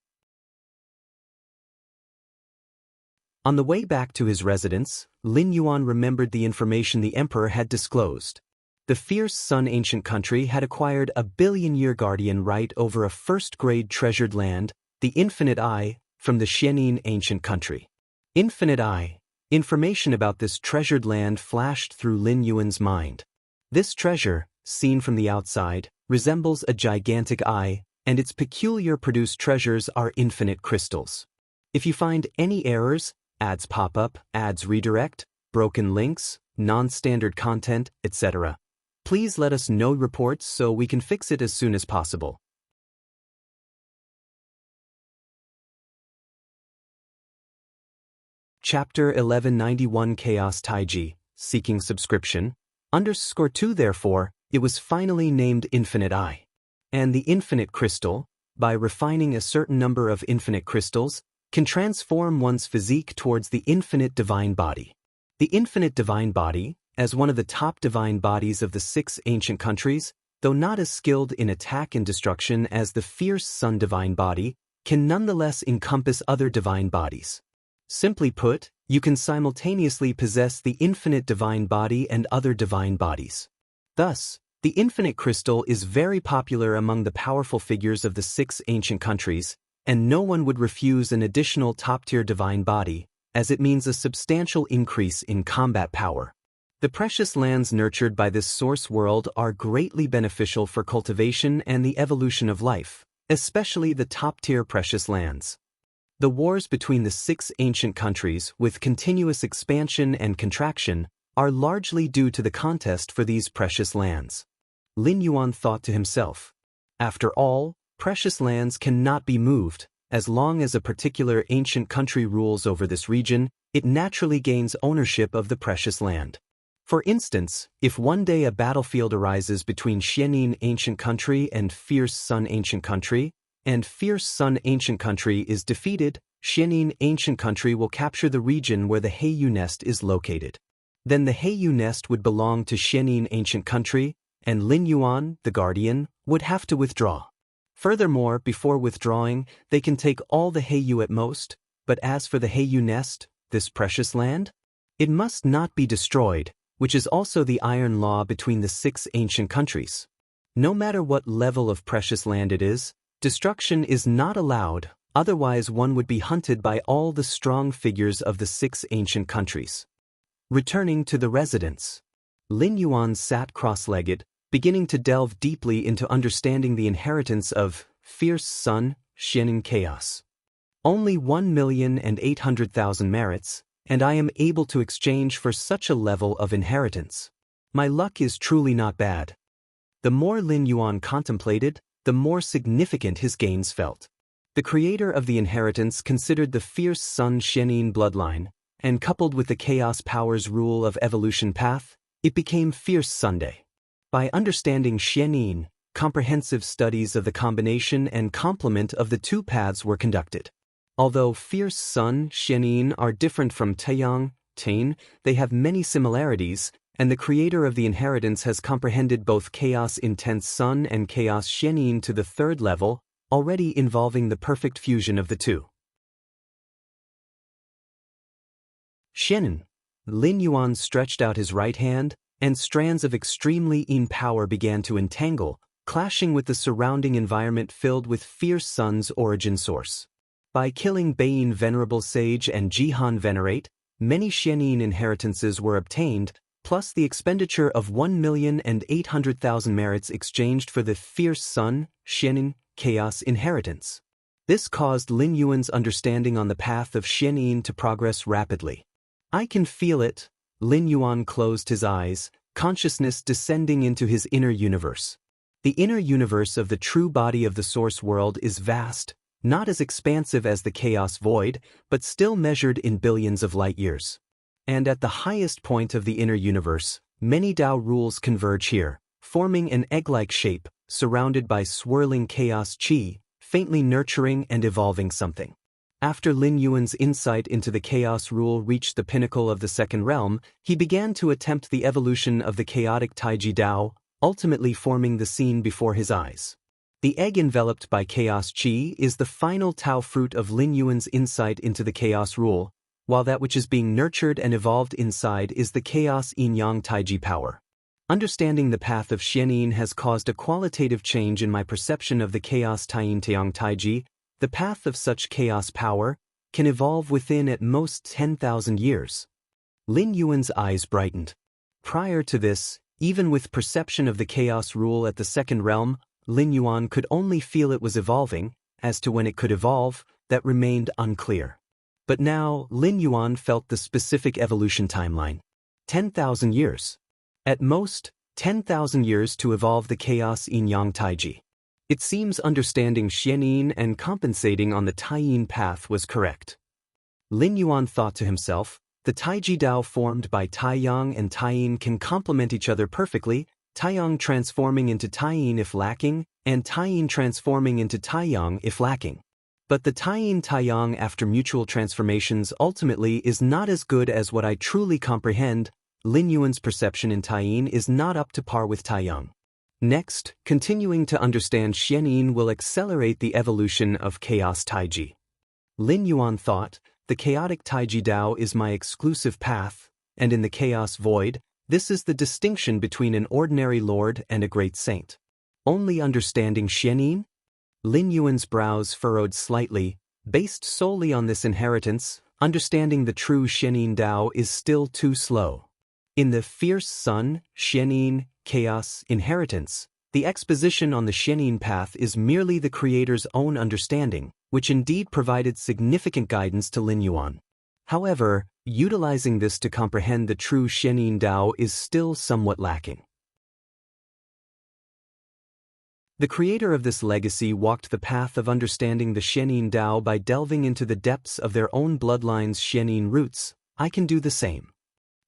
On the way back to his residence, Lin Yuan remembered the information the emperor had disclosed. The Fierce Sun ancient country had acquired a billion-year guardian right over a first-grade treasured land, the Infinite Eye, from the Xianin ancient country. Infinite Eye. Information about this treasured land flashed through Lin Yuan's mind. This treasure, seen from the outside, resembles a gigantic eye, and its peculiar produced treasures are infinite crystals. If you find any errors, ads pop up, ads redirect, broken links, non-standard content, etc., please let us know reports so we can fix it as soon as possible. Chapter 1191 Chaos Taiji, Seeking Subscription, _2 Therefore, it was finally named Infinite Eye. And the Infinite Crystal, by refining a certain number of infinite crystals, can transform one's physique towards the infinite divine body. The infinite divine body, as one of the top divine bodies of the 6 ancient countries, though not as skilled in attack and destruction as the Fierce Sun divine body, can nonetheless encompass other divine bodies. Simply put, you can simultaneously possess the infinite divine body and other divine bodies. Thus, the infinite crystal is very popular among the powerful figures of the 6 ancient countries, and no one would refuse an additional top-tier divine body, as it means a substantial increase in combat power. The precious lands nurtured by this source world are greatly beneficial for cultivation and the evolution of life, especially the top-tier precious lands. The wars between the 6 ancient countries, with continuous expansion and contraction, are largely due to the contest for these precious lands. Lin Yuan thought to himself, after all, precious lands cannot be moved. As long as a particular ancient country rules over this region, it naturally gains ownership of the precious land. For instance, if one day a battlefield arises between Xianin ancient country and Fierce Sun ancient country, and Fierce Sun ancient country is defeated, Xianin ancient country will capture the region where the Heiyu nest is located. Then the Heiyu nest would belong to Xianin ancient country, and Lin Yuan, the guardian, would have to withdraw. Furthermore, before withdrawing, they can take all the Heiyu at most, but as for the Heiyu nest, this precious land, it must not be destroyed, which is also the iron law between the 6 ancient countries. No matter what level of precious land it is, destruction is not allowed, otherwise one would be hunted by all the strong figures of the 6 ancient countries. Returning to the residence, Lin Yuan sat cross-legged, beginning to delve deeply into understanding the inheritance of Fierce Sun, Xianin Chaos. Only 1,800,000 merits, and I am able to exchange for such a level of inheritance. My luck is truly not bad. The more Lin Yuan contemplated, the more significant his gains felt. The creator of the inheritance considered the fierce Sun Xianyin bloodline, and coupled with the chaos powers rule of evolution path, it became Fierce Sunday. By understanding Xianyin, comprehensive studies of the combination and complement of the two paths were conducted. Although Fierce Sun Xianyin are different from Taiyang, Tain, they have many similarities, and the creator of the inheritance has comprehended both Chaos Intense Sun and Chaos Xianyin to the third level, already involving the perfect fusion of the two. Xianyin. Lin Yuan stretched out his right hand, and strands of extremely yin power began to entangle, clashing with the surrounding environment filled with Fierce Sun's origin source. By killing Beiyin Venerable Sage and Jihan Venerate, many Xianyin inheritances were obtained, plus the expenditure of 1,800,000 merits exchanged for the Fierce Sun, Xianyin, Chaos inheritance. This caused Lin Yuan's understanding on the path of Xianyin to progress rapidly. I can feel it. Lin Yuan closed his eyes, consciousness descending into his inner universe. The inner universe of the true body of the source world is vast, not as expansive as the chaos void, but still measured in billions of light years. And at the highest point of the inner universe, many Dao rules converge here, forming an egg-like shape, surrounded by swirling chaos qi, faintly nurturing and evolving something. After Lin Yuan's insight into the chaos rule reached the pinnacle of the second realm, he began to attempt the evolution of the chaotic Taiji Dao, ultimately forming the scene before his eyes. The egg enveloped by chaos qi is the final Tao fruit of Lin Yuan's insight into the chaos rule, while that which is being nurtured and evolved inside is the chaos yin-yang Taiji power. Understanding the path of Xianyin has caused a qualitative change in my perception of the chaos Taiyin-Tiang Taiji. The path of such chaos power can evolve within at most 10,000 years. Lin Yuan's eyes brightened. Prior to this, even with perception of the chaos rule at the second realm, Lin Yuan could only feel it was evolving. As to when it could evolve, that remained unclear. But now, Lin Yuan felt the specific evolution timeline. 10,000 years. At most, 10,000 years to evolve the chaos yin-yang Taiji. It seems understanding Xianyin and compensating on the Taiyin path was correct. Lin Yuan thought to himself, the Taiji Dao formed by Taiyang and Taiyin can complement each other perfectly, Taiyang transforming into Taiyin if lacking, and Taiyin transforming into Taiyang if lacking. But the Taiyin-Taiyang after mutual transformations ultimately is not as good as what I truly comprehend. Lin Yuan's perception in Taiyin is not up to par with Taiyang. Next, continuing to understand Xianyin will accelerate the evolution of Chaos Taiji. Lin Yuan thought, the chaotic Taiji Dao is my exclusive path, and in the chaos void, this is the distinction between an ordinary lord and a great saint. Only understanding Xianyin? Lin Yuan's brows furrowed slightly. Based solely on this inheritance, understanding the true Xianyin Dao is still too slow. In the Fierce Sun, Xianyin, Chaos inheritance, the exposition on the Xianyin path is merely the creator's own understanding, which indeed provided significant guidance to Lin Yuan. However, utilizing this to comprehend the true Xianyin Dao is still somewhat lacking. The creator of this legacy walked the path of understanding the Xianyin Dao by delving into the depths of their own bloodline's Xianyin roots. I can do the same.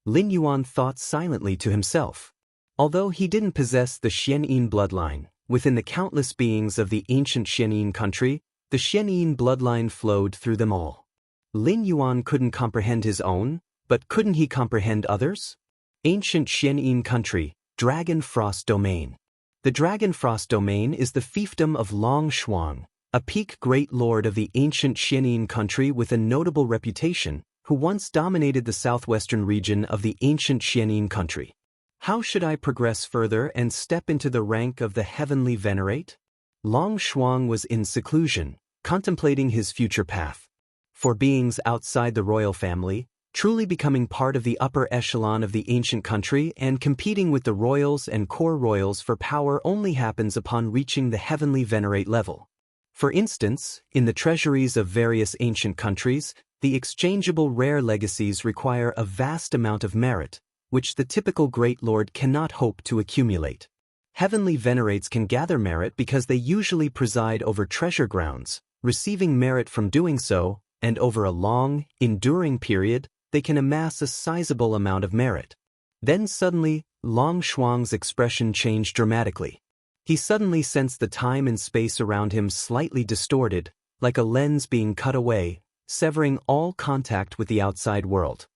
Lin Yuan thought silently to himself. Although he didn't possess the Xianyin bloodline, within the countless beings of the ancient Xianyin country, the Xianyin bloodline flowed through them all. Lin Yuan couldn't comprehend his own, but couldn't he comprehend others? Ancient Xianyin country, Dragon Frost Domain. The Dragon Frost Domain is the fiefdom of Long Shuang, a peak great lord of the ancient Xianyin country with a notable reputation, who once dominated the southwestern region of the ancient Xianyin country. How should I progress further and step into the rank of the heavenly venerate? Long Shuang was in seclusion, contemplating his future path. For beings outside the royal family, truly becoming part of the upper echelon of the ancient country and competing with the royals and core royals for power only happens upon reaching the heavenly venerate level. For instance, in the treasuries of various ancient countries, the exchangeable rare legacies require a vast amount of merit, which the typical great lord cannot hope to accumulate. Heavenly venerates can gather merit because they usually preside over treasure grounds, receiving merit from doing so, and over a long, enduring period, they can amass a sizable amount of merit. Then suddenly, Long Shuang's expression changed dramatically. He suddenly sensed the time and space around him slightly distorted, like a lens being cut away, severing all contact with the outside world.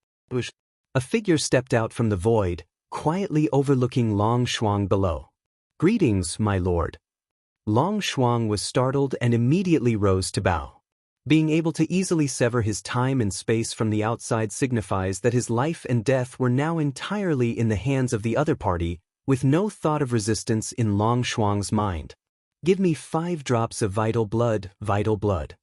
A figure stepped out from the void, quietly overlooking Long Shuang below. "Greetings, my lord." Long Shuang was startled and immediately rose to bow. Being able to easily sever his time and space from the outside signifies that his life and death were now entirely in the hands of the other party, with no thought of resistance in Long Shuang's mind. "Give me 5 drops of vital blood, vital blood."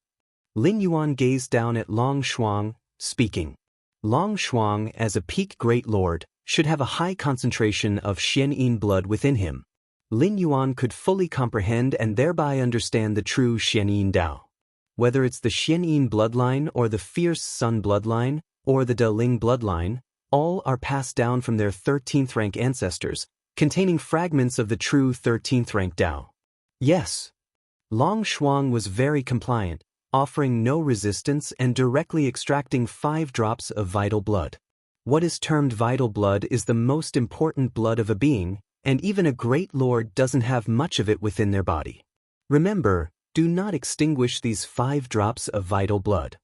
Lin Yuan gazed down at Long Shuang, speaking. Long Shuang, as a peak great lord, should have a high concentration of Xianyin blood within him. Lin Yuan could fully comprehend and thereby understand the true Xianyin Dao. Whether it's the Xianyin bloodline or the fierce Sun bloodline, or the Deling bloodline, all are passed down from their 13th rank ancestors, containing fragments of the true 13th rank Dao. Yes. Long Shuang was very compliant, offering no resistance and directly extracting 5 drops of vital blood. What is termed vital blood is the most important blood of a being, and even a great lord doesn't have much of it within their body. Remember, do not extinguish these 5 drops of vital blood.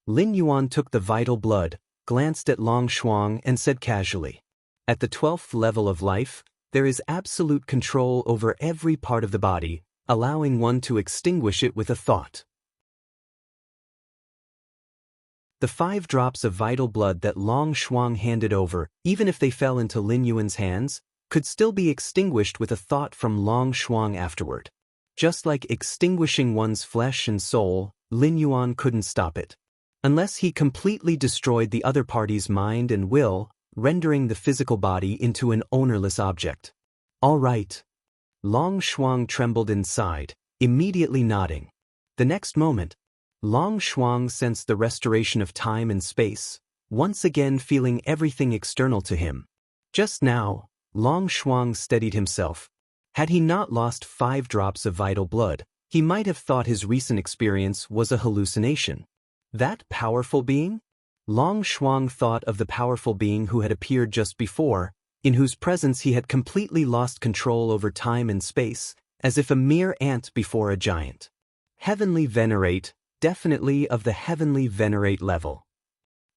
Lin Yuan took the vital blood, glanced at Long Shuang and said casually, "At the 12th level of life, there is absolute control over every part of the body, allowing one to extinguish it with a thought." The 5 drops of vital blood that Long Shuang handed over, even if they fell into Lin Yuan's hands, could still be extinguished with a thought from Long Shuang afterward. Just like extinguishing one's flesh and soul, Lin Yuan couldn't stop it. Unless he completely destroyed the other party's mind and will, rendering the physical body into an ownerless object. "All right." Long Shuang trembled inside, immediately nodding. The next moment, Long Shuang sensed the restoration of time and space, once again feeling everything external to him. Just now, Long Shuang steadied himself. Had he not lost 5 drops of vital blood, he might have thought his recent experience was a hallucination. That powerful being? Long Shuang thought of the powerful being who had appeared just before, in whose presence he had completely lost control over time and space, as if a mere ant before a giant. Heavenly Venerate, definitely of the Heavenly Venerate level.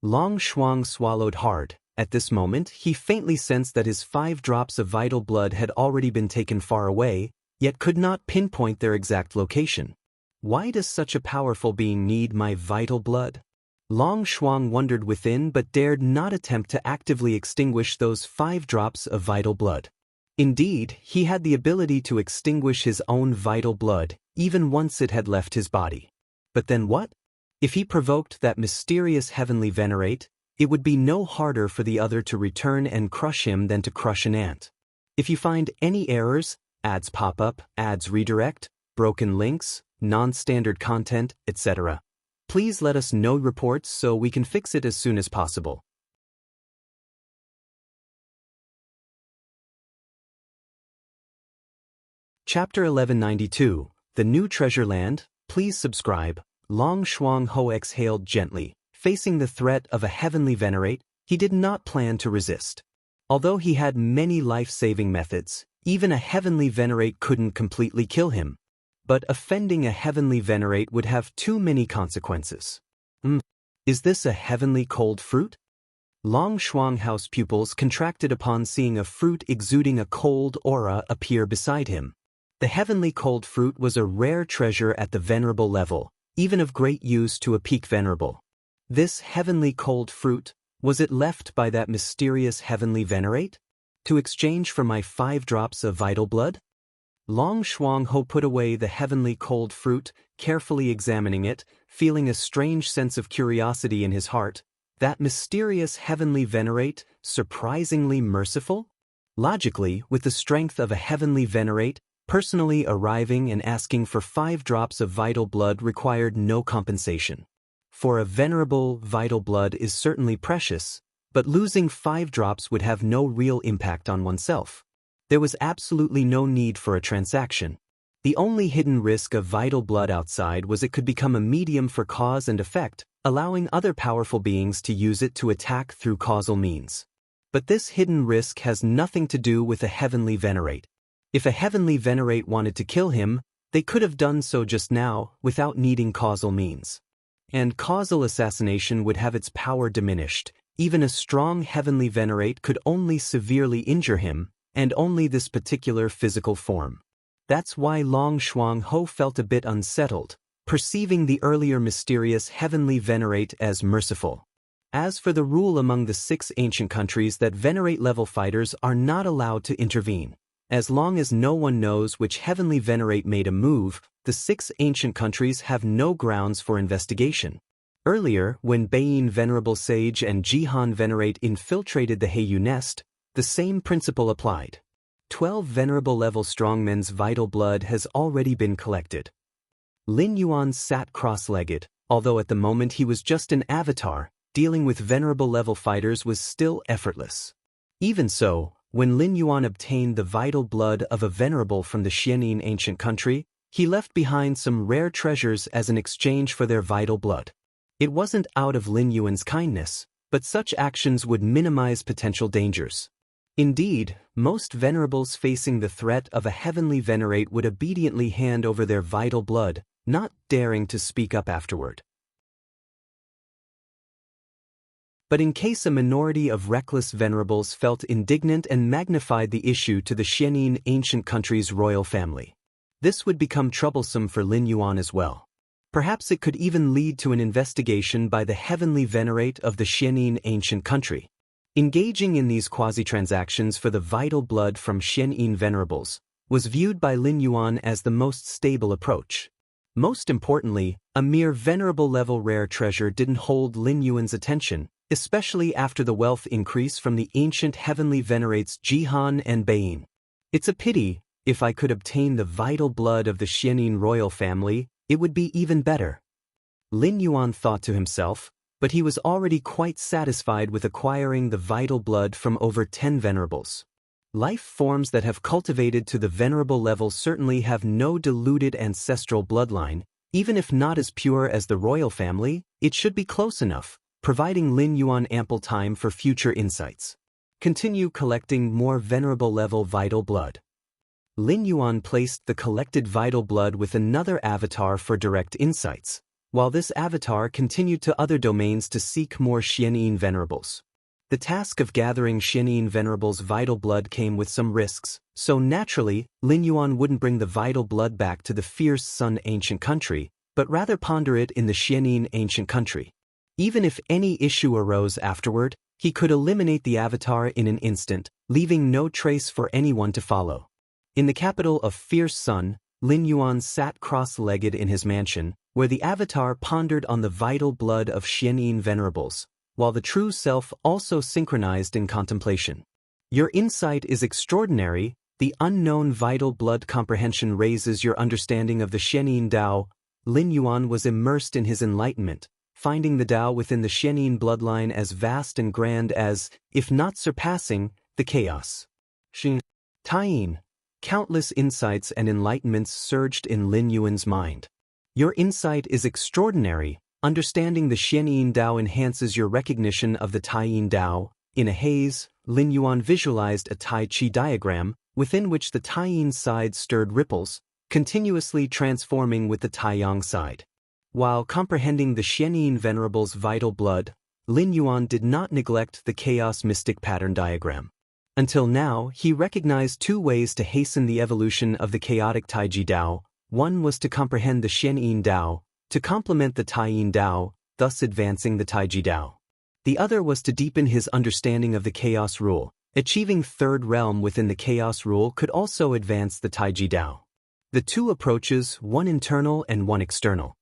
Long Shuang swallowed hard. At this moment, he faintly sensed that his 5 drops of vital blood had already been taken far away, yet could not pinpoint their exact location. Why does such a powerful being need my vital blood? Long Shuang wondered within but dared not attempt to actively extinguish those 5 drops of vital blood. Indeed, he had the ability to extinguish his own vital blood, even once it had left his body. But then what? If he provoked that mysterious Heavenly Venerate, it would be no harder for the other to return and crush him than to crush an ant. If you find any errors, ads pop up, ads redirect, broken links, non-standard content, etc., please let us know reports so we can fix it as soon as possible. Chapter 1192, The New Treasure Land. Please subscribe. Long Shuang Ho exhaled gently. Facing the threat of a Heavenly Venerate, he did not plan to resist. Although he had many life-saving methods, even a Heavenly Venerate couldn't completely kill him. But offending a Heavenly Venerate would have too many consequences. Is this a heavenly cold fruit? Long Shuang House pupils contracted upon seeing a fruit exuding a cold aura appear beside him. The heavenly cold fruit was a rare treasure at the venerable level, even of great use to a peak venerable. This heavenly cold fruit, was it left by that mysterious Heavenly Venerate? To exchange for my 5 drops of vital blood? Long Shuang Ho put away the heavenly cold fruit, carefully examining it, feeling a strange sense of curiosity in his heart. That mysterious Heavenly Venerate, surprisingly merciful? Logically, with the strength of a Heavenly Venerate, personally arriving and asking for 5 drops of vital blood required no compensation. For a venerable, vital blood is certainly precious, but losing 5 drops would have no real impact on oneself. There was absolutely no need for a transaction. The only hidden risk of vital blood outside was it could become a medium for cause and effect, allowing other powerful beings to use it to attack through causal means. But this hidden risk has nothing to do with a heavenly venerate. If a heavenly venerate wanted to kill him, they could have done so just now, without needing causal means. And causal assassination would have its power diminished. Even a strong heavenly venerate could only severely injure him, and only this particular physical form. That's why Long Shuangho felt a bit unsettled, perceiving the earlier mysterious heavenly venerate as merciful. As for the rule among the 6 ancient countries that venerate-level fighters are not allowed to intervene. As long as no one knows which heavenly venerate made a move, the 6 ancient countries have no grounds for investigation. Earlier, when Beiyin Venerable Sage and Jihan Venerate infiltrated the Heiyu nest, the same principle applied. 12 venerable-level strongmen's vital blood has already been collected. Lin Yuan sat cross-legged, although at the moment he was just an avatar, dealing with venerable-level fighters was still effortless. Even so, when Lin Yuan obtained the vital blood of a venerable from the Xianyin ancient country, he left behind some rare treasures as an exchange for their vital blood. It wasn't out of Lin Yuan's kindness, but such actions would minimize potential dangers. Indeed, most venerables facing the threat of a heavenly venerate would obediently hand over their vital blood, not daring to speak up afterward. But in case a minority of reckless venerables felt indignant and magnified the issue to the Xianyin ancient country's royal family, this would become troublesome for Lin Yuan as well. Perhaps it could even lead to an investigation by the heavenly venerate of the Xianyin ancient country. Engaging in these quasi-transactions for the vital blood from Xianyin venerables was viewed by Lin Yuan as the most stable approach. Most importantly, a mere venerable-level rare treasure didn't hold Lin Yuan's attention, especially after the wealth increase from the ancient heavenly venerates Jihan and Beiyin. It's a pity. If I could obtain the vital blood of the Xianyin royal family, it would be even better. Lin Yuan thought to himself, but he was already quite satisfied with acquiring the vital blood from over 10 venerables. Life forms that have cultivated to the venerable level certainly have no diluted ancestral bloodline. Even if not as pure as the royal family, it should be close enough, providing Lin Yuan ample time for future insights. Continue collecting more venerable level vital blood. Lin Yuan placed the collected vital blood with another avatar for direct insights, while this avatar continued to other domains to seek more Xianyin venerables. The task of gathering Xianyin venerables' vital blood came with some risks, so naturally, Lin Yuan wouldn't bring the vital blood back to the fierce Sun ancient country, but rather ponder it in the Xianyin ancient country. Even if any issue arose afterward, he could eliminate the avatar in an instant, leaving no trace for anyone to follow. In the capital of fierce Sun, Lin Yuan sat cross-legged in his mansion, where the avatar pondered on the vital blood of Xianyin venerables, while the true self also synchronized in contemplation. Your insight is extraordinary. The unknown vital blood comprehension raises your understanding of the Xianyin Dao. Lin Yuan was immersed in his enlightenment, finding the Dao within the Xianyin bloodline as vast and grand as, if not surpassing, the chaos. Taiyin. Countless insights and enlightenments surged in Lin Yuan's mind. Your insight is extraordinary. Understanding the Xianyin Dao enhances your recognition of the Taiyin Dao. In a haze, Lin Yuan visualized a Tai Chi diagram, within which the Taiyin side stirred ripples, continuously transforming with the Taiyang side. While comprehending the Xianyin venerable's vital blood, Lin Yuan did not neglect the chaos mystic pattern diagram. Until now, he recognized 2 ways to hasten the evolution of the chaotic Taiji Dao. One was to comprehend the Xianyin Dao, to complement the Taiyin Dao, thus advancing the Taiji Dao. The other was to deepen his understanding of the chaos rule. Achieving third realm within the chaos rule could also advance the Taiji Dao. The 2 approaches, one internal and one external.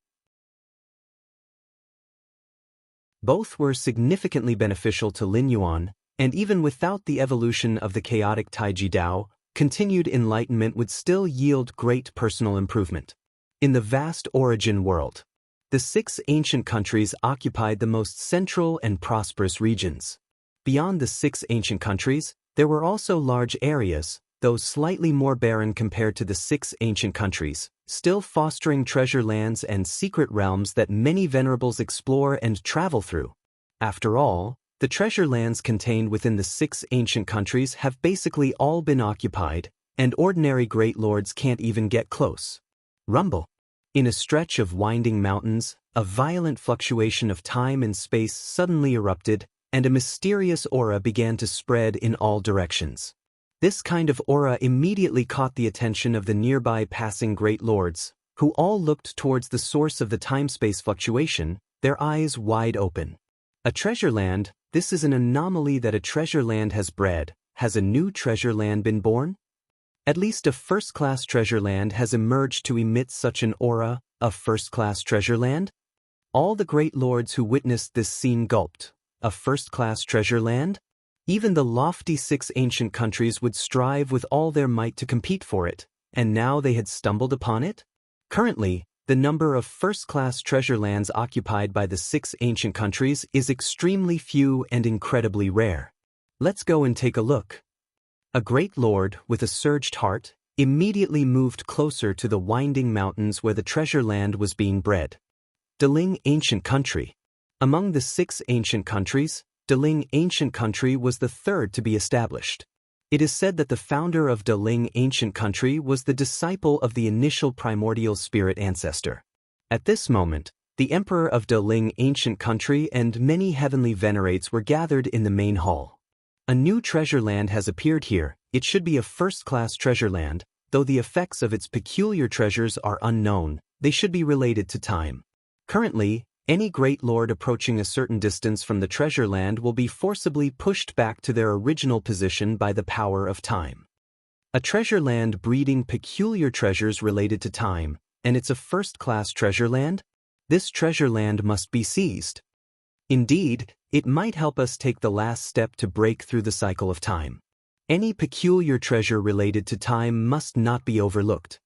Both were significantly beneficial to Lin Yuan, and even without the evolution of the chaotic Taiji Dao, continued enlightenment would still yield great personal improvement. In the vast origin world, the 6 ancient countries occupied the most central and prosperous regions. Beyond the 6 ancient countries, there were also large areas, though slightly more barren compared to the 6 ancient countries, still fostering treasure lands and secret realms that many venerables explore and travel through. After all, the treasure lands contained within the 6 ancient countries have basically all been occupied, and ordinary great lords can't even get close. Rumble. In a stretch of winding mountains, a violent fluctuation of time and space suddenly erupted, and a mysterious aura began to spread in all directions. This kind of aura immediately caught the attention of the nearby passing great lords, who all looked towards the source of the time-space fluctuation, their eyes wide open. A treasure land, this is an anomaly that a treasure land has bred. Has a new treasure land been born? At least a first-class treasure land has emerged to emit such an aura, a first-class treasure land? All the great lords who witnessed this scene gulped. A first-class treasure land? Even the lofty 6 ancient countries would strive with all their might to compete for it, and now they had stumbled upon it? Currently, the number of first-class treasure lands occupied by the 6 ancient countries is extremely few and incredibly rare. Let's go and take a look. A great lord, with a surged heart, immediately moved closer to the winding mountains where the treasure land was being bred. Daling Ancient Country. Among the 6 ancient countries, Daling Ancient Country was the third to be established. It is said that the founder of Daling Ancient Country was the disciple of the initial primordial spirit ancestor. At this moment, the emperor of Daling Ancient Country and many heavenly venerates were gathered in the main hall. A new treasure land has appeared here. It should be a first-class treasure land, though the effects of its peculiar treasures are unknown. They should be related to time. Currently, any great lord approaching a certain distance from the treasure land will be forcibly pushed back to their original position by the power of time. A treasure land breeding peculiar treasures related to time, and it's a first-class treasure land? This treasure land must be seized. Indeed, it might help us take the last step to break through the cycle of time. Any peculiar treasure related to time must not be overlooked.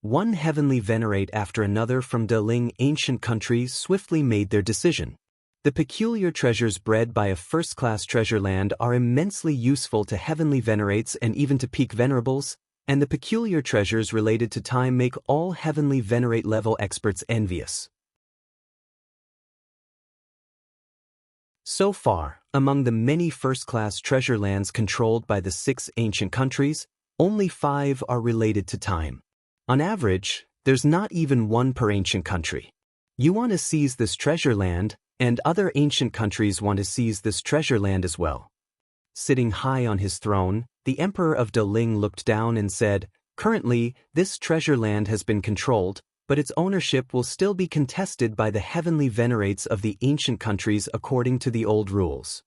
One heavenly venerate after another from Daling Ancient Country swiftly made their decision. The peculiar treasures bred by a first-class treasure land are immensely useful to heavenly venerates and even to peak venerables, and the peculiar treasures related to time make all heavenly venerate level experts envious. So far, among the many first-class treasure lands controlled by the 6 ancient countries, only 5 are related to time. On average, there's not even one per ancient country. You want to seize this treasure land, and other ancient countries want to seize this treasure land as well. Sitting high on his throne, the emperor of Daling looked down and said, "Currently, this treasure land has been controlled, but its ownership will still be contested by the heavenly venerates of the ancient countries according to the old rules.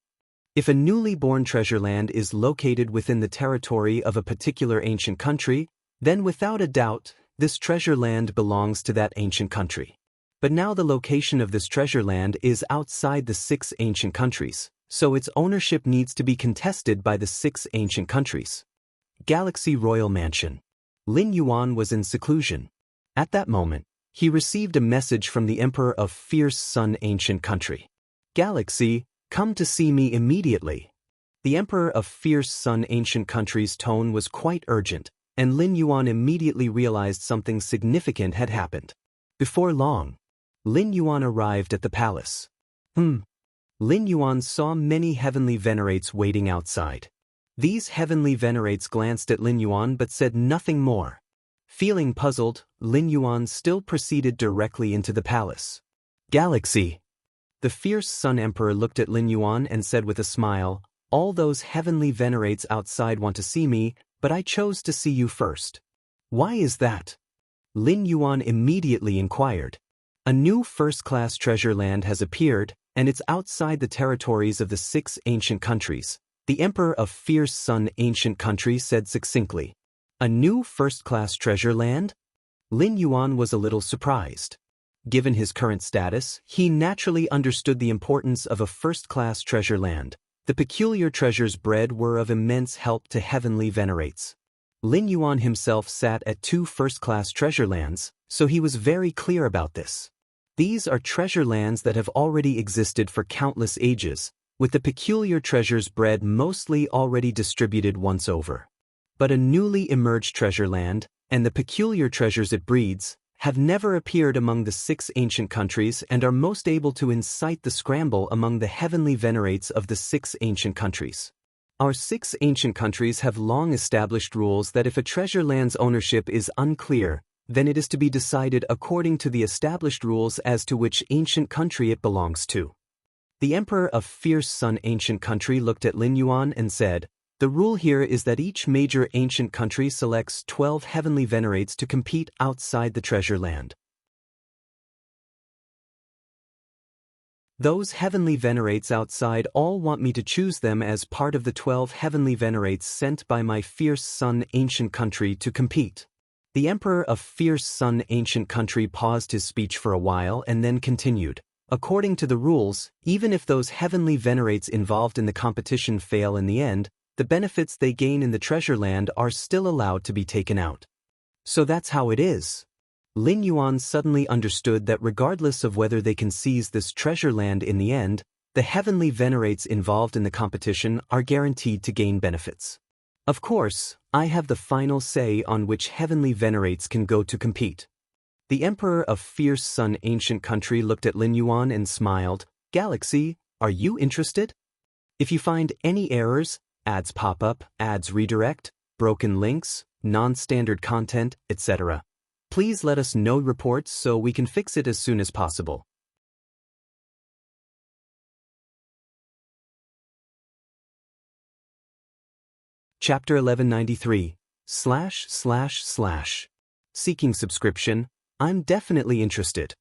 If a newly born treasure land is located within the territory of a particular ancient country, then without a doubt, this treasure land belongs to that ancient country. But now the location of this treasure land is outside the 6 ancient countries, so its ownership needs to be contested by the 6 ancient countries." Galaxy Royal Mansion. Lin Yuan was in seclusion. At that moment, he received a message from the Emperor of Fierce Sun Ancient Country. "Galaxy, come to see me immediately." The Emperor of Fierce Sun Ancient Country's tone was quite urgent, and Lin Yuan immediately realized something significant had happened. Before long, Lin Yuan arrived at the palace. Lin Yuan saw many heavenly venerates waiting outside. These heavenly venerates glanced at Lin Yuan but said nothing more. Feeling puzzled, Lin Yuan still proceeded directly into the palace. "Galaxy." The Fierce Sun Emperor looked at Lin Yuan and said with a smile, "All those heavenly venerates outside want to see me, but I chose to see you first." "Why is that?" Lin Yuan immediately inquired. "A new first-class treasure land has appeared, and it's outside the territories of the 6 ancient countries," the Emperor of Fierce Sun Ancient Country said succinctly. "A new first-class treasure land?" Lin Yuan was a little surprised. Given his current status, he naturally understood the importance of a first-class treasure land. The peculiar treasures bred were of immense help to heavenly venerates. Lin Yuan himself sat at 2 first-class treasure lands, so he was very clear about this. These are treasure lands that have already existed for countless ages, with the peculiar treasures bred mostly already distributed once over. But a newly emerged treasure land, and the peculiar treasures it breeds, have never appeared among the 6 ancient countries and are most able to incite the scramble among the heavenly venerates of the 6 ancient countries. Our 6 ancient countries have long established rules that if a treasure land's ownership is unclear, then it is to be decided according to the established rules as to which ancient country it belongs to. The Emperor of Fierce Sun Ancient Country looked at Lin Yuan and said, "The rule here is that each major ancient country selects 12 heavenly venerates to compete outside the treasure land. Those heavenly venerates outside all want me to choose them as part of the 12 heavenly venerates sent by my Fierce Sun Ancient Country to compete." The Emperor of Fierce Sun Ancient Country paused his speech for a while and then continued. According to the rules, even if those heavenly venerates involved in the competition fail in the end, the benefits they gain in the treasure land are still allowed to be taken out. So that's how it is. Lin Yuan suddenly understood that regardless of whether they can seize this treasure land in the end, the heavenly venerates involved in the competition are guaranteed to gain benefits. Of course, I have the final say on which heavenly venerates can go to compete. The Emperor of Fierce Sun Ancient Country looked at Lin Yuan and smiled. "Galaxy, are you interested? If you find any errors, ads pop up, ads redirect, broken links, non-standard content, etc., please let us know reports so we can fix it as soon as possible." Chapter 1193 / Seeking subscription. I'm definitely interested.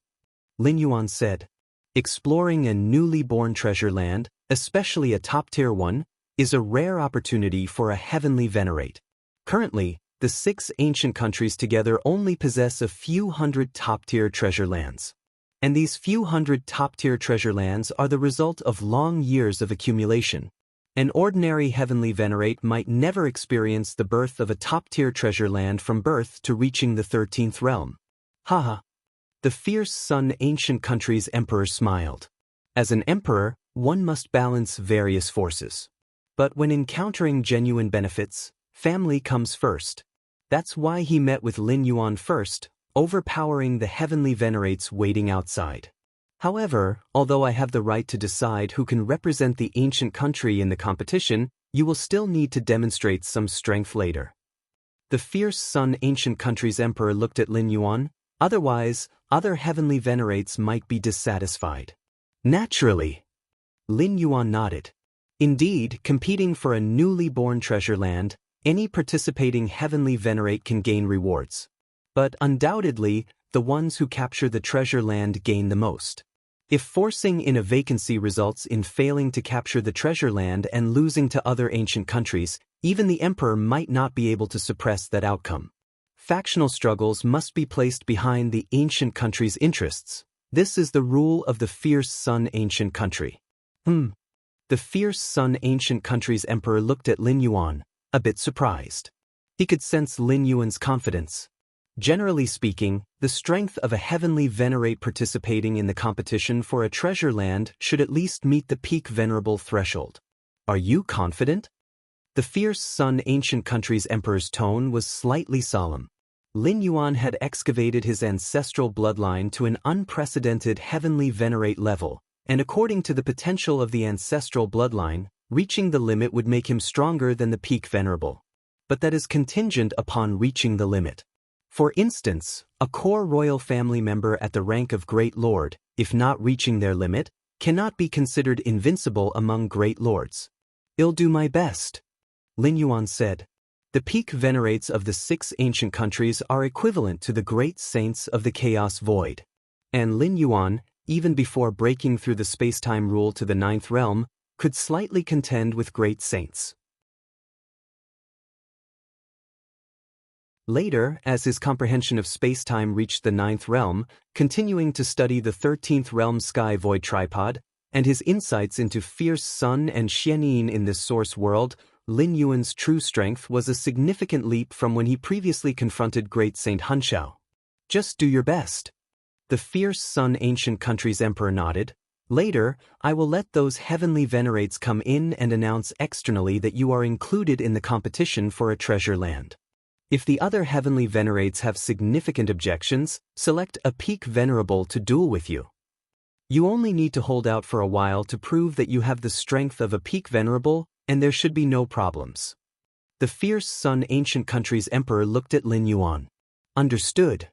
Lin Yuan said. Exploring a newly born treasure land, especially a top-tier one, is a rare opportunity for a heavenly venerate. Currently, the 6 ancient countries together only possess a few hundred top-tier treasure lands. And these few hundred top-tier treasure lands are the result of long years of accumulation. An ordinary heavenly venerate might never experience the birth of a top-tier treasure land from birth to reaching the 13th realm. Haha. The Fierce Sun Ancient Country's emperor smiled. As an emperor, one must balance various forces. But when encountering genuine benefits, family comes first. That's why he met with Lin Yuan first, overpowering the heavenly venerates waiting outside. However, although I have the right to decide who can represent the ancient country in the competition, you will still need to demonstrate some strength later. The Fierce Sun Ancient Country's emperor looked at Lin Yuan. Otherwise, other heavenly venerates might be dissatisfied. Naturally. Lin Yuan nodded. Indeed, competing for a newly born treasure land, any participating heavenly venerate can gain rewards. But undoubtedly, the ones who capture the treasure land gain the most. If forcing in a vacancy results in failing to capture the treasure land and losing to other ancient countries, even the emperor might not be able to suppress that outcome. Factional struggles must be placed behind the ancient country's interests. This is the rule of the Fierce Sun Ancient Country. The Fierce Sun Ancient Country's emperor looked at Lin Yuan, a bit surprised. He could sense Lin Yuan's confidence. Generally speaking, the strength of a heavenly venerate participating in the competition for a treasure land should at least meet the peak venerable threshold. Are you confident? The Fierce Sun Ancient Country's emperor's tone was slightly solemn. Lin Yuan had excavated his ancestral bloodline to an unprecedented heavenly venerate level, and according to the potential of the ancestral bloodline, reaching the limit would make him stronger than the peak venerable. But that is contingent upon reaching the limit. For instance, a core royal family member at the rank of Great Lord, if not reaching their limit, cannot be considered invincible among Great Lords. "I'll do my best," Lin Yuan said. The peak venerates of the 6 ancient countries are equivalent to the great saints of the Chaos Void. And Lin Yuan, even before breaking through the space-time rule to the 9th realm, could slightly contend with great saints. Later, as his comprehension of space-time reached the 9th realm, continuing to study the 13th realm sky void tripod, and his insights into Fierce Sun and Xianxia in this source world, Lin Yuan's true strength was a significant leap from when he previously confronted Great Saint Hunshao. Just do your best. The Fierce Sun Ancient Country's emperor nodded. Later, I will let those heavenly venerates come in and announce externally that you are included in the competition for a treasure land. If the other heavenly venerates have significant objections, select a peak venerable to duel with you. You only need to hold out for a while to prove that you have the strength of a peak venerable, and there should be no problems. The fierce Sun Ancient Country's emperor looked at Lin Yuan. Understood.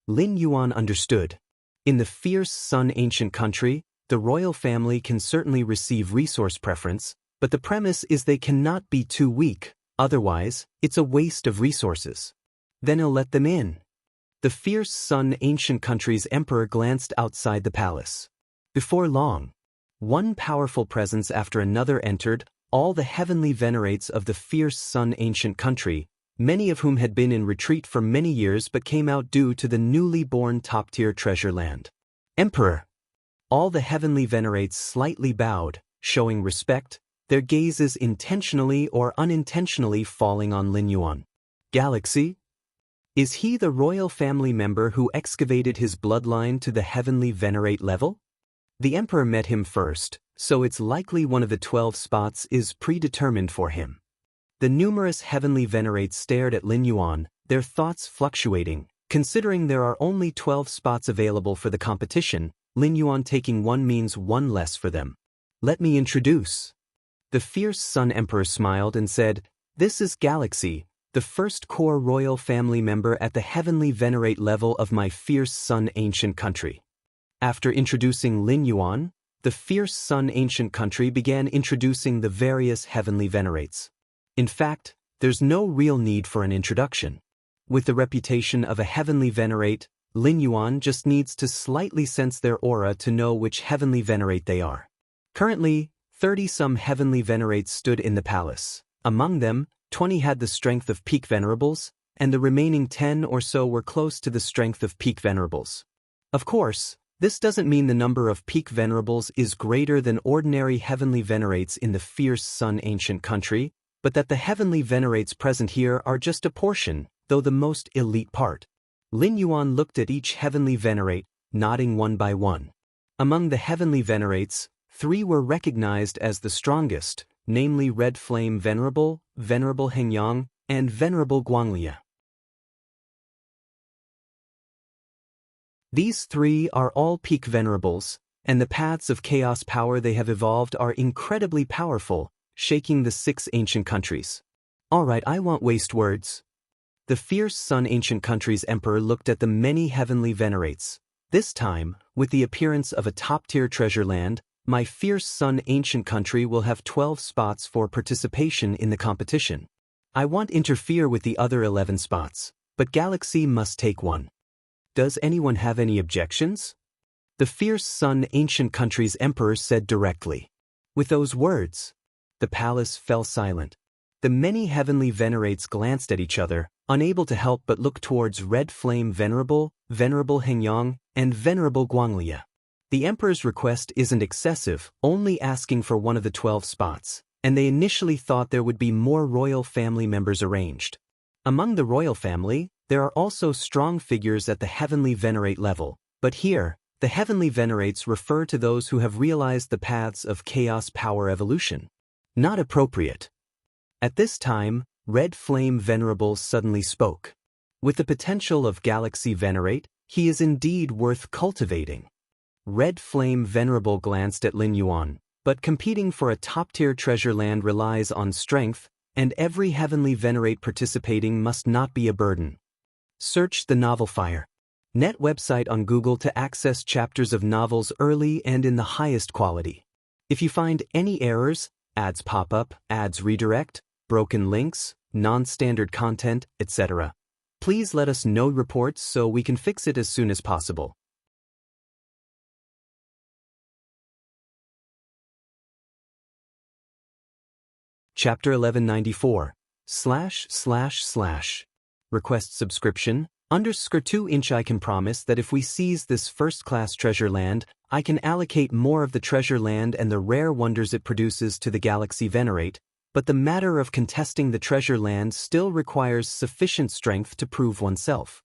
Lin Yuan understood. In the fierce Sun Ancient Country, the royal family can certainly receive resource preference, but the premise is they cannot be too weak, otherwise, it's a waste of resources. Then he'll let them in. The fierce Sun Ancient Country's emperor glanced outside the palace. Before long, one powerful presence after another entered, all the heavenly venerates of the fierce Sun Ancient Country, many of whom had been in retreat for many years but came out due to the newly born top-tier treasure land. Emperor! All the heavenly venerates slightly bowed, showing respect, their gazes intentionally or unintentionally falling on Lin Yuan. Galaxy? Is he the royal family member who excavated his bloodline to the heavenly venerate level? The emperor met him first, so it's likely one of the 12 spots is predetermined for him. The numerous heavenly venerates stared at Lin Yuan, their thoughts fluctuating, considering there are only 12 spots available for the competition. Lin Yuan taking one means one less for them. Let me introduce. The fierce Sun Emperor smiled and said, "This is Galaxy, the first core royal family member at the heavenly venerate level of my fierce Sun Ancient Country." After introducing Lin Yuan, the fierce Sun Ancient Country began introducing the various heavenly venerates. In fact, there's no real need for an introduction. With the reputation of a heavenly venerate, Lin Yuan just needs to slightly sense their aura to know which heavenly venerate they are. Currently, 30-some heavenly venerates stood in the palace. Among them, 20 had the strength of peak venerables, and the remaining 10 or so were close to the strength of peak venerables. Of course, this doesn't mean the number of peak venerables is greater than ordinary heavenly venerates in the fierce Sun Ancient Country, but that the heavenly venerates present here are just a portion, though the most elite part. Lin Yuan looked at each heavenly venerate, nodding one by one. Among the heavenly venerates, 3 were recognized as the strongest, namely Red Flame Venerable, Venerable Hengyang, and Venerable Guanglia. These 3 are all peak venerables, and the paths of chaos power they have evolved are incredibly powerful, shaking the 6 ancient countries. Alright, I won't waste words. The fierce Sun Ancient Country's emperor looked at the many heavenly venerates. This time, with the appearance of a top-tier treasure land, my fierce Sun Ancient Country will have 12 spots for participation in the competition. I won't interfere with the other 11 spots, but Galaxy must take one. Does anyone have any objections? The fierce Sun Ancient Country's emperor said directly. With those words, the palace fell silent. The many heavenly venerates glanced at each other, unable to help but look towards Red Flame Venerable, Venerable Hengyang, and Venerable Guanglia. The emperor's request isn't excessive, only asking for one of the 12 spots, and they initially thought there would be more royal family members arranged. Among the royal family, there are also strong figures at the heavenly venerate level, but here, the heavenly venerates refer to those who have realized the paths of chaos power evolution. Not appropriate. At this time, Red Flame Venerable suddenly spoke. With the potential of Galaxy Venerate, he is indeed worth cultivating. Red Flame Venerable glanced at Lin Yuan, but competing for a top-tier treasure land relies on strength, and every heavenly venerate participating must not be a burden. Search the novel Fire. Net website on Google to access chapters of novels early and in the highest quality. If you find any errors, ads pop up, ads redirect, broken links, non-standard content, etc., please let us know reports so we can fix it as soon as possible. Chapter 1194 // Request subscription _2" I can promise that if we seize this first-class treasure land, I can allocate more of the treasure land and the rare wonders it produces to the Galaxy Venerate, but the matter of contesting the treasure land still requires sufficient strength to prove oneself.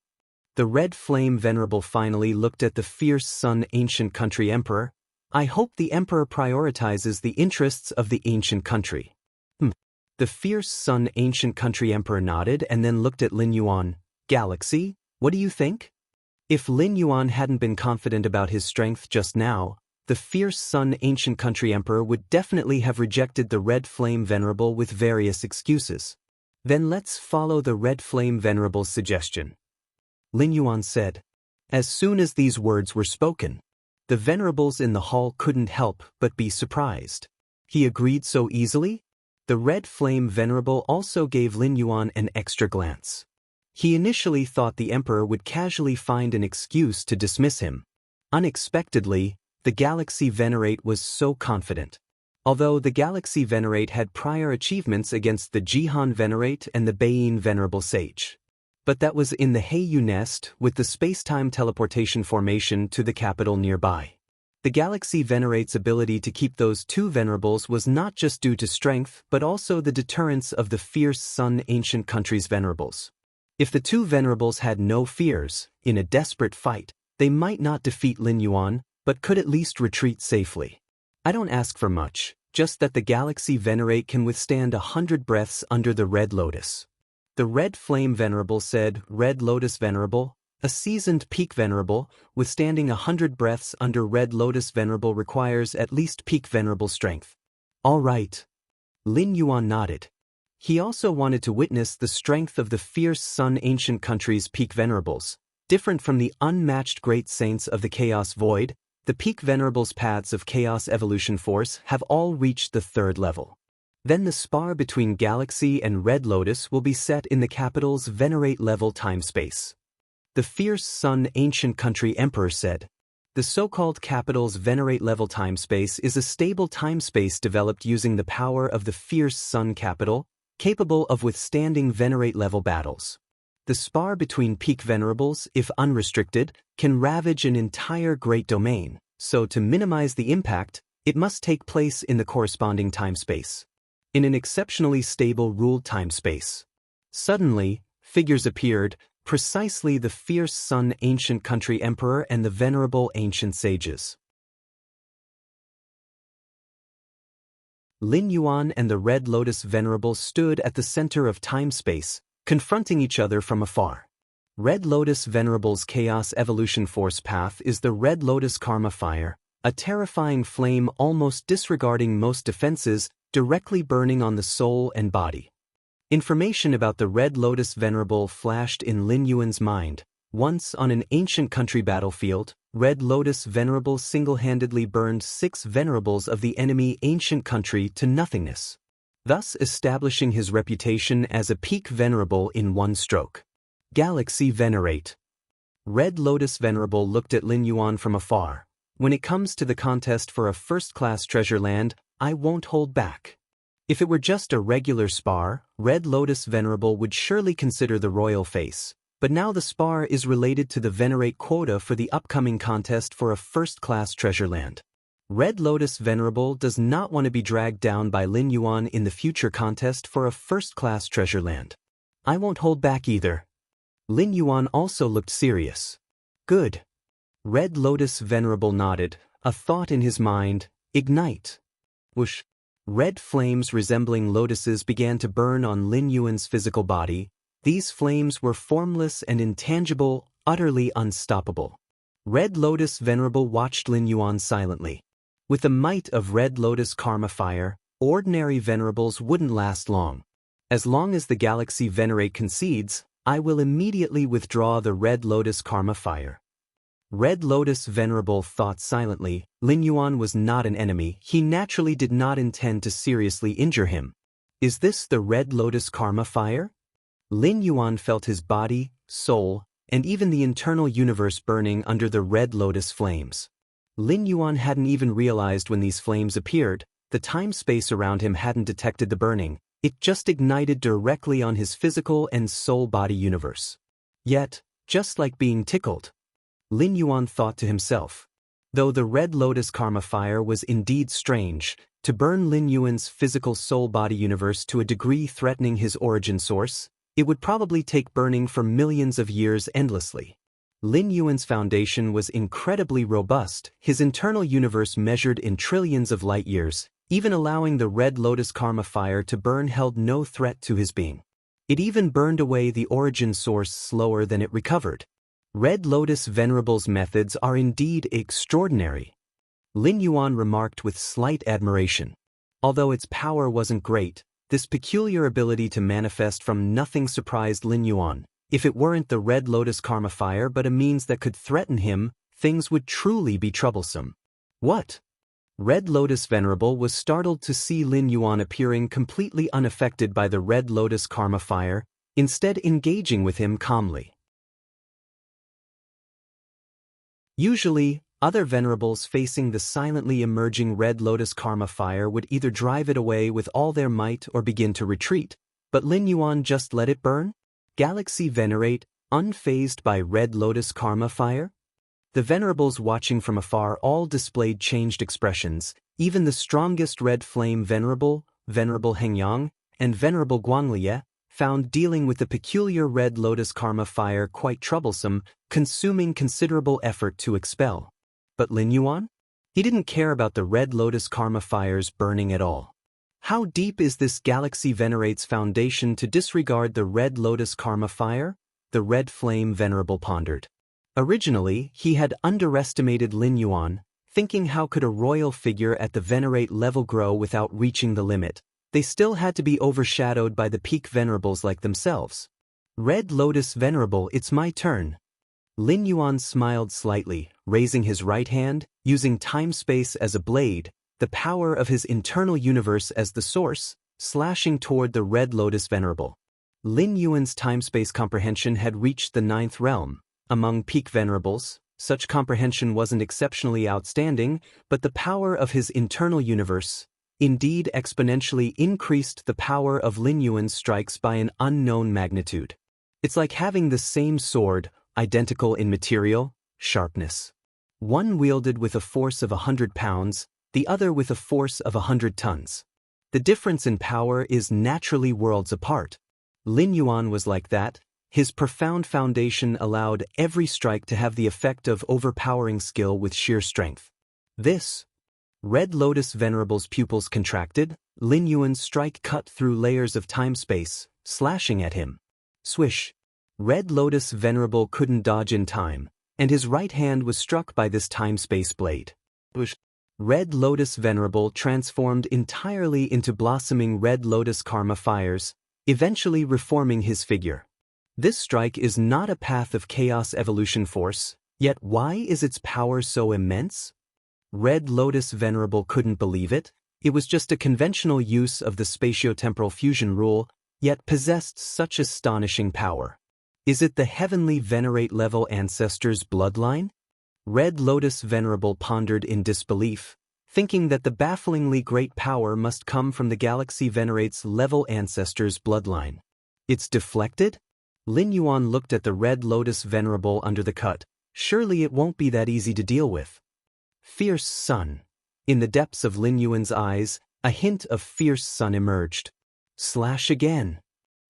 The Red Flame Venerable finally looked at the fierce Sun Ancient Country Emperor. I hope the emperor prioritizes the interests of the ancient country. The fierce Sun ancient country emperor nodded and then looked at Lin Yuan. Galaxy, what do you think? If Lin Yuan hadn't been confident about his strength just now, the fierce Sun ancient country emperor would definitely have rejected the Red Flame Venerable with various excuses. Then let's follow the Red Flame Venerable's suggestion, Lin Yuan said. As soon as these words were spoken, the venerables in the hall couldn't help but be surprised. He agreed so easily? The Red Flame Venerable also gave Lin Yuan an extra glance. He initially thought the emperor would casually find an excuse to dismiss him. Unexpectedly, the Galaxy Venerate was so confident. Although the Galaxy Venerate had prior achievements against the Jihan Venerate and the Beiyin Venerable Sage. But that was in the Heiyu Nest with the space-time teleportation formation to the capital nearby. The Galaxy Venerate's ability to keep those two venerables was not just due to strength but also the deterrence of the fierce Sun ancient country's venerables. If the two venerables had no fears, in a desperate fight, they might not defeat Lin Yuan, but could at least retreat safely. I don't ask for much, just that the Galaxy Venerate can withstand 100 breaths under the Red Lotus. The Red Flame Venerable said, Red Lotus Venerable, a seasoned peak venerable, withstanding 100 breaths under Red Lotus Venerable requires at least peak venerable strength. All right. Lin Yuan nodded. He also wanted to witness the strength of the fierce Sun ancient country's peak venerables. Different from the unmatched great saints of the Chaos Void, the peak venerables' paths of Chaos Evolution Force have all reached the 3rd level. Then the spar between Galaxy and Red Lotus will be set in the capital's Venerate level time-space. The fierce Sun ancient country emperor said. The so-called capital's Venerate level time-space is a stable time-space developed using the power of the fierce Sun capital, capable of withstanding Venerate level battles. The spar between peak venerables, if unrestricted, can ravage an entire great domain, so to minimize the impact, it must take place in the corresponding time-space. In an exceptionally stable ruled time-space. Suddenly, figures appeared, precisely the fierce Sun ancient country emperor and the venerable ancient sages. Lin Yuan and the Red Lotus Venerable stood at the center of time-space, confronting each other from afar. Red Lotus Venerable's Chaos Evolution Force path is the Red Lotus Karma Fire, a terrifying flame almost disregarding most defenses, directly burning on the soul and body. Information about the Red Lotus Venerable flashed in Lin Yuan's mind. Once on an ancient country battlefield, Red Lotus Venerable single-handedly burned 6 venerables of the enemy ancient country to nothingness, thus establishing his reputation as a peak venerable in one stroke. Galaxy Venerate. Red Lotus Venerable looked at Lin Yuan from afar. When it comes to the contest for a first-class treasure land, I won't hold back. If it were just a regular spar, Red Lotus Venerable would surely consider the royal face, but now the spar is related to the Venerate quota for the upcoming contest for a first-class treasure land. Red Lotus Venerable does not want to be dragged down by Lin Yuan in the future contest for a first-class treasure land. I won't hold back either. Lin Yuan also looked serious. Good. Red Lotus Venerable nodded, a thought in his mind, ignite. Whoosh. Red flames resembling lotuses began to burn on Lin Yuan's physical body. These flames were formless and intangible, utterly unstoppable. Red Lotus Venerable watched Lin Yuan silently. With the might of Red Lotus Karma Fire, ordinary venerables wouldn't last long. As long as the Galaxy Venerate concedes, I will immediately withdraw the Red Lotus Karma Fire. Red Lotus Venerable thought silently. Lin Yuan was not an enemy. He naturally did not intend to seriously injure him. Is this the Red Lotus Karma Fire? Lin Yuan felt his body, soul, and even the internal universe burning under the Red Lotus flames. Lin Yuan hadn't even realized when these flames appeared. The time-space around him hadn't detected the burning. It just ignited directly on his physical and soul-body universe. Yet, just like being tickled, Lin Yuan thought to himself. Though the Red Lotus Karma Fire was indeed strange, to burn Lin Yuan's physical soul-body universe to a degree threatening his origin source, it would probably take burning for millions of years endlessly. Lin Yuan's foundation was incredibly robust, his internal universe measured in trillions of light-years, even allowing the Red Lotus Karma fire to burn held no threat to his being. It even burned away the origin source slower than it recovered. Red Lotus Venerable's methods are indeed extraordinary, Lin Yuan remarked with slight admiration. Although its power wasn't great, this peculiar ability to manifest from nothing surprised Lin Yuan. If it weren't the Red Lotus Karma fire but a means that could threaten him, things would truly be troublesome. What? Red Lotus Venerable was startled to see Lin Yuan appearing completely unaffected by the Red Lotus Karma fire, instead engaging with him calmly. Usually, other venerables facing the silently emerging Red Lotus Karma fire would either drive it away with all their might or begin to retreat, but Lin Yuan just let it burn? Galaxy Venerate, unfazed by Red Lotus Karma fire? The venerables watching from afar all displayed changed expressions, even the strongest Red Flame Venerable, Venerable Hengyang, and Venerable Guangliye, found dealing with the peculiar Red Lotus Karma fire quite troublesome, consuming considerable effort to expel. But Lin Yuan? He didn't care about the Red Lotus Karma fires burning at all. How deep is this Galaxy Venerate's foundation to disregard the Red Lotus Karma fire? The Red Flame Venerable pondered. Originally, he had underestimated Lin Yuan, thinking how could a royal figure at the Venerate level grow without reaching the limit. They still had to be overshadowed by the peak venerables like themselves. Red Lotus Venerable, it's my turn. Lin Yuan smiled slightly, raising his right hand, using time-space as a blade, the power of his internal universe as the source, slashing toward the Red Lotus Venerable. Lin Yuan's time-space comprehension had reached the 9th realm. Among peak venerables, such comprehension wasn't exceptionally outstanding, but the power of his internal universe, indeed exponentially increased the power of Lin Yuan's strikes by an unknown magnitude. It's like having the same sword, identical in material, sharpness. One wielded with a force of 100 pounds, the other with a force of 100 tons. The difference in power is naturally worlds apart. Lin Yuan was like that. His profound foundation allowed every strike to have the effect of overpowering skill with sheer strength. This Red Lotus Venerable's pupils contracted, Lin Yuan's strike cut through layers of time-space, slashing at him. Swish! Red Lotus Venerable couldn't dodge in time, and his right hand was struck by this time-space blade. Whoosh! Red Lotus Venerable transformed entirely into blossoming Red Lotus Karma fires, eventually reforming his figure. This strike is not a path of chaos evolution force, yet why is its power so immense? Red Lotus Venerable couldn't believe it. It was just a conventional use of the spatiotemporal fusion rule, yet possessed such astonishing power. Is it the heavenly Venerate level ancestors' bloodline? Red Lotus Venerable pondered in disbelief, thinking that the bafflingly great power must come from the Galaxy Venerate's level ancestors' bloodline. It's deflected? Lin Yuan looked at the Red Lotus Venerable under the cut. Surely it won't be that easy to deal with. Fierce Sun. In the depths of Lin Yuan's eyes, a hint of Fierce Sun emerged. Slash again.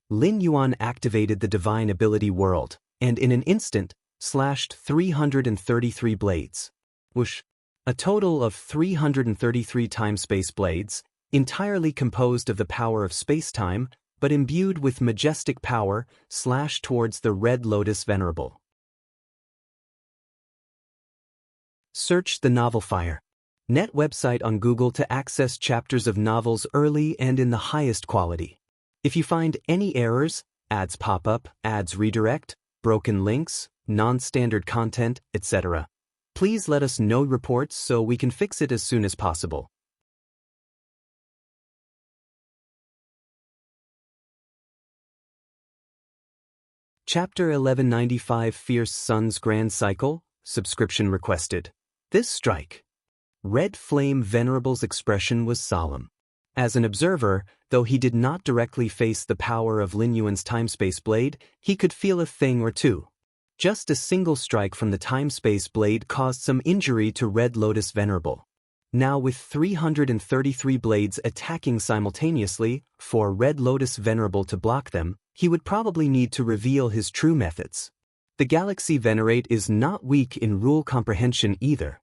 Lin Yuan activated the divine ability world, and in an instant, slashed 333 blades. Whoosh! A total of 333 time-space blades, entirely composed of the power of space-time, but imbued with majestic power, slashed towards the Red Lotus Venerable. Search the novel Fire. Net website on Google to access chapters of novels early and in the highest quality. If you find any errors, ads pop up, ads redirect, broken links, non-standard content, etc., please let us know reports so we can fix it as soon as possible. Chapter 1195 Fierce Sun's Grand Cycle, subscription requested. This strike. Red Flame Venerable's expression was solemn. As an observer, though he did not directly face the power of Lin Yuan's time-space blade, he could feel a thing or two. Just a single strike from the time-space blade caused some injury to Red Lotus Venerable. Now with 333 blades attacking simultaneously, for Red Lotus Venerable to block them, he would probably need to reveal his true methods. The Galaxy Venerate is not weak in rule comprehension either.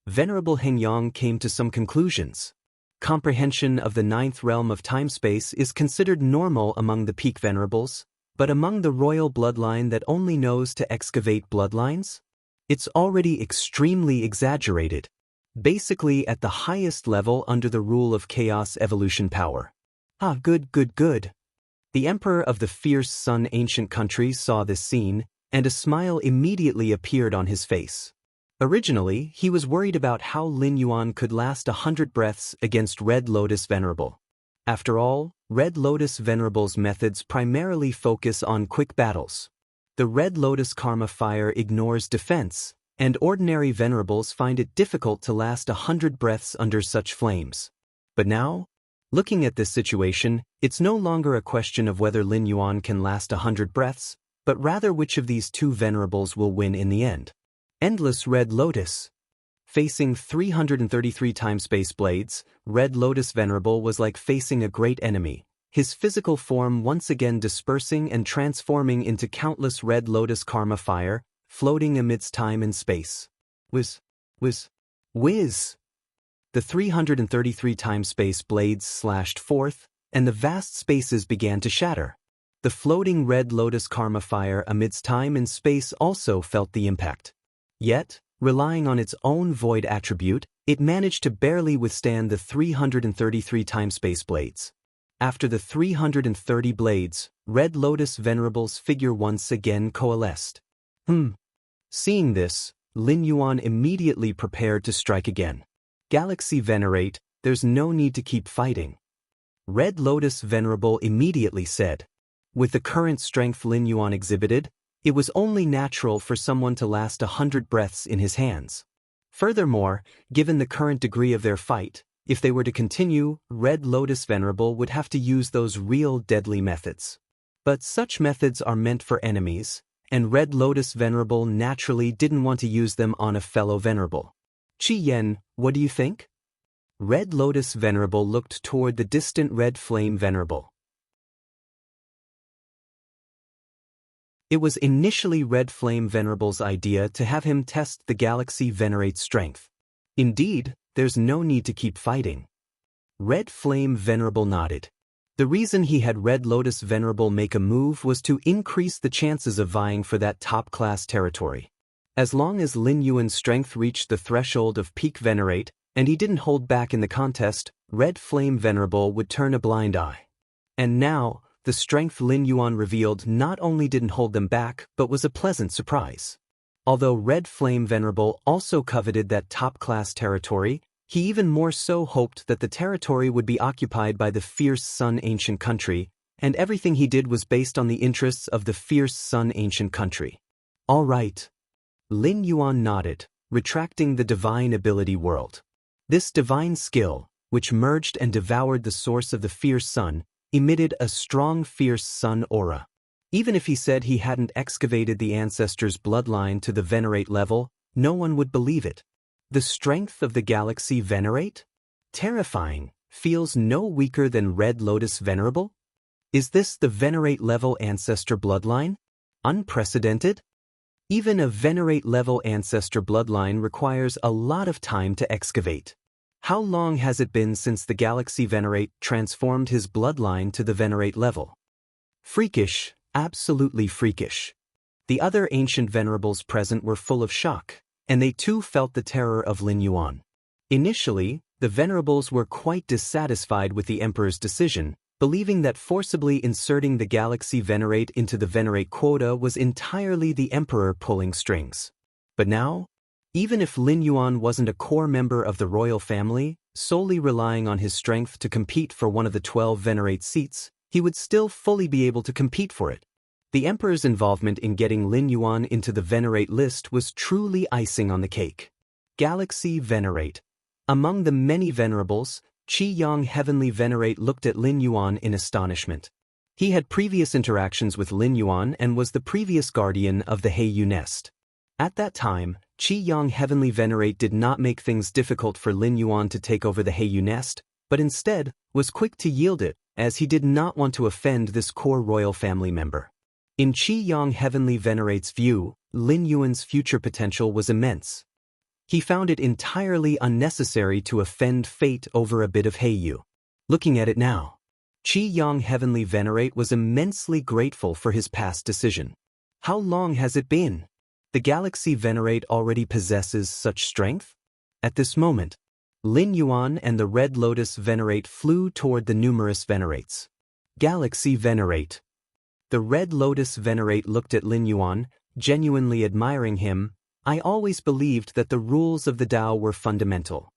Venerable Hengyang came to some conclusions. Comprehension of the ninth realm of time-space is considered normal among the peak venerables, but among the royal bloodline that only knows to excavate bloodlines? It's already extremely exaggerated, basically at the highest level under the rule of chaos evolution power. Ah, good. The emperor of the fierce sun ancient country saw this scene, and a smile immediately appeared on his face. Originally, he was worried about how Lin Yuan could last 100 breaths against Red Lotus Venerable. After all, Red Lotus Venerable's methods primarily focus on quick battles. The Red Lotus Karma Fire ignores defense, and ordinary Venerables find it difficult to last 100 breaths under such flames. But now, looking at this situation, it's no longer a question of whether Lin Yuan can last 100 breaths, but rather which of these two Venerables will win in the end. Endless Red Lotus. Facing 333 time-space blades, Red Lotus Venerable was like facing a great enemy, his physical form once again dispersing and transforming into countless Red Lotus Karma Fire, floating amidst time and space. Whiz. The 333 time-space blades slashed forth, and the vast spaces began to shatter. The floating Red Lotus Karma Fire amidst time and space also felt the impact. Yet, relying on its own void attribute, it managed to barely withstand the 333 time-space blades. After the 330 blades, Red Lotus Venerable's figure once again coalesced. Seeing this, Lin Yuan immediately prepared to strike again. Galaxy Venerate, there's no need to keep fighting. Red Lotus Venerable immediately said. With the current strength Lin Yuan exhibited, it was only natural for someone to last 100 breaths in his hands. Furthermore, given the current degree of their fight, if they were to continue, Red Lotus Venerable would have to use those real deadly methods. But such methods are meant for enemies, and Red Lotus Venerable naturally didn't want to use them on a fellow Venerable. Qi Yen, what do you think? Red Lotus Venerable looked toward the distant Red Flame Venerable. It was initially Red Flame Venerable's idea to have him test the Galaxy Venerate's strength. Indeed, there's no need to keep fighting. Red Flame Venerable nodded. The reason he had Red Lotus Venerable make a move was to increase the chances of vying for that top-class territory. As long as Lin Yuan's strength reached the threshold of peak Venerate, and he didn't hold back in the contest, Red Flame Venerable would turn a blind eye. And now, the strength Lin Yuan revealed not only didn't hold them back, but was a pleasant surprise. Although Red Flame Venerable also coveted that top-class territory, he even more so hoped that the territory would be occupied by the fierce Sun Ancient Country, and everything he did was based on the interests of the fierce Sun Ancient Country. All right. Lin Yuan nodded, retracting the Divine Ability World. This divine skill, which merged and devoured the source of the fierce sun, emitted a strong fierce sun aura. Even if he said he hadn't excavated the ancestors' bloodline to the Venerate level, no one would believe it. The strength of the Galaxy Venerate? Terrifying, feels no weaker than Red Lotus Venerable? Is this the Venerate level ancestor bloodline? Unprecedented? Even a Venerate level ancestor bloodline requires a lot of time to excavate. How long has it been since the Galaxy Venerate transformed his bloodline to the Venerate level? Freakish, absolutely freakish. The other ancient venerables present were full of shock, and they too felt the terror of Lin Yuan. Initially, the venerables were quite dissatisfied with the Emperor's decision, believing that forcibly inserting the Galaxy Venerate into the Venerate quota was entirely the Emperor pulling strings. But now, even if Lin Yuan wasn't a core member of the royal family, solely relying on his strength to compete for one of the 12 Venerate seats, he would still fully be able to compete for it. The Emperor's involvement in getting Lin Yuan into the Venerate list was truly icing on the cake. Galaxy Venerate. Among the many venerables, Qi Yang Heavenly Venerate looked at Lin Yuan in astonishment. He had previous interactions with Lin Yuan and was the previous guardian of the Heiyu nest. At that time, Qi Yang Heavenly Venerate did not make things difficult for Lin Yuan to take over the Heiyu nest, but instead was quick to yield it, as he did not want to offend this core royal family member. In Qi Yang Heavenly Venerate's view, Lin Yuan's future potential was immense. He found it entirely unnecessary to offend fate over a bit of heiyu. Looking at it now, Qi Yang Heavenly Venerate was immensely grateful for his past decision. How long has it been? The Galaxy Venerate already possesses such strength? At this moment, Lin Yuan and the Red Lotus Venerate flew toward the numerous Venerates. Galaxy Venerate. The Red Lotus Venerate looked at Lin Yuan, genuinely admiring him. I always believed that the rules of the Tao were fundamental.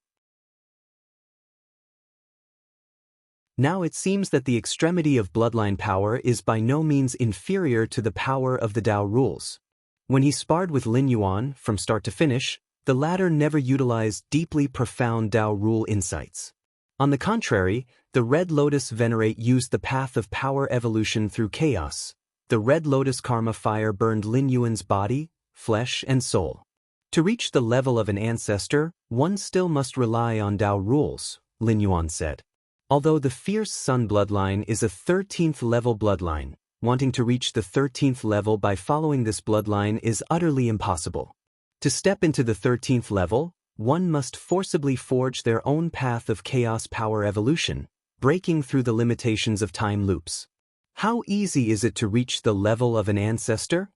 Now it seems that the extremity of bloodline power is by no means inferior to the power of the Tao rules. When he sparred with Lin Yuan, from start to finish, the latter never utilized deeply profound Tao rule insights. On the contrary, the Red Lotus Venerate used the path of power evolution through chaos. The Red Lotus Karma fire burned Lin Yuan's body, flesh, and soul. To reach the level of an ancestor, one still must rely on Tao rules, Lin Yuan said. Although the fierce Sun bloodline is a 13th level bloodline, wanting to reach the 13th level by following this bloodline is utterly impossible. To step into the 13th level, one must forcibly forge their own path of chaos power evolution, breaking through the limitations of time loops. How easy is it to reach the level of an ancestor?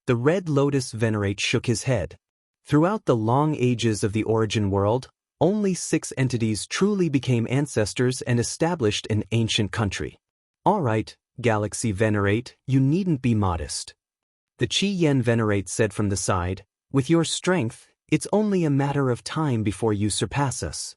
The Red Lotus Venerate shook his head. Throughout the long ages of the origin world, only 6 entities truly became ancestors and established an ancient country. All right, Galaxy Venerate, you needn't be modest. The Qi Yen Venerate said from the side, with your strength, it's only a matter of time before you surpass us.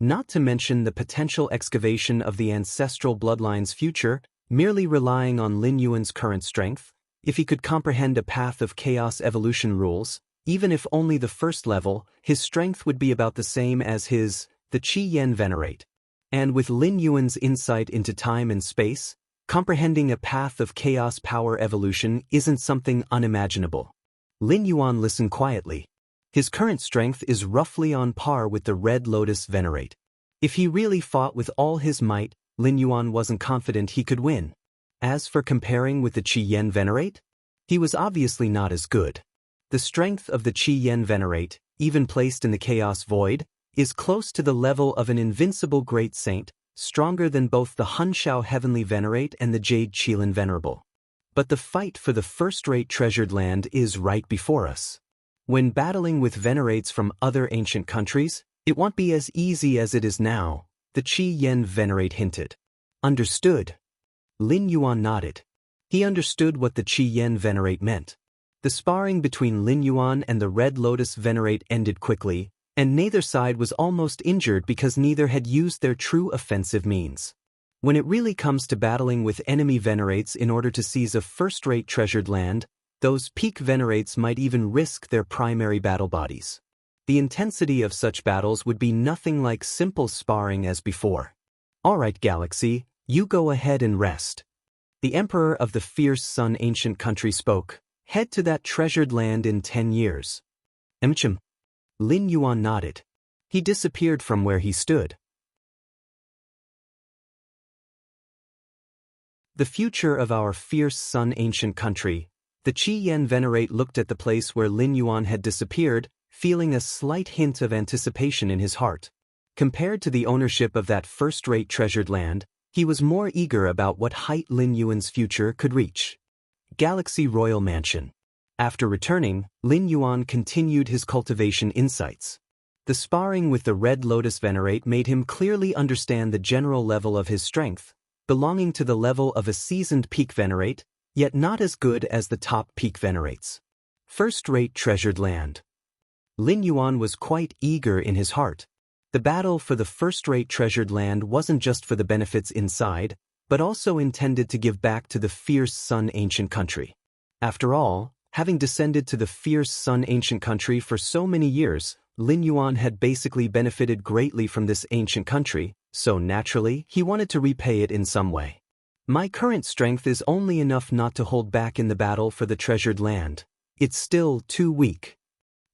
Not to mention the potential excavation of the ancestral bloodline's future, merely relying on Lin Yuan's current strength, if he could comprehend a path of chaos evolution rules, even if only the first level, his strength would be about the same as the Qi Yen Venerate. And with Lin Yuan's insight into time and space, comprehending a path of chaos power evolution isn't something unimaginable. Lin Yuan listened quietly. His current strength is roughly on par with the Red Lotus Venerate. If he really fought with all his might, Lin Yuan wasn't confident he could win. As for comparing with the Qi Yen Venerate, he was obviously not as good. The strength of the Qi Yen Venerate, even placed in the Chaos Void, is close to the level of an invincible great saint, stronger than both the Hunshao Heavenly Venerate and the Jade Qilin Venerable. But the fight for the first-rate treasured land is right before us. When battling with Venerates from other ancient countries, it won't be as easy as it is now, the Qi Yen Venerate hinted. Understood. Lin Yuan nodded. He understood what the Qi Yen Venerate meant. The sparring between Lin Yuan and the Red Lotus Venerate ended quickly, and neither side was almost injured because neither had used their true offensive means. When it really comes to battling with enemy Venerates in order to seize a first-rate treasured land, those peak Venerates might even risk their primary battle bodies. The intensity of such battles would be nothing like simple sparring as before. All right, Galaxy, you go ahead and rest. The Emperor of the fierce Sun ancient country spoke. Head to that treasured land in 10 years. Emchim. Lin Yuan nodded. He disappeared from where he stood. The future of our fierce Sun ancient country. The Qi Yen Venerate looked at the place where Lin Yuan had disappeared, feeling a slight hint of anticipation in his heart. Compared to the ownership of that first-rate treasured land, he was more eager about what height Lin Yuan's future could reach. Galaxy Royal Mansion. After returning, Lin Yuan continued his cultivation insights. The sparring with the Red Lotus Venerate made him clearly understand the general level of his strength, belonging to the level of a seasoned peak Venerate, yet not as good as the top peak Venerates. First-rate treasured land. Lin Yuan was quite eager in his heart. The battle for the first-rate treasured land wasn't just for the benefits inside, but also intended to give back to the fierce Sun ancient country. After all, having descended to the fierce Sun ancient country for so many years, Lin Yuan had basically benefited greatly from this ancient country, so naturally, he wanted to repay it in some way. My current strength is only enough not to hold back in the battle for the treasured land. It's still too weak.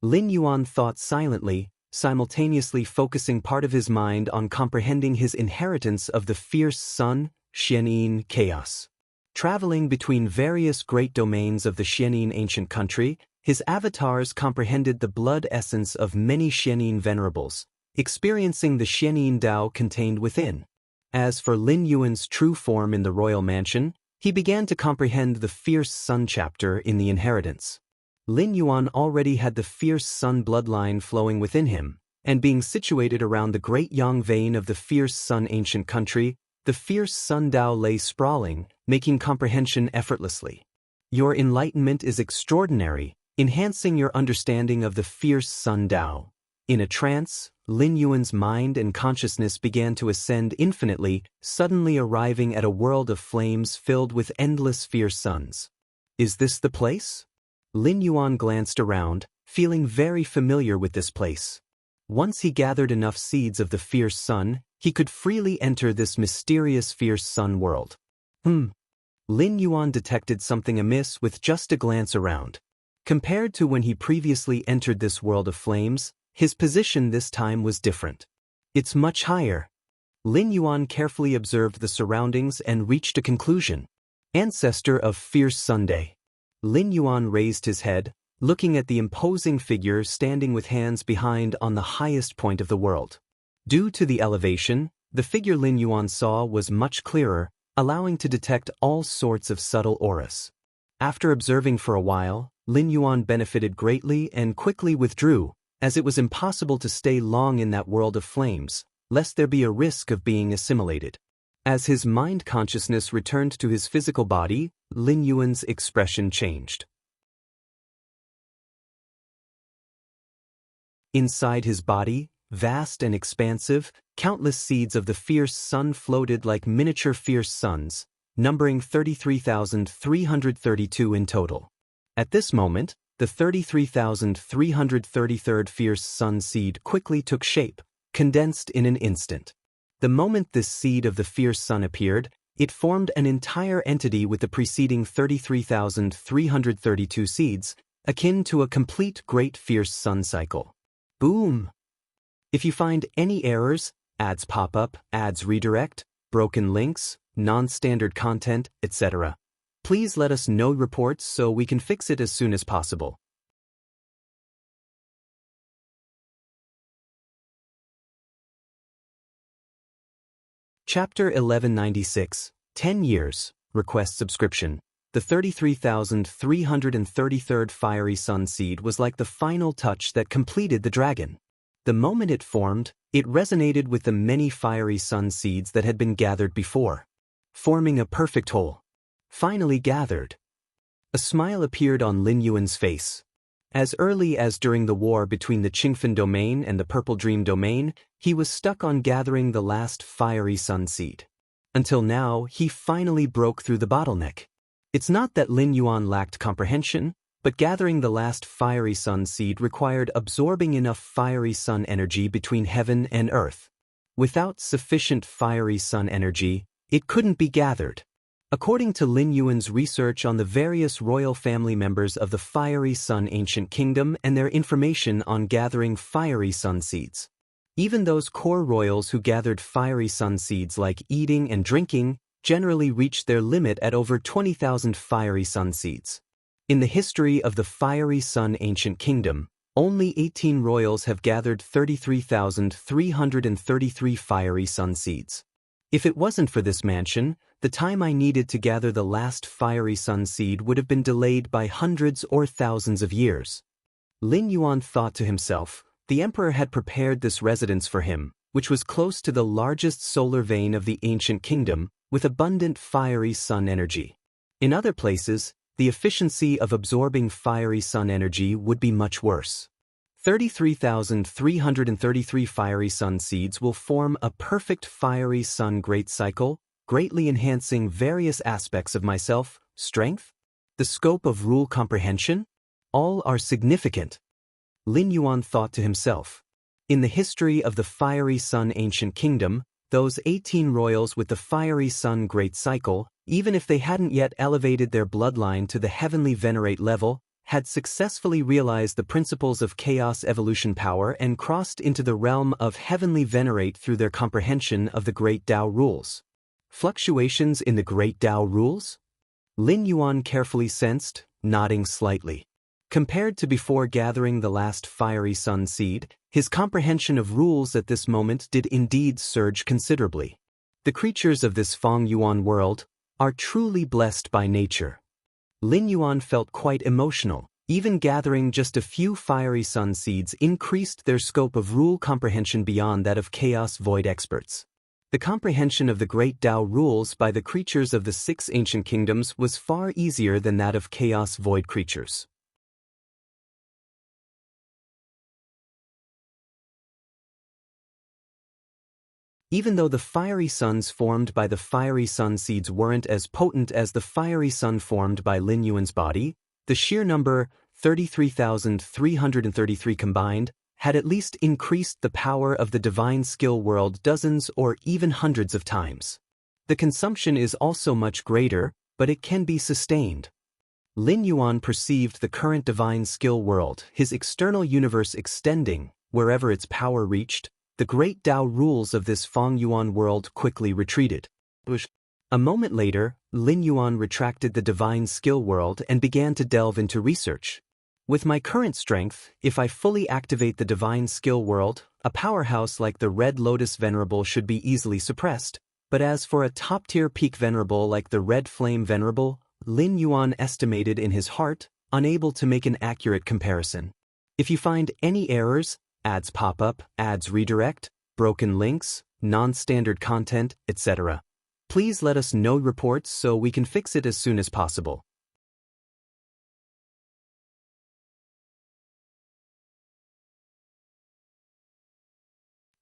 Lin Yuan thought silently, simultaneously focusing part of his mind on comprehending his inheritance of the fierce Sun, Xianxia chaos. Traveling between various great domains of the Xianxia ancient country, his avatars comprehended the blood essence of many Xianxia venerables, experiencing the Xianxia Dao contained within. As for Lin Yuan's true form in the royal mansion, he began to comprehend the fierce sun chapter in the inheritance. Lin Yuan already had the fierce sun bloodline flowing within him, and being situated around the great yang vein of the fierce sun ancient country, the fierce sun Dao lay sprawling, making comprehension effortlessly. Your enlightenment is extraordinary, enhancing your understanding of the fierce sun Dao. In a trance, Lin Yuan's mind and consciousness began to ascend infinitely, suddenly arriving at a world of flames filled with endless fierce suns. Is this the place? Lin Yuan glanced around, feeling very familiar with this place. Once he gathered enough seeds of the fierce sun, he could freely enter this mysterious fierce sun world. Lin Yuan detected something amiss with just a glance around. Compared to when he previously entered this world of flames, his position this time was different. It's much higher. Lin Yuan carefully observed the surroundings and reached a conclusion. Ancestor of fierce Sunday. Lin Yuan raised his head, looking at the imposing figure standing with hands behind on the highest point of the world. Due to the elevation, the figure Lin Yuan saw was much clearer, allowing to detect all sorts of subtle auras. After observing for a while, Lin Yuan benefited greatly and quickly withdrew, as it was impossible to stay long in that world of flames, lest there be a risk of being assimilated. As his mind consciousness returned to his physical body, Lin Yuan's expression changed. Inside his body, vast and expansive, countless seeds of the fierce sun floated like miniature fierce suns, numbering 33,332 in total. At this moment, the 33,333rd fierce sun seed quickly took shape, condensed in an instant. The moment this seed of the fierce sun appeared, it formed an entire entity with the preceding 33,332 seeds, akin to a complete great fierce sun cycle. Boom! If you find any errors, ads pop up, ads redirect, broken links, non-standard content, etc., please let us know reports so we can fix it as soon as possible. Chapter 1196, 10 Years, Request Subscription. The 33,333rd Fiery Sun Seed was like the final touch that completed the dragon. The moment it formed, it resonated with the many fiery sun seeds that had been gathered before, forming a perfect whole. Finally gathered. A smile appeared on Lin Yuan's face. As early as during the war between the Qingfen domain and the Purple Dream domain, he was stuck on gathering the last fiery sun seed. Until now, he finally broke through the bottleneck. It's not that Lin Yuan lacked comprehension, but gathering the last fiery sun seed required absorbing enough fiery sun energy between heaven and earth. Without sufficient fiery sun energy, it couldn't be gathered. According to Lin Yuan's research on the various royal family members of the Fiery Sun Ancient Kingdom and their information on gathering fiery sun seeds, even those core royals who gathered fiery sun seeds like eating and drinking generally reached their limit at over 20,000 fiery sun seeds. In the history of the Fiery Sun Ancient Kingdom, only 18 royals have gathered 33,333 fiery sun seeds. If it wasn't for this mansion, the time I needed to gather the last fiery sun seed would have been delayed by hundreds or thousands of years. Lin Yuan thought to himself, the emperor had prepared this residence for him, which was close to the largest solar vein of the ancient kingdom, with abundant fiery sun energy. In other places, the efficiency of absorbing fiery sun energy would be much worse. 33,333 fiery sun seeds will form a perfect fiery sun great cycle, greatly enhancing various aspects of myself, strength, the scope of rule comprehension. All are significant. Lin Yuan thought to himself. In the history of the Fiery Sun Ancient Kingdom, those 18 royals with the Fiery Sun Great Cycle, even if they hadn't yet elevated their bloodline to the heavenly venerate level, had successfully realized the principles of chaos evolution power and crossed into the realm of heavenly venerate through their comprehension of the Great Tao rules. Fluctuations in the Great Tao rules? Lin Yuan carefully sensed, nodding slightly. Compared to before gathering the last fiery sun seed, his comprehension of rules at this moment did indeed surge considerably. The creatures of this Feng Yuan world are truly blessed by nature. Lin Yuan felt quite emotional. Even gathering just a few fiery sun seeds increased their scope of rule comprehension beyond that of chaos void experts. The comprehension of the great Tao rules by the creatures of the 6 ancient kingdoms was far easier than that of chaos void creatures. Even though the fiery suns formed by the fiery sun seeds weren't as potent as the fiery sun formed by Lin Yuan's body, the sheer number, 33,333 combined, had at least increased the power of the divine skill world dozens or even hundreds of times. The consumption is also much greater, but it can be sustained. Lin Yuan perceived the current divine skill world, his external universe extending, wherever its power reached. The great Tao rules of this Feng Yuan world quickly retreated. A moment later, Lin Yuan retracted the divine skill world and began to delve into research. With my current strength, if I fully activate the divine skill world, a powerhouse like the Red Lotus Venerable should be easily suppressed. But as for a top-tier peak venerable like the Red Flame Venerable, Lin Yuan estimated in his heart, unable to make an accurate comparison. If you find any errors, ads pop up, ads redirect, broken links, non-standard content, etc., please let us know reports so we can fix it as soon as possible.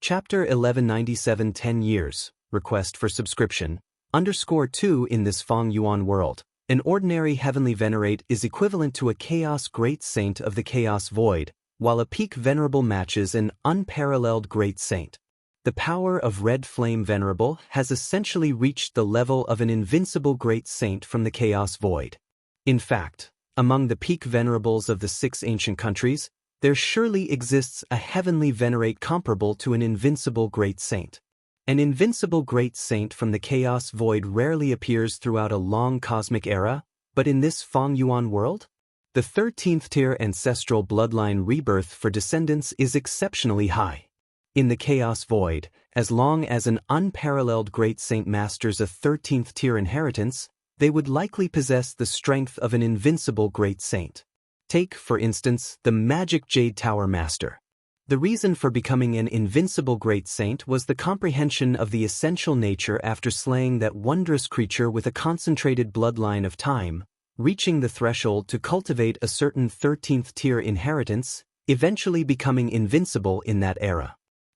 Chapter 1197 10 Years, Request for Subscription, _2 In this Feng Yuan world, an ordinary heavenly venerate is equivalent to a chaos great saint of the chaos void, while a peak venerable matches an unparalleled great saint. The power of Red Flame Venerable has essentially reached the level of an invincible great saint from the chaos void. In fact, among the peak venerables of the 6 ancient countries, there surely exists a heavenly venerate comparable to an invincible great saint. An invincible great saint from the chaos void rarely appears throughout a long cosmic era, but in this Feng Yuan world, the 13th tier ancestral bloodline rebirth for descendants is exceptionally high. In the chaos void, as long as an unparalleled great saint masters a 13th tier inheritance, they would likely possess the strength of an invincible great saint. Take, for instance, the Magic Jade Tower Master. The reason for becoming an invincible great saint was the comprehension of the essential nature after slaying that wondrous creature with a concentrated bloodline of time, reaching the threshold to cultivate a certain 13th tier inheritance, eventually becoming invincible in that era.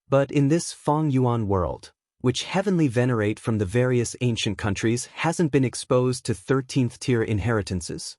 But in this Feng Yuan world, which heavenly venerate from the various ancient countries hasn't been exposed to 13th tier inheritances.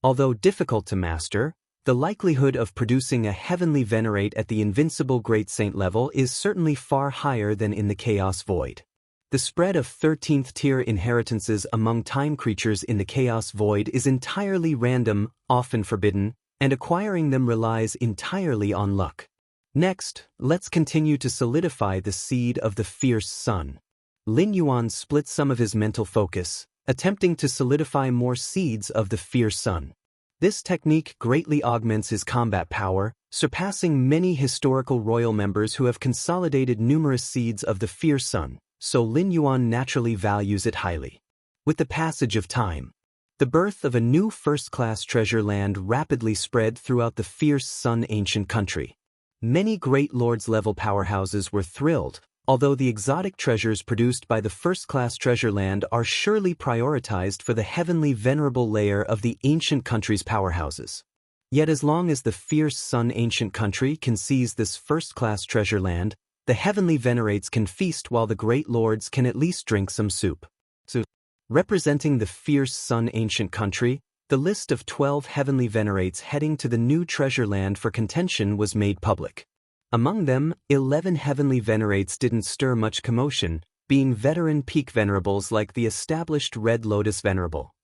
Although difficult to master, the likelihood of producing a heavenly venerate at the invincible great saint level is certainly far higher than in the chaos void. The spread of 13th tier inheritances among time creatures in the chaos void is entirely random, often forbidden, and acquiring them relies entirely on luck. Next, let's continue to solidify the seed of the fierce sun. Lin Yuan split some of his mental focus, attempting to solidify more seeds of the fierce sun. This technique greatly augments his combat power, surpassing many historical royal members who have consolidated numerous seeds of the fierce sun, so Lin Yuan naturally values it highly. With the passage of time, the birth of a new first-class treasure land rapidly spread throughout the fierce sun ancient country. Many great lords-level powerhouses were thrilled, although the exotic treasures produced by the first-class treasure land are surely prioritized for the heavenly venerable layer of the ancient country's powerhouses. Yet as long as the fierce sun ancient country can seize this first-class treasure land, the heavenly venerates can feast while the great lords can at least drink some soup. Representing the fierce sun ancient country, the list of 12 heavenly venerates heading to the new treasure land for contention was made public. Among them, 11 heavenly venerates didn't stir much commotion, being veteran peak venerables like the established Red Lotus Venerable.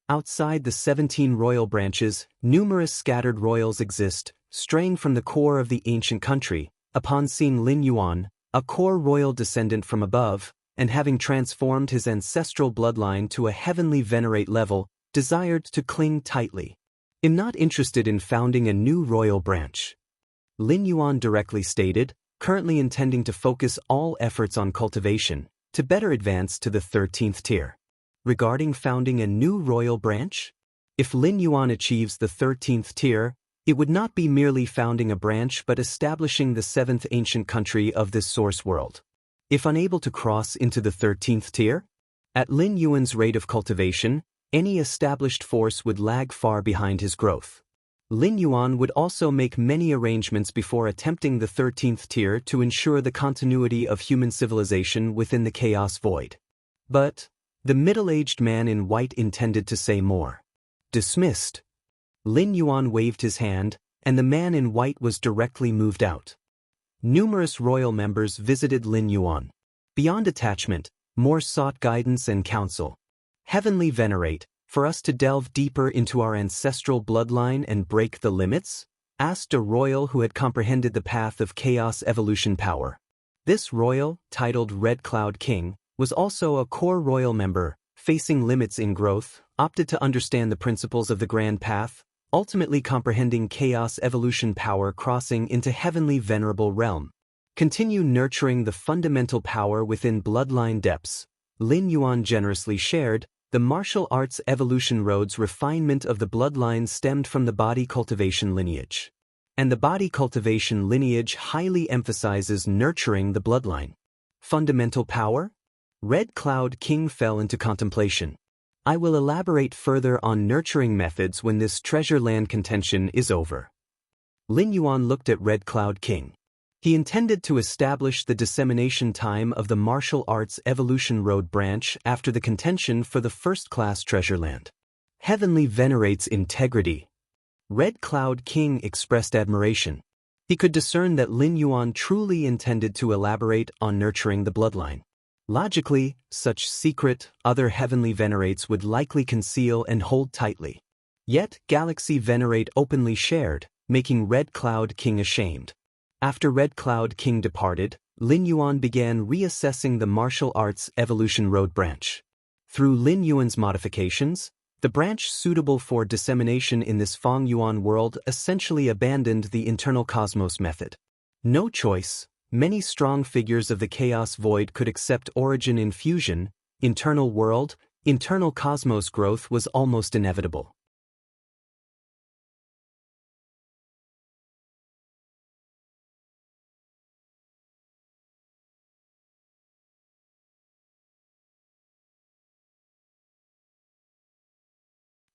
Outside the 17 royal branches, numerous scattered royals exist, straying from the core of the ancient country. Upon seeing Lin Yuan, a core royal descendant from above, and having transformed his ancestral bloodline to a heavenly venerate level, desired to cling tightly. "I'm not interested in founding a new royal branch," Lin Yuan directly stated, currently intending to focus all efforts on cultivation, to better advance to the 13th tier. Regarding founding a new royal branch? If Lin Yuan achieves the 13th tier, it would not be merely founding a branch but establishing the 7th ancient country of this source world. If unable to cross into the 13th tier, at Lin Yuan's rate of cultivation, any established force would lag far behind his growth. Lin Yuan would also make many arrangements before attempting the 13th tier to ensure the continuity of human civilization within the chaos void. But the middle-aged man in white intended to say more. "Dismissed." Lin Yuan waved his hand, and the man in white was directly moved out. Numerous royal members visited Lin Yuan. Beyond attachment, more sought guidance and counsel. "Heavenly Venerate, for us to delve deeper into our ancestral bloodline and break the limits?" asked a royal who had comprehended the path of chaos evolution power. This royal, titled Red Cloud King, was also a core royal member, facing limits in growth, opted to understand the principles of the grand path, ultimately comprehending chaos evolution power crossing into heavenly venerable realm. Continue nurturing the fundamental power within bloodline depths. Lin Yuan generously shared, the martial arts evolution road's refinement of the bloodline stemmed from the body cultivation lineage. And the body cultivation lineage highly emphasizes nurturing the bloodline. Fundamental power? Red Cloud King fell into contemplation. "I will elaborate further on nurturing methods when this treasure land contention is over." Lin Yuan looked at Red Cloud King. He intended to establish the dissemination time of the martial arts evolution road branch after the contention for the first-class treasure land. "Heavenly venerates integrity." Red Cloud King expressed admiration. He could discern that Lin Yuan truly intended to elaborate on nurturing the bloodline. Logically, such secret, other heavenly venerates would likely conceal and hold tightly. Yet, Galaxy Venerate openly shared, making Red Cloud King ashamed. After Red Cloud King departed, Lin Yuan began reassessing the martial arts evolution road branch. Through Lin Yuan's modifications, the branch suitable for dissemination in this Feng Yuan world essentially abandoned the internal cosmos method. No choice. Many strong figures of the chaos void could accept origin in fusion, internal world, internal cosmos growth was almost inevitable.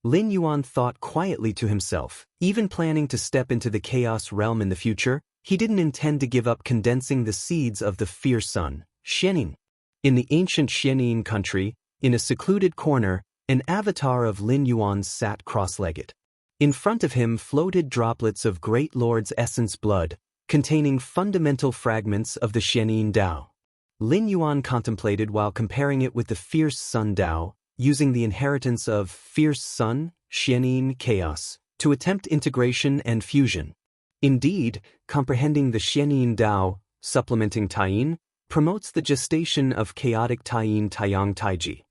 Lin Yuan thought quietly to himself, even planning to step into the chaos realm in the future, he didn't intend to give up condensing the seeds of the fierce sun, Xianin. In the ancient Xianin country, in a secluded corner, an avatar of Lin Yuan sat cross-legged. In front of him floated droplets of Great Lord's essence blood, containing fundamental fragments of the Xianin Dao. Lin Yuan contemplated while comparing it with the fierce sun Dao, using the inheritance of fierce sun, Xianin chaos, to attempt integration and fusion. Indeed, comprehending the Xianin Dao, supplementing Taiyin, promotes the gestation of chaotic Taiyin Taiyang Taiji.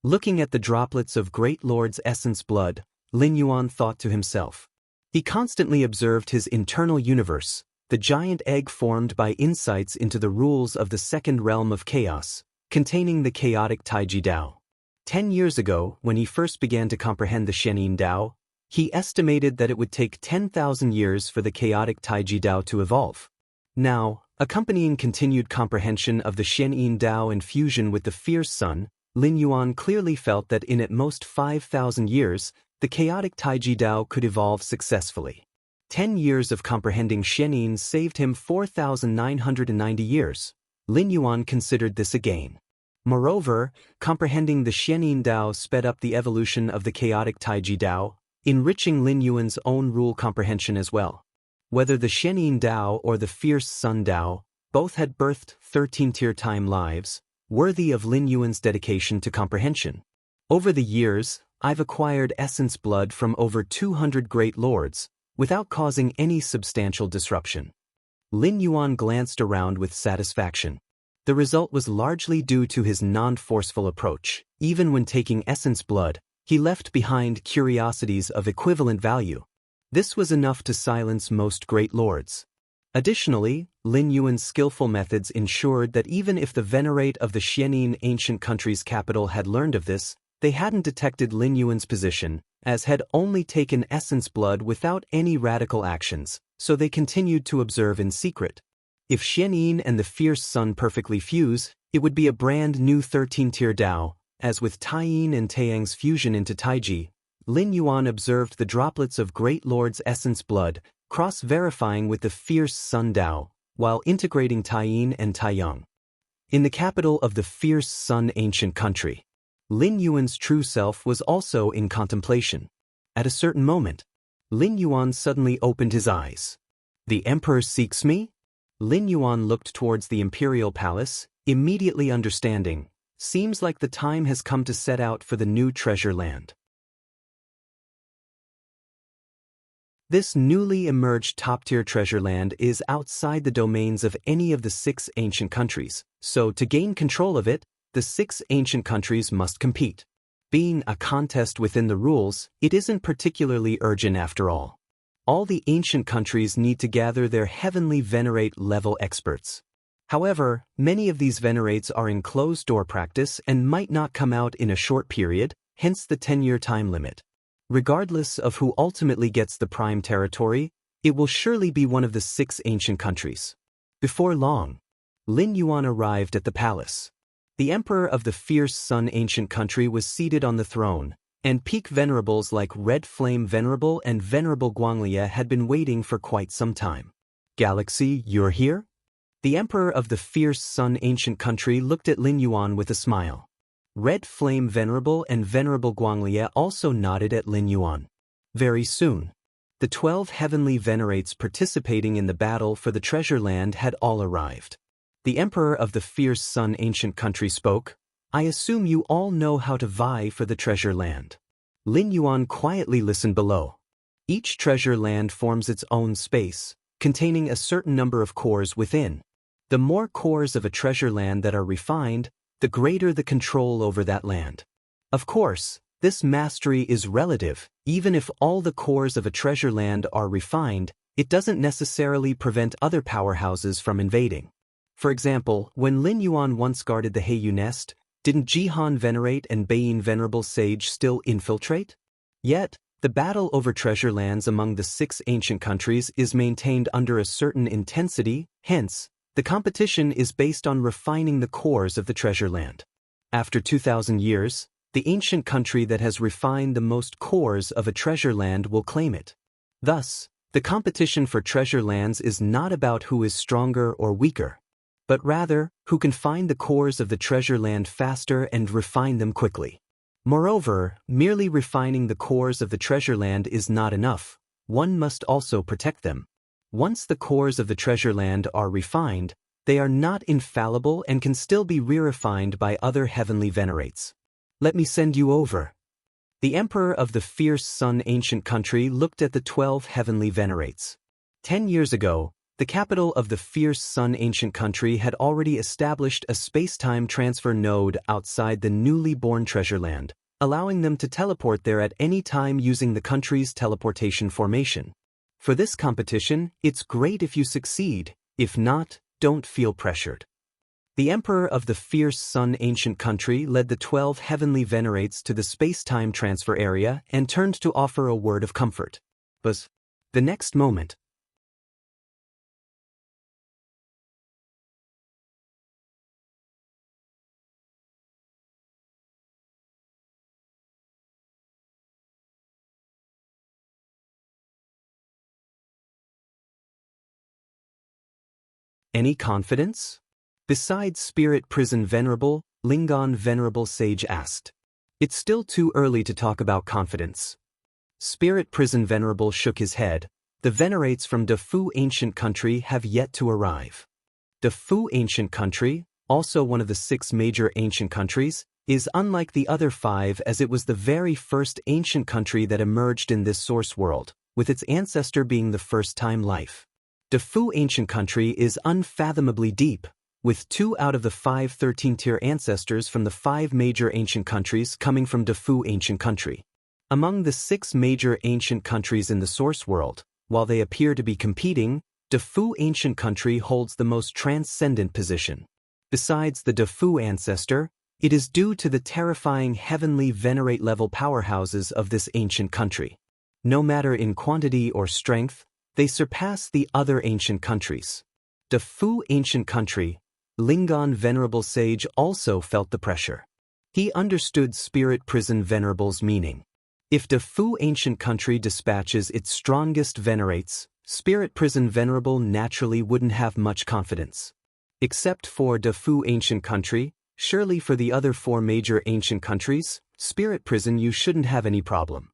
Looking at the droplets of Great Lord's essence blood, Lin Yuan thought to himself. He constantly observed his internal universe, the giant egg formed by insights into the rules of the second realm of chaos, containing the chaotic Taiji Dao. 10 years ago, when he first began to comprehend the Xianin Dao, he estimated that it would take 10,000 years for the chaotic Taiji Dao to evolve. Now, accompanying continued comprehension of the Xianin Dao and fusion with the fierce sun, Lin Yuan clearly felt that in at most 5,000 years, the chaotic Taiji Dao could evolve successfully. 10 years of comprehending Xianin saved him 4,990 years. Lin Yuan considered this a gain. Moreover, comprehending the Xianin Dao sped up the evolution of the chaotic Taiji Dao, enriching Lin Yuan's own rule comprehension as well. Whether the Xianin Dao or the fierce sun Dao, both had birthed 13-tier time lives, worthy of Lin Yuan's dedication to comprehension. Over the years, I've acquired essence blood from over 200 great lords, without causing any substantial disruption. Lin Yuan glanced around with satisfaction. The result was largely due to his non-forceful approach. Even when taking essence blood, he left behind curiosities of equivalent value. This was enough to silence most great lords. Additionally, Lin Yuan's skillful methods ensured that even if the venerate of the Xianin ancient country's capital had learned of this, they hadn't detected Lin Yuan's position, as had only taken essence blood without any radical actions, so they continued to observe in secret. If Xianin and the fierce sun perfectly fuse, it would be a brand new 13-tier Dao. As with Taiyin and Taiyang's fusion into Taiji, Lin Yuan observed the droplets of Great Lord's essence blood, cross-verifying with the fierce Sun Dao, while integrating Taiyin and Taiyang. In the capital of the fierce Sun ancient country, Lin Yuan's true self was also in contemplation. At a certain moment, Lin Yuan suddenly opened his eyes. "The Emperor seeks me?" Lin Yuan looked towards the imperial palace, immediately understanding. Seems like the time has come to set out for the new treasure land. This newly emerged top-tier treasure land is outside the domains of any of the 6 ancient countries, so to gain control of it, the 6 ancient countries must compete. Being a contest within the rules, it isn't particularly urgent after all. All the ancient countries need to gather their heavenly venerate level experts. However, many of these venerates are in closed-door practice and might not come out in a short period, hence the 10-year time limit. Regardless of who ultimately gets the prime territory, it will surely be one of the 6 ancient countries. Before long, Lin Yuan arrived at the palace. The emperor of the fierce Sun ancient country was seated on the throne, and peak venerables like Red Flame Venerable and Venerable Guanglia had been waiting for quite some time. "Galaxy, you're here?" The emperor of the fierce Sun ancient country looked at Lin Yuan with a smile. Red Flame Venerable and Venerable Guanglia also nodded at Lin Yuan. Very soon, the 12 heavenly venerates participating in the battle for the treasure land had all arrived. The emperor of the fierce Sun ancient country spoke. "I assume you all know how to vie for the treasure land." Lin Yuan quietly listened below. Each treasure land forms its own space, containing a certain number of cores within. The more cores of a treasure land that are refined, the greater the control over that land. Of course, this mastery is relative. Even if all the cores of a treasure land are refined, it doesn't necessarily prevent other powerhouses from invading. For example, when Lin Yuan once guarded the Heiyu nest, didn't Jihan Venerate and Beiyin Venerable Sage still infiltrate? Yet, the battle over treasure lands among the 6 ancient countries is maintained under a certain intensity, hence, the competition is based on refining the cores of the treasure land. After 2,000 years, the ancient country that has refined the most cores of a treasure land will claim it. Thus, the competition for treasure lands is not about who is stronger or weaker, but rather, who can find the cores of the treasure land faster and refine them quickly. Moreover, merely refining the cores of the treasure land is not enough. One must also protect them. Once the cores of the treasure land are refined, they are not infallible and can still be re-refined by other heavenly venerates. "Let me send you over." The emperor of the fierce Sun ancient country looked at the 12 heavenly venerates. 10 years ago, the capital of the fierce Sun ancient country had already established a space-time transfer node outside the newly born treasure land, allowing them to teleport there at any time using the country's teleportation formation. For this competition, it's great if you succeed. If not, don't feel pressured. The emperor of the fierce Sun ancient country led the 12 heavenly venerates to the space-time transfer area and turned to offer a word of comfort. But the next moment, "Any confidence?" Besides Spirit Prison Venerable, Lingon Venerable Sage asked. "It's still too early to talk about confidence." Spirit Prison Venerable shook his head. "The venerates from Defu ancient country have yet to arrive." Defu ancient country, also one of the 6 major ancient countries, is unlike the other 5 as it was the very first ancient country that emerged in this source world, with its ancestor being the first-time life. Defu ancient country is unfathomably deep, with 2 out of the 5 13th-tier ancestors from the 5 major ancient countries coming from Defu ancient country. Among the 6 major ancient countries in the source world, while they appear to be competing, Defu ancient country holds the most transcendent position. Besides the Defu ancestor, it is due to the terrifying heavenly venerate level powerhouses of this ancient country. No matter in quantity or strength, they surpass the other ancient countries. Defu ancient country, Lingon Venerable Sage also felt the pressure. He understood Spirit Prison Venerable's meaning. If Defu ancient country dispatches its strongest venerates, Spirit Prison Venerable naturally wouldn't have much confidence. Except for Defu ancient country, surely for the other 4 major ancient countries, Spirit Prison you shouldn't have any problem.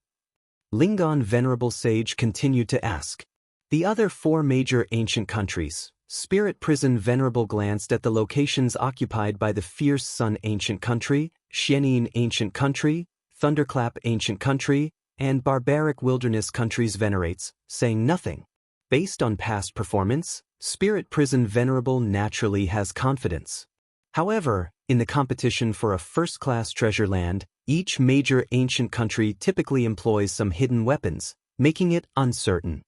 Lingon Venerable Sage continued to ask. The other 4 major ancient countries, Spirit Prison Venerable glanced at the locations occupied by the Fierce Sun ancient country, Xianxia ancient country, Thunderclap ancient country, and Barbaric Wilderness countries venerates, saying nothing. Based on past performance, Spirit Prison Venerable naturally has confidence. However, in the competition for a first-class treasure land, each major ancient country typically employs some hidden weapons, making it uncertain.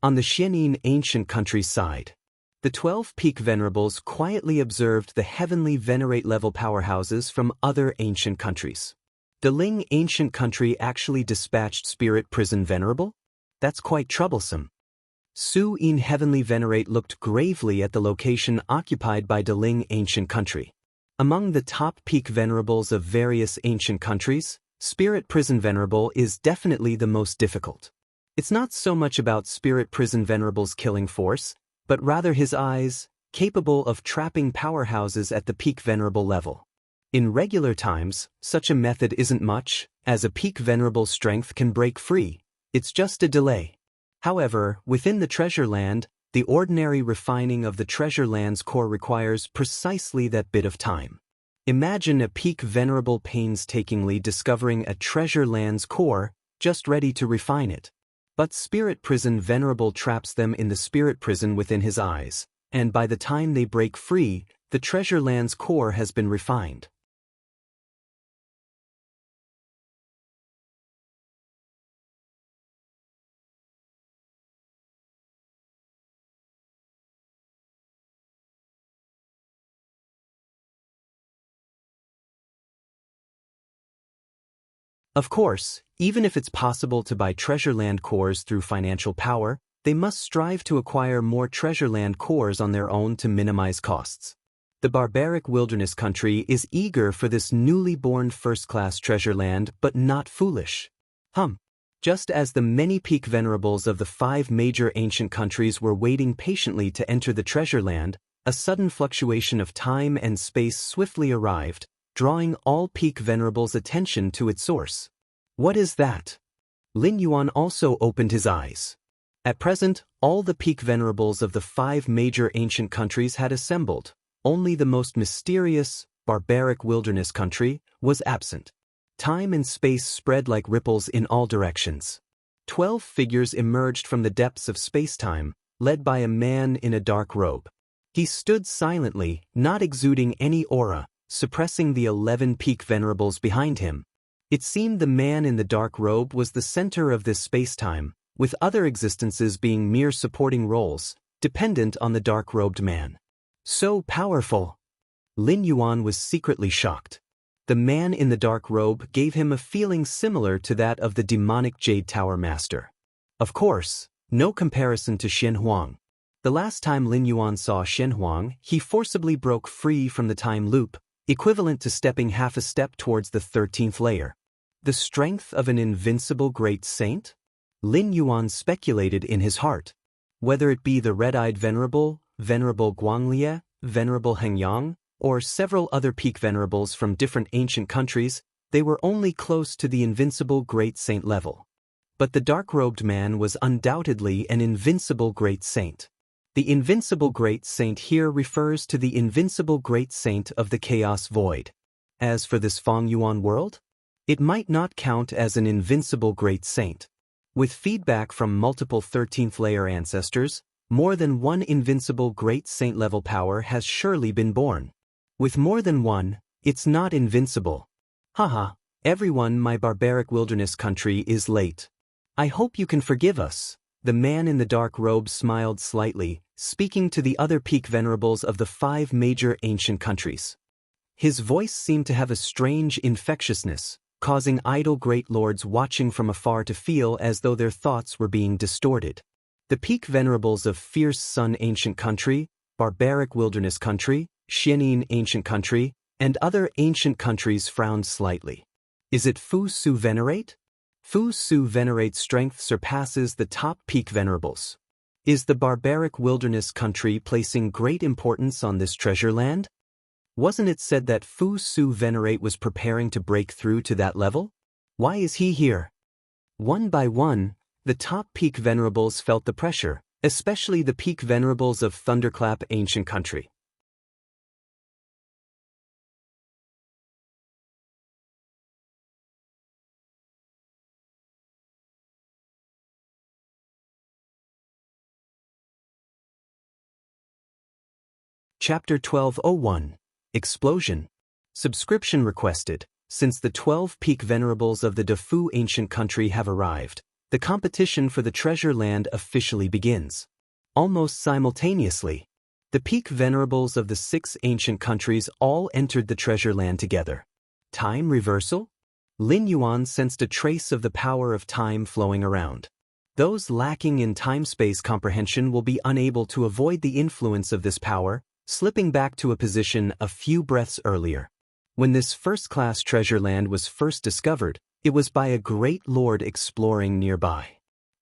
On the Xianxia ancient country side, the 12 peak venerables quietly observed the heavenly venerate level powerhouses from other ancient countries. Deling ancient country actually dispatched Spirit Prison Venerable? That's quite troublesome. Su In heavenly venerate looked gravely at the location occupied by Deling ancient country. Among the top peak venerables of various ancient countries, Spirit Prison Venerable is definitely the most difficult. It's not so much about Spirit Prison Venerable's killing force, but rather his eyes, capable of trapping powerhouses at the peak venerable level. In regular times, such a method isn't much, as a peak venerable strength can break free. It's just a delay. However, within the treasure land, the ordinary refining of the treasure land's core requires precisely that bit of time. Imagine a peak venerable painstakingly discovering a treasure land's core, just ready to refine it. But Spirit Prison Venerable traps them in the spirit prison within his eyes, and by the time they break free, the treasure land's core has been refined. Of course, even if it's possible to buy treasure land cores through financial power, they must strive to acquire more treasure land cores on their own to minimize costs. The barbaric wilderness country is eager for this newly born first-class treasure land, but not foolish. Just as the many peak venerables of the 5 major ancient countries were waiting patiently to enter the treasure land, a sudden fluctuation of time and space swiftly arrived, drawing all peak venerables' attention to its source. What is that? Lin Yuan also opened his eyes. At present, all the peak venerables of the 5 major ancient countries had assembled. Only the most mysterious, barbaric wilderness country was absent. Time and space spread like ripples in all directions. 12 figures emerged from the depths of space-time, led by a man in a dark robe. He stood silently, not exuding any aura, suppressing the 11 peak venerables behind him. It seemed the man in the dark robe was the center of this space-time, with other existences being mere supporting roles, dependent on the dark-robed man. So powerful! Lin Yuan was secretly shocked. The man in the dark robe gave him a feeling similar to that of the demonic Jade Tower Master. Of course, no comparison to Shen Huang. The last time Lin Yuan saw Shen Huang, he forcibly broke free from the time loop, equivalent to stepping half a step towards the 13th layer. The strength of an invincible great saint? Lin Yuan speculated in his heart. Whether it be the red-eyed venerable, Venerable Guanglian, Venerable Hengyang, or several other peak venerables from different ancient countries, they were only close to the invincible great saint level. But the dark-robed man was undoubtedly an invincible great saint. The invincible great saint here refers to the invincible great saint of the chaos void. As for this Feng Yuan world, it might not count as an invincible great saint. With feedback from multiple 13th layer ancestors, More than one invincible great saint-level power has surely been born. With more than one, it's not invincible. Haha, everyone, my barbaric wilderness country is late. I hope you can forgive us. The man in the dark robe smiled slightly, speaking to the other peak venerables of the 5 major ancient countries. His voice seemed to have a strange infectiousness, causing idle great lords watching from afar to feel as though their thoughts were being distorted. The peak venerables of Fierce Sun Ancient Country, Barbaric Wilderness Country, Xianin Ancient Country, and other ancient countries frowned slightly. Is it Fu Su Venerate? Fu Su Venerate's strength surpasses the top peak venerables. Is the Barbaric Wilderness Country placing great importance on this treasure land? Wasn't it said that Fu Su Venerate was preparing to break through to that level? Why is he here? One by one, the top peak venerables felt the pressure, especially the peak venerables of Thunderclap Ancient Country. Chapter 1201. Explosion. Subscription requested. Since the 12 peak venerables of the Defu Ancient Country have arrived, the competition for the treasure land officially begins. Almost simultaneously, the peak venerables of the 6 ancient countries all entered the treasure land together. Time reversal? Lin Yuan sensed a trace of the power of time flowing around. Those lacking in time-space comprehension will be unable to avoid the influence of this power, slipping back to a position a few breaths earlier. When this first-class treasure land was first discovered, it was by a great lord exploring nearby.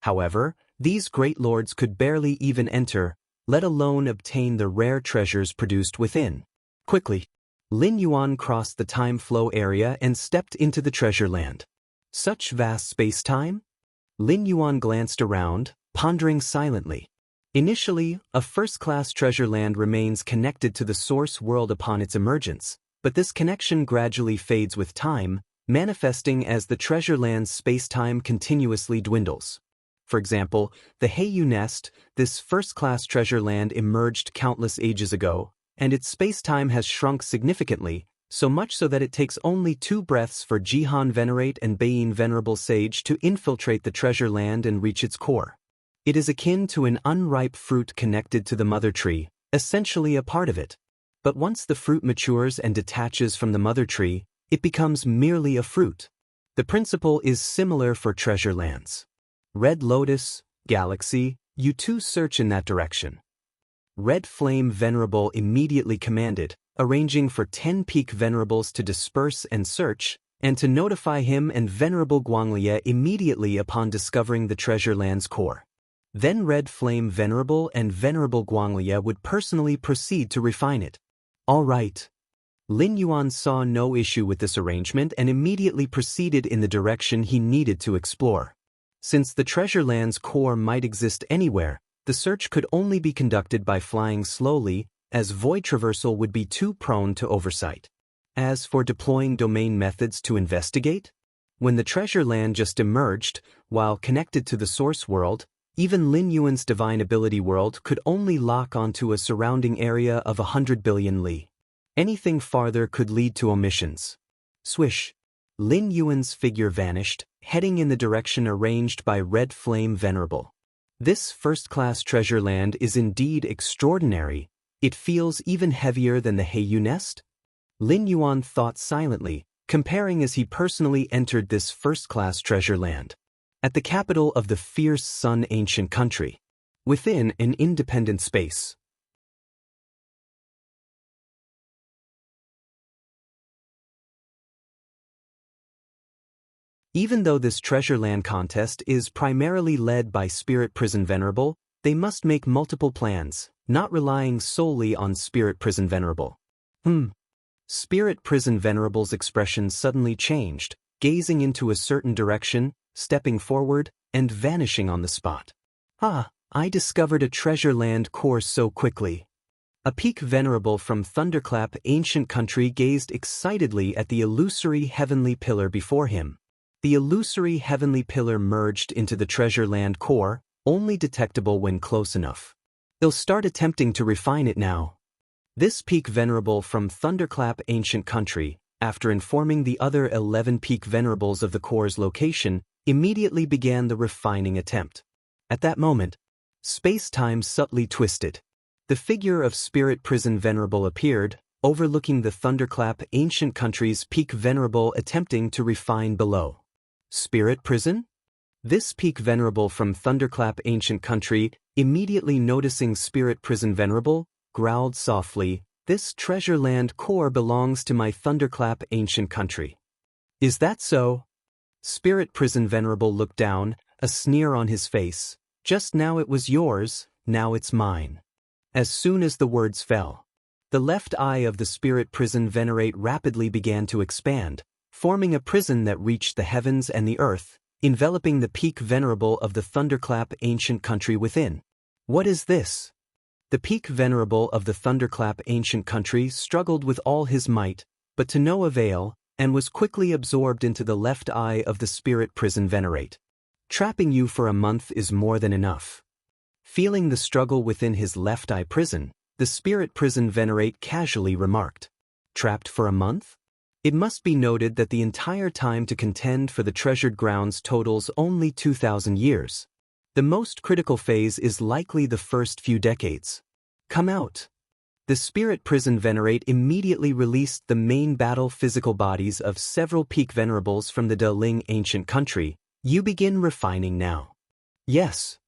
However, these great lords could barely even enter, let alone obtain the rare treasures produced within. Quickly, Lin Yuan crossed the time flow area and stepped into the treasure land. Such vast space-time? Lin Yuan glanced around, pondering silently. Initially, a first-class treasure land remains connected to the source world upon its emergence, but this connection gradually fades with time, manifesting as the treasure land's space-time continuously dwindles. For example, the Heiyu Nest, this first-class treasure land emerged countless ages ago, and its space-time has shrunk significantly, so much so that it takes only 2 breaths for Jihan Venerate and Beiyin Venerable Sage to infiltrate the treasure land and reach its core. It is akin to an unripe fruit connected to the mother tree, essentially a part of it. But once the fruit matures and detaches from the mother tree, it becomes merely a fruit. The principle is similar for treasure lands. Red Lotus, Galaxy, you too search in that direction. Red Flame Venerable immediately commanded, arranging for 10 peak venerables to disperse and search, and to notify him and Venerable Guanglia immediately upon discovering the treasure land's core. Then Red Flame Venerable and Venerable Guanglia would personally proceed to refine it. All right. Lin Yuan saw no issue with this arrangement and immediately proceeded in the direction he needed to explore. Since the treasure land's core might exist anywhere, the search could only be conducted by flying slowly, as void traversal would be too prone to oversight. As for deploying domain methods to investigate, when the treasure land just emerged, while connected to the source world, even Lin Yuan's divine ability world could only lock onto a surrounding area of 100 billion li. Anything farther could lead to omissions. Swish. Lin Yuan's figure vanished, heading in the direction arranged by Red Flame Venerable. This first-class treasure land is indeed extraordinary. It feels even heavier than the Heiyu Nest? Lin Yuan thought silently, comparing as he personally entered this first-class treasure land. At the capital of the Fierce Sun Ancient Country, within an independent space. Even though this treasure land contest is primarily led by Spirit Prison Venerable, they must make multiple plans, not relying solely on Spirit Prison Venerable. Spirit Prison Venerable's expression suddenly changed, gazing into a certain direction, stepping forward, and vanishing on the spot. I discovered a treasure land core so quickly. A peak venerable from Thunderclap Ancient Country gazed excitedly at the illusory heavenly pillar before him. The illusory heavenly pillar merged into the treasure land core, only detectable when close enough. They'll start attempting to refine it now. This peak venerable from Thunderclap Ancient Country, after informing the other 11 peak venerables of the core's location, immediately began the refining attempt. At that moment, space-time subtly twisted. The figure of Spirit Prison Venerable appeared, overlooking the Thunderclap Ancient Country's peak venerable attempting to refine below. Spirit Prison? This peak venerable from Thunderclap Ancient Country, immediately noticing Spirit Prison Venerable, growled softly, "This treasure land core belongs to my Thunderclap Ancient Country." "Is that so?" Spirit Prison Venerable looked down, a sneer on his face. "Just now it was yours, now it's mine." As soon as the words fell, the left eye of the Spirit Prison Venerate rapidly began to expand, forming a prison that reached the heavens and the earth, enveloping the peak venerable of the Thunderclap Ancient Country within. "What is this?" The peak venerable of the Thunderclap Ancient Country struggled with all his might, but to no avail, and was quickly absorbed into the left eye of the Spirit Prison Venerate. "Trapping you for a month is more than enough." Feeling the struggle within his left eye prison, the Spirit Prison Venerate casually remarked, "Trapped for a month?" It must be noted that the entire time to contend for the treasured grounds totals only 2,000 years. The most critical phase is likely the first few decades. "Come out." The Spirit Prison Venerate immediately released the main battle physical bodies of several peak venerables from the Daoling Ancient Country. "You begin refining now." "Yes."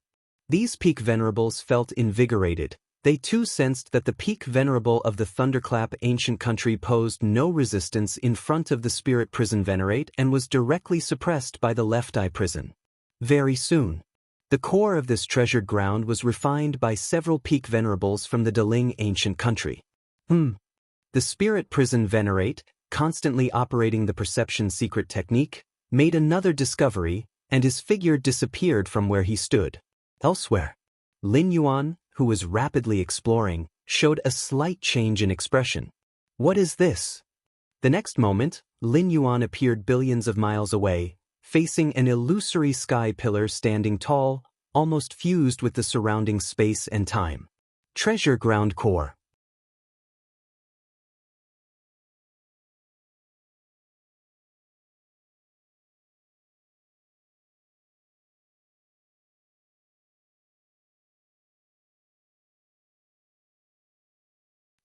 These peak venerables felt invigorated. They too sensed that the peak venerable of the Thunderclap Ancient Country posed no resistance in front of the Spirit Prison Venerate and was directly suppressed by the left eye prison. Very soon, the core of this treasured ground was refined by several peak venerables from the Daoling Ancient Country. The Spirit Prison Venerate, constantly operating the perception secret technique, made another discovery, and his figure disappeared from where he stood. Elsewhere, Lin Yuan, who was rapidly exploring, showed a slight change in expression. "What is this?" The next moment, Lin Yuan appeared billions of miles away, facing an illusory sky pillar standing tall, almost fused with the surrounding space and time. Treasure Ground Core.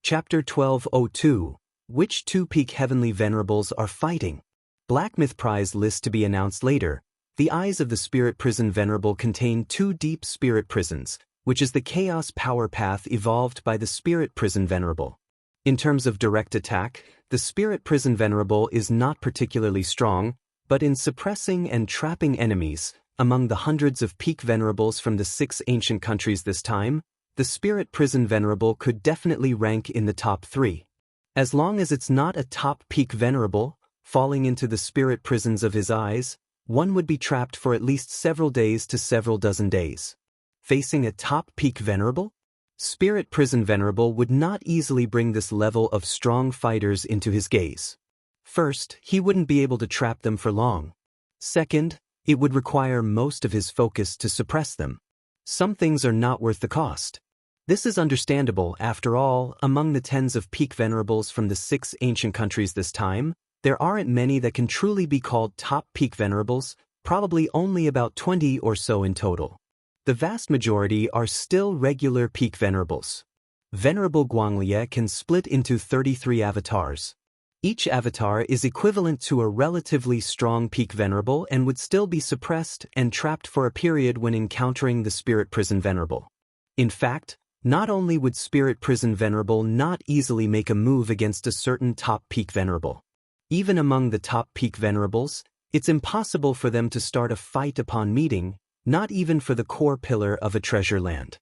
Chapter 1202. Which two peak heavenly venerables are fighting? Black Myth Prize list to be announced later. The eyes of the Spirit Prison Venerable contain two deep spirit prisons, which is the chaos power path evolved by the Spirit Prison Venerable. In terms of direct attack, the Spirit Prison Venerable is not particularly strong, but in suppressing and trapping enemies, among the hundreds of peak venerables from the 6 ancient countries this time, the Spirit Prison Venerable could definitely rank in the top 3. As long as it's not a top peak venerable, falling into the spirit prisons of his eyes, one would be trapped for at least several days to several dozen days. Facing a top peak venerable? Spirit Prison Venerable would not easily bring this level of strong fighters into his gaze. First, he wouldn't be able to trap them for long. Second, it would require most of his focus to suppress them. Some things are not worth the cost. This is understandable. After all, among the tens of peak venerables from the 6 ancient countries this time, there aren't many that can truly be called top peak venerables, probably only about 20 or so in total. The vast majority are still regular peak venerables. Venerable Guanglie can split into 33 avatars. Each avatar is equivalent to a relatively strong peak venerable and would still be suppressed and trapped for a period when encountering the Spirit Prison Venerable. In fact, not only would Spirit Prison Venerable not easily make a move against a certain top peak venerable. Even among the top peak venerables, it's impossible for them to start a fight upon meeting, not even for the core pillar of a treasure land.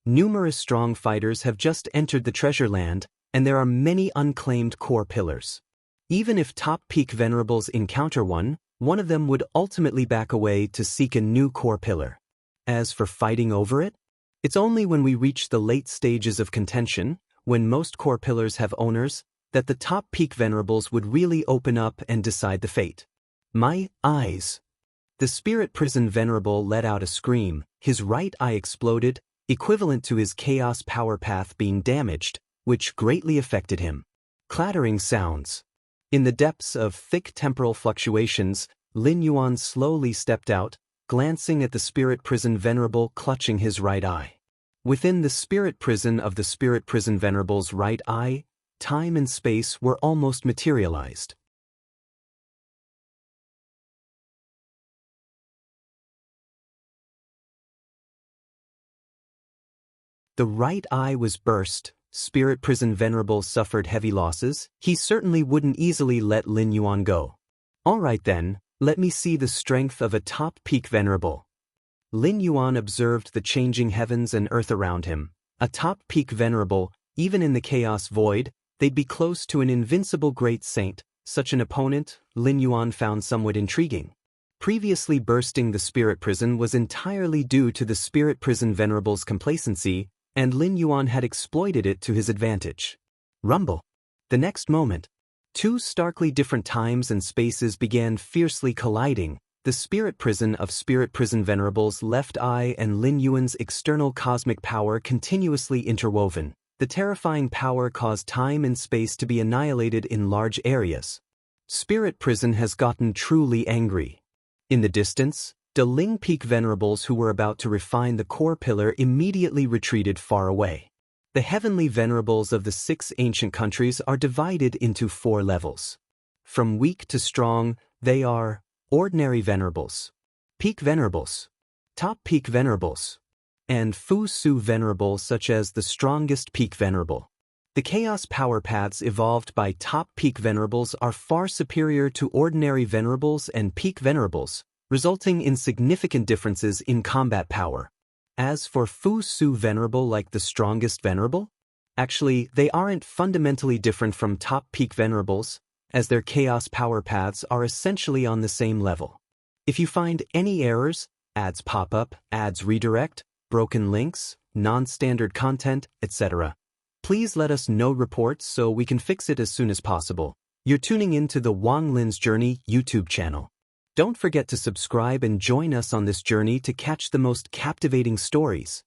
Numerous strong fighters have just entered the treasure land, and there are many unclaimed core pillars. Even if top peak venerables encounter one of them would ultimately back away to seek a new core pillar. As for fighting over it, it's only when we reach the late stages of contention, when most core pillars have owners, that the top peak venerables would really open up and decide the fate. My eyes. The Spirit Prison Venerable let out a scream, his right eye exploded, equivalent to his chaos power path being damaged, which greatly affected him. Clattering sounds. In the depths of thick temporal fluctuations, Lin Yuan slowly stepped out, glancing at the spirit prison venerable clutching his right eye. Within the spirit prison of the spirit prison venerable's right eye, time and space were almost materialized. The right eye was burst. Spirit prison venerable suffered heavy losses. He certainly wouldn't easily let Lin Yuan go. All right then, let me see the strength of a top peak venerable. Lin Yuan observed the changing heavens and earth around him. A top peak venerable, even in the chaos void, they'd be close to an invincible great saint. Such an opponent, Lin Yuan found somewhat intriguing. Previously bursting the spirit prison was entirely due to the spirit prison venerable's complacency, and Lin Yuan had exploited it to his advantage. Rumble. The next moment, two starkly different times and spaces began fiercely colliding, the spirit prison of spirit prison venerable's left eye and Lin Yuan's external cosmic power continuously interwoven. The terrifying power caused time and space to be annihilated in large areas. Spirit prison has gotten truly angry. In the distance, the Ling Peak venerables who were about to refine the core pillar immediately retreated far away. The heavenly venerables of the 6 ancient countries are divided into 4 levels. From weak to strong, they are ordinary venerables, peak venerables, top peak venerables, and Fu Su venerable such as the strongest peak venerable. The chaos power paths evolved by top peak venerables are far superior to ordinary venerables and peak venerables, resulting in significant differences in combat power. As for Fu Su venerable like the strongest venerable, actually they aren't fundamentally different from top peak venerables, as their chaos power paths are essentially on the same level. If you find any errors, ads pop up, ads redirect, broken links, non-standard content, etc., please let us know reports so we can fix it as soon as possible. You're tuning in to the Wang Lin's Journey YouTube channel. Don't forget to subscribe and join us on this journey to catch the most captivating stories.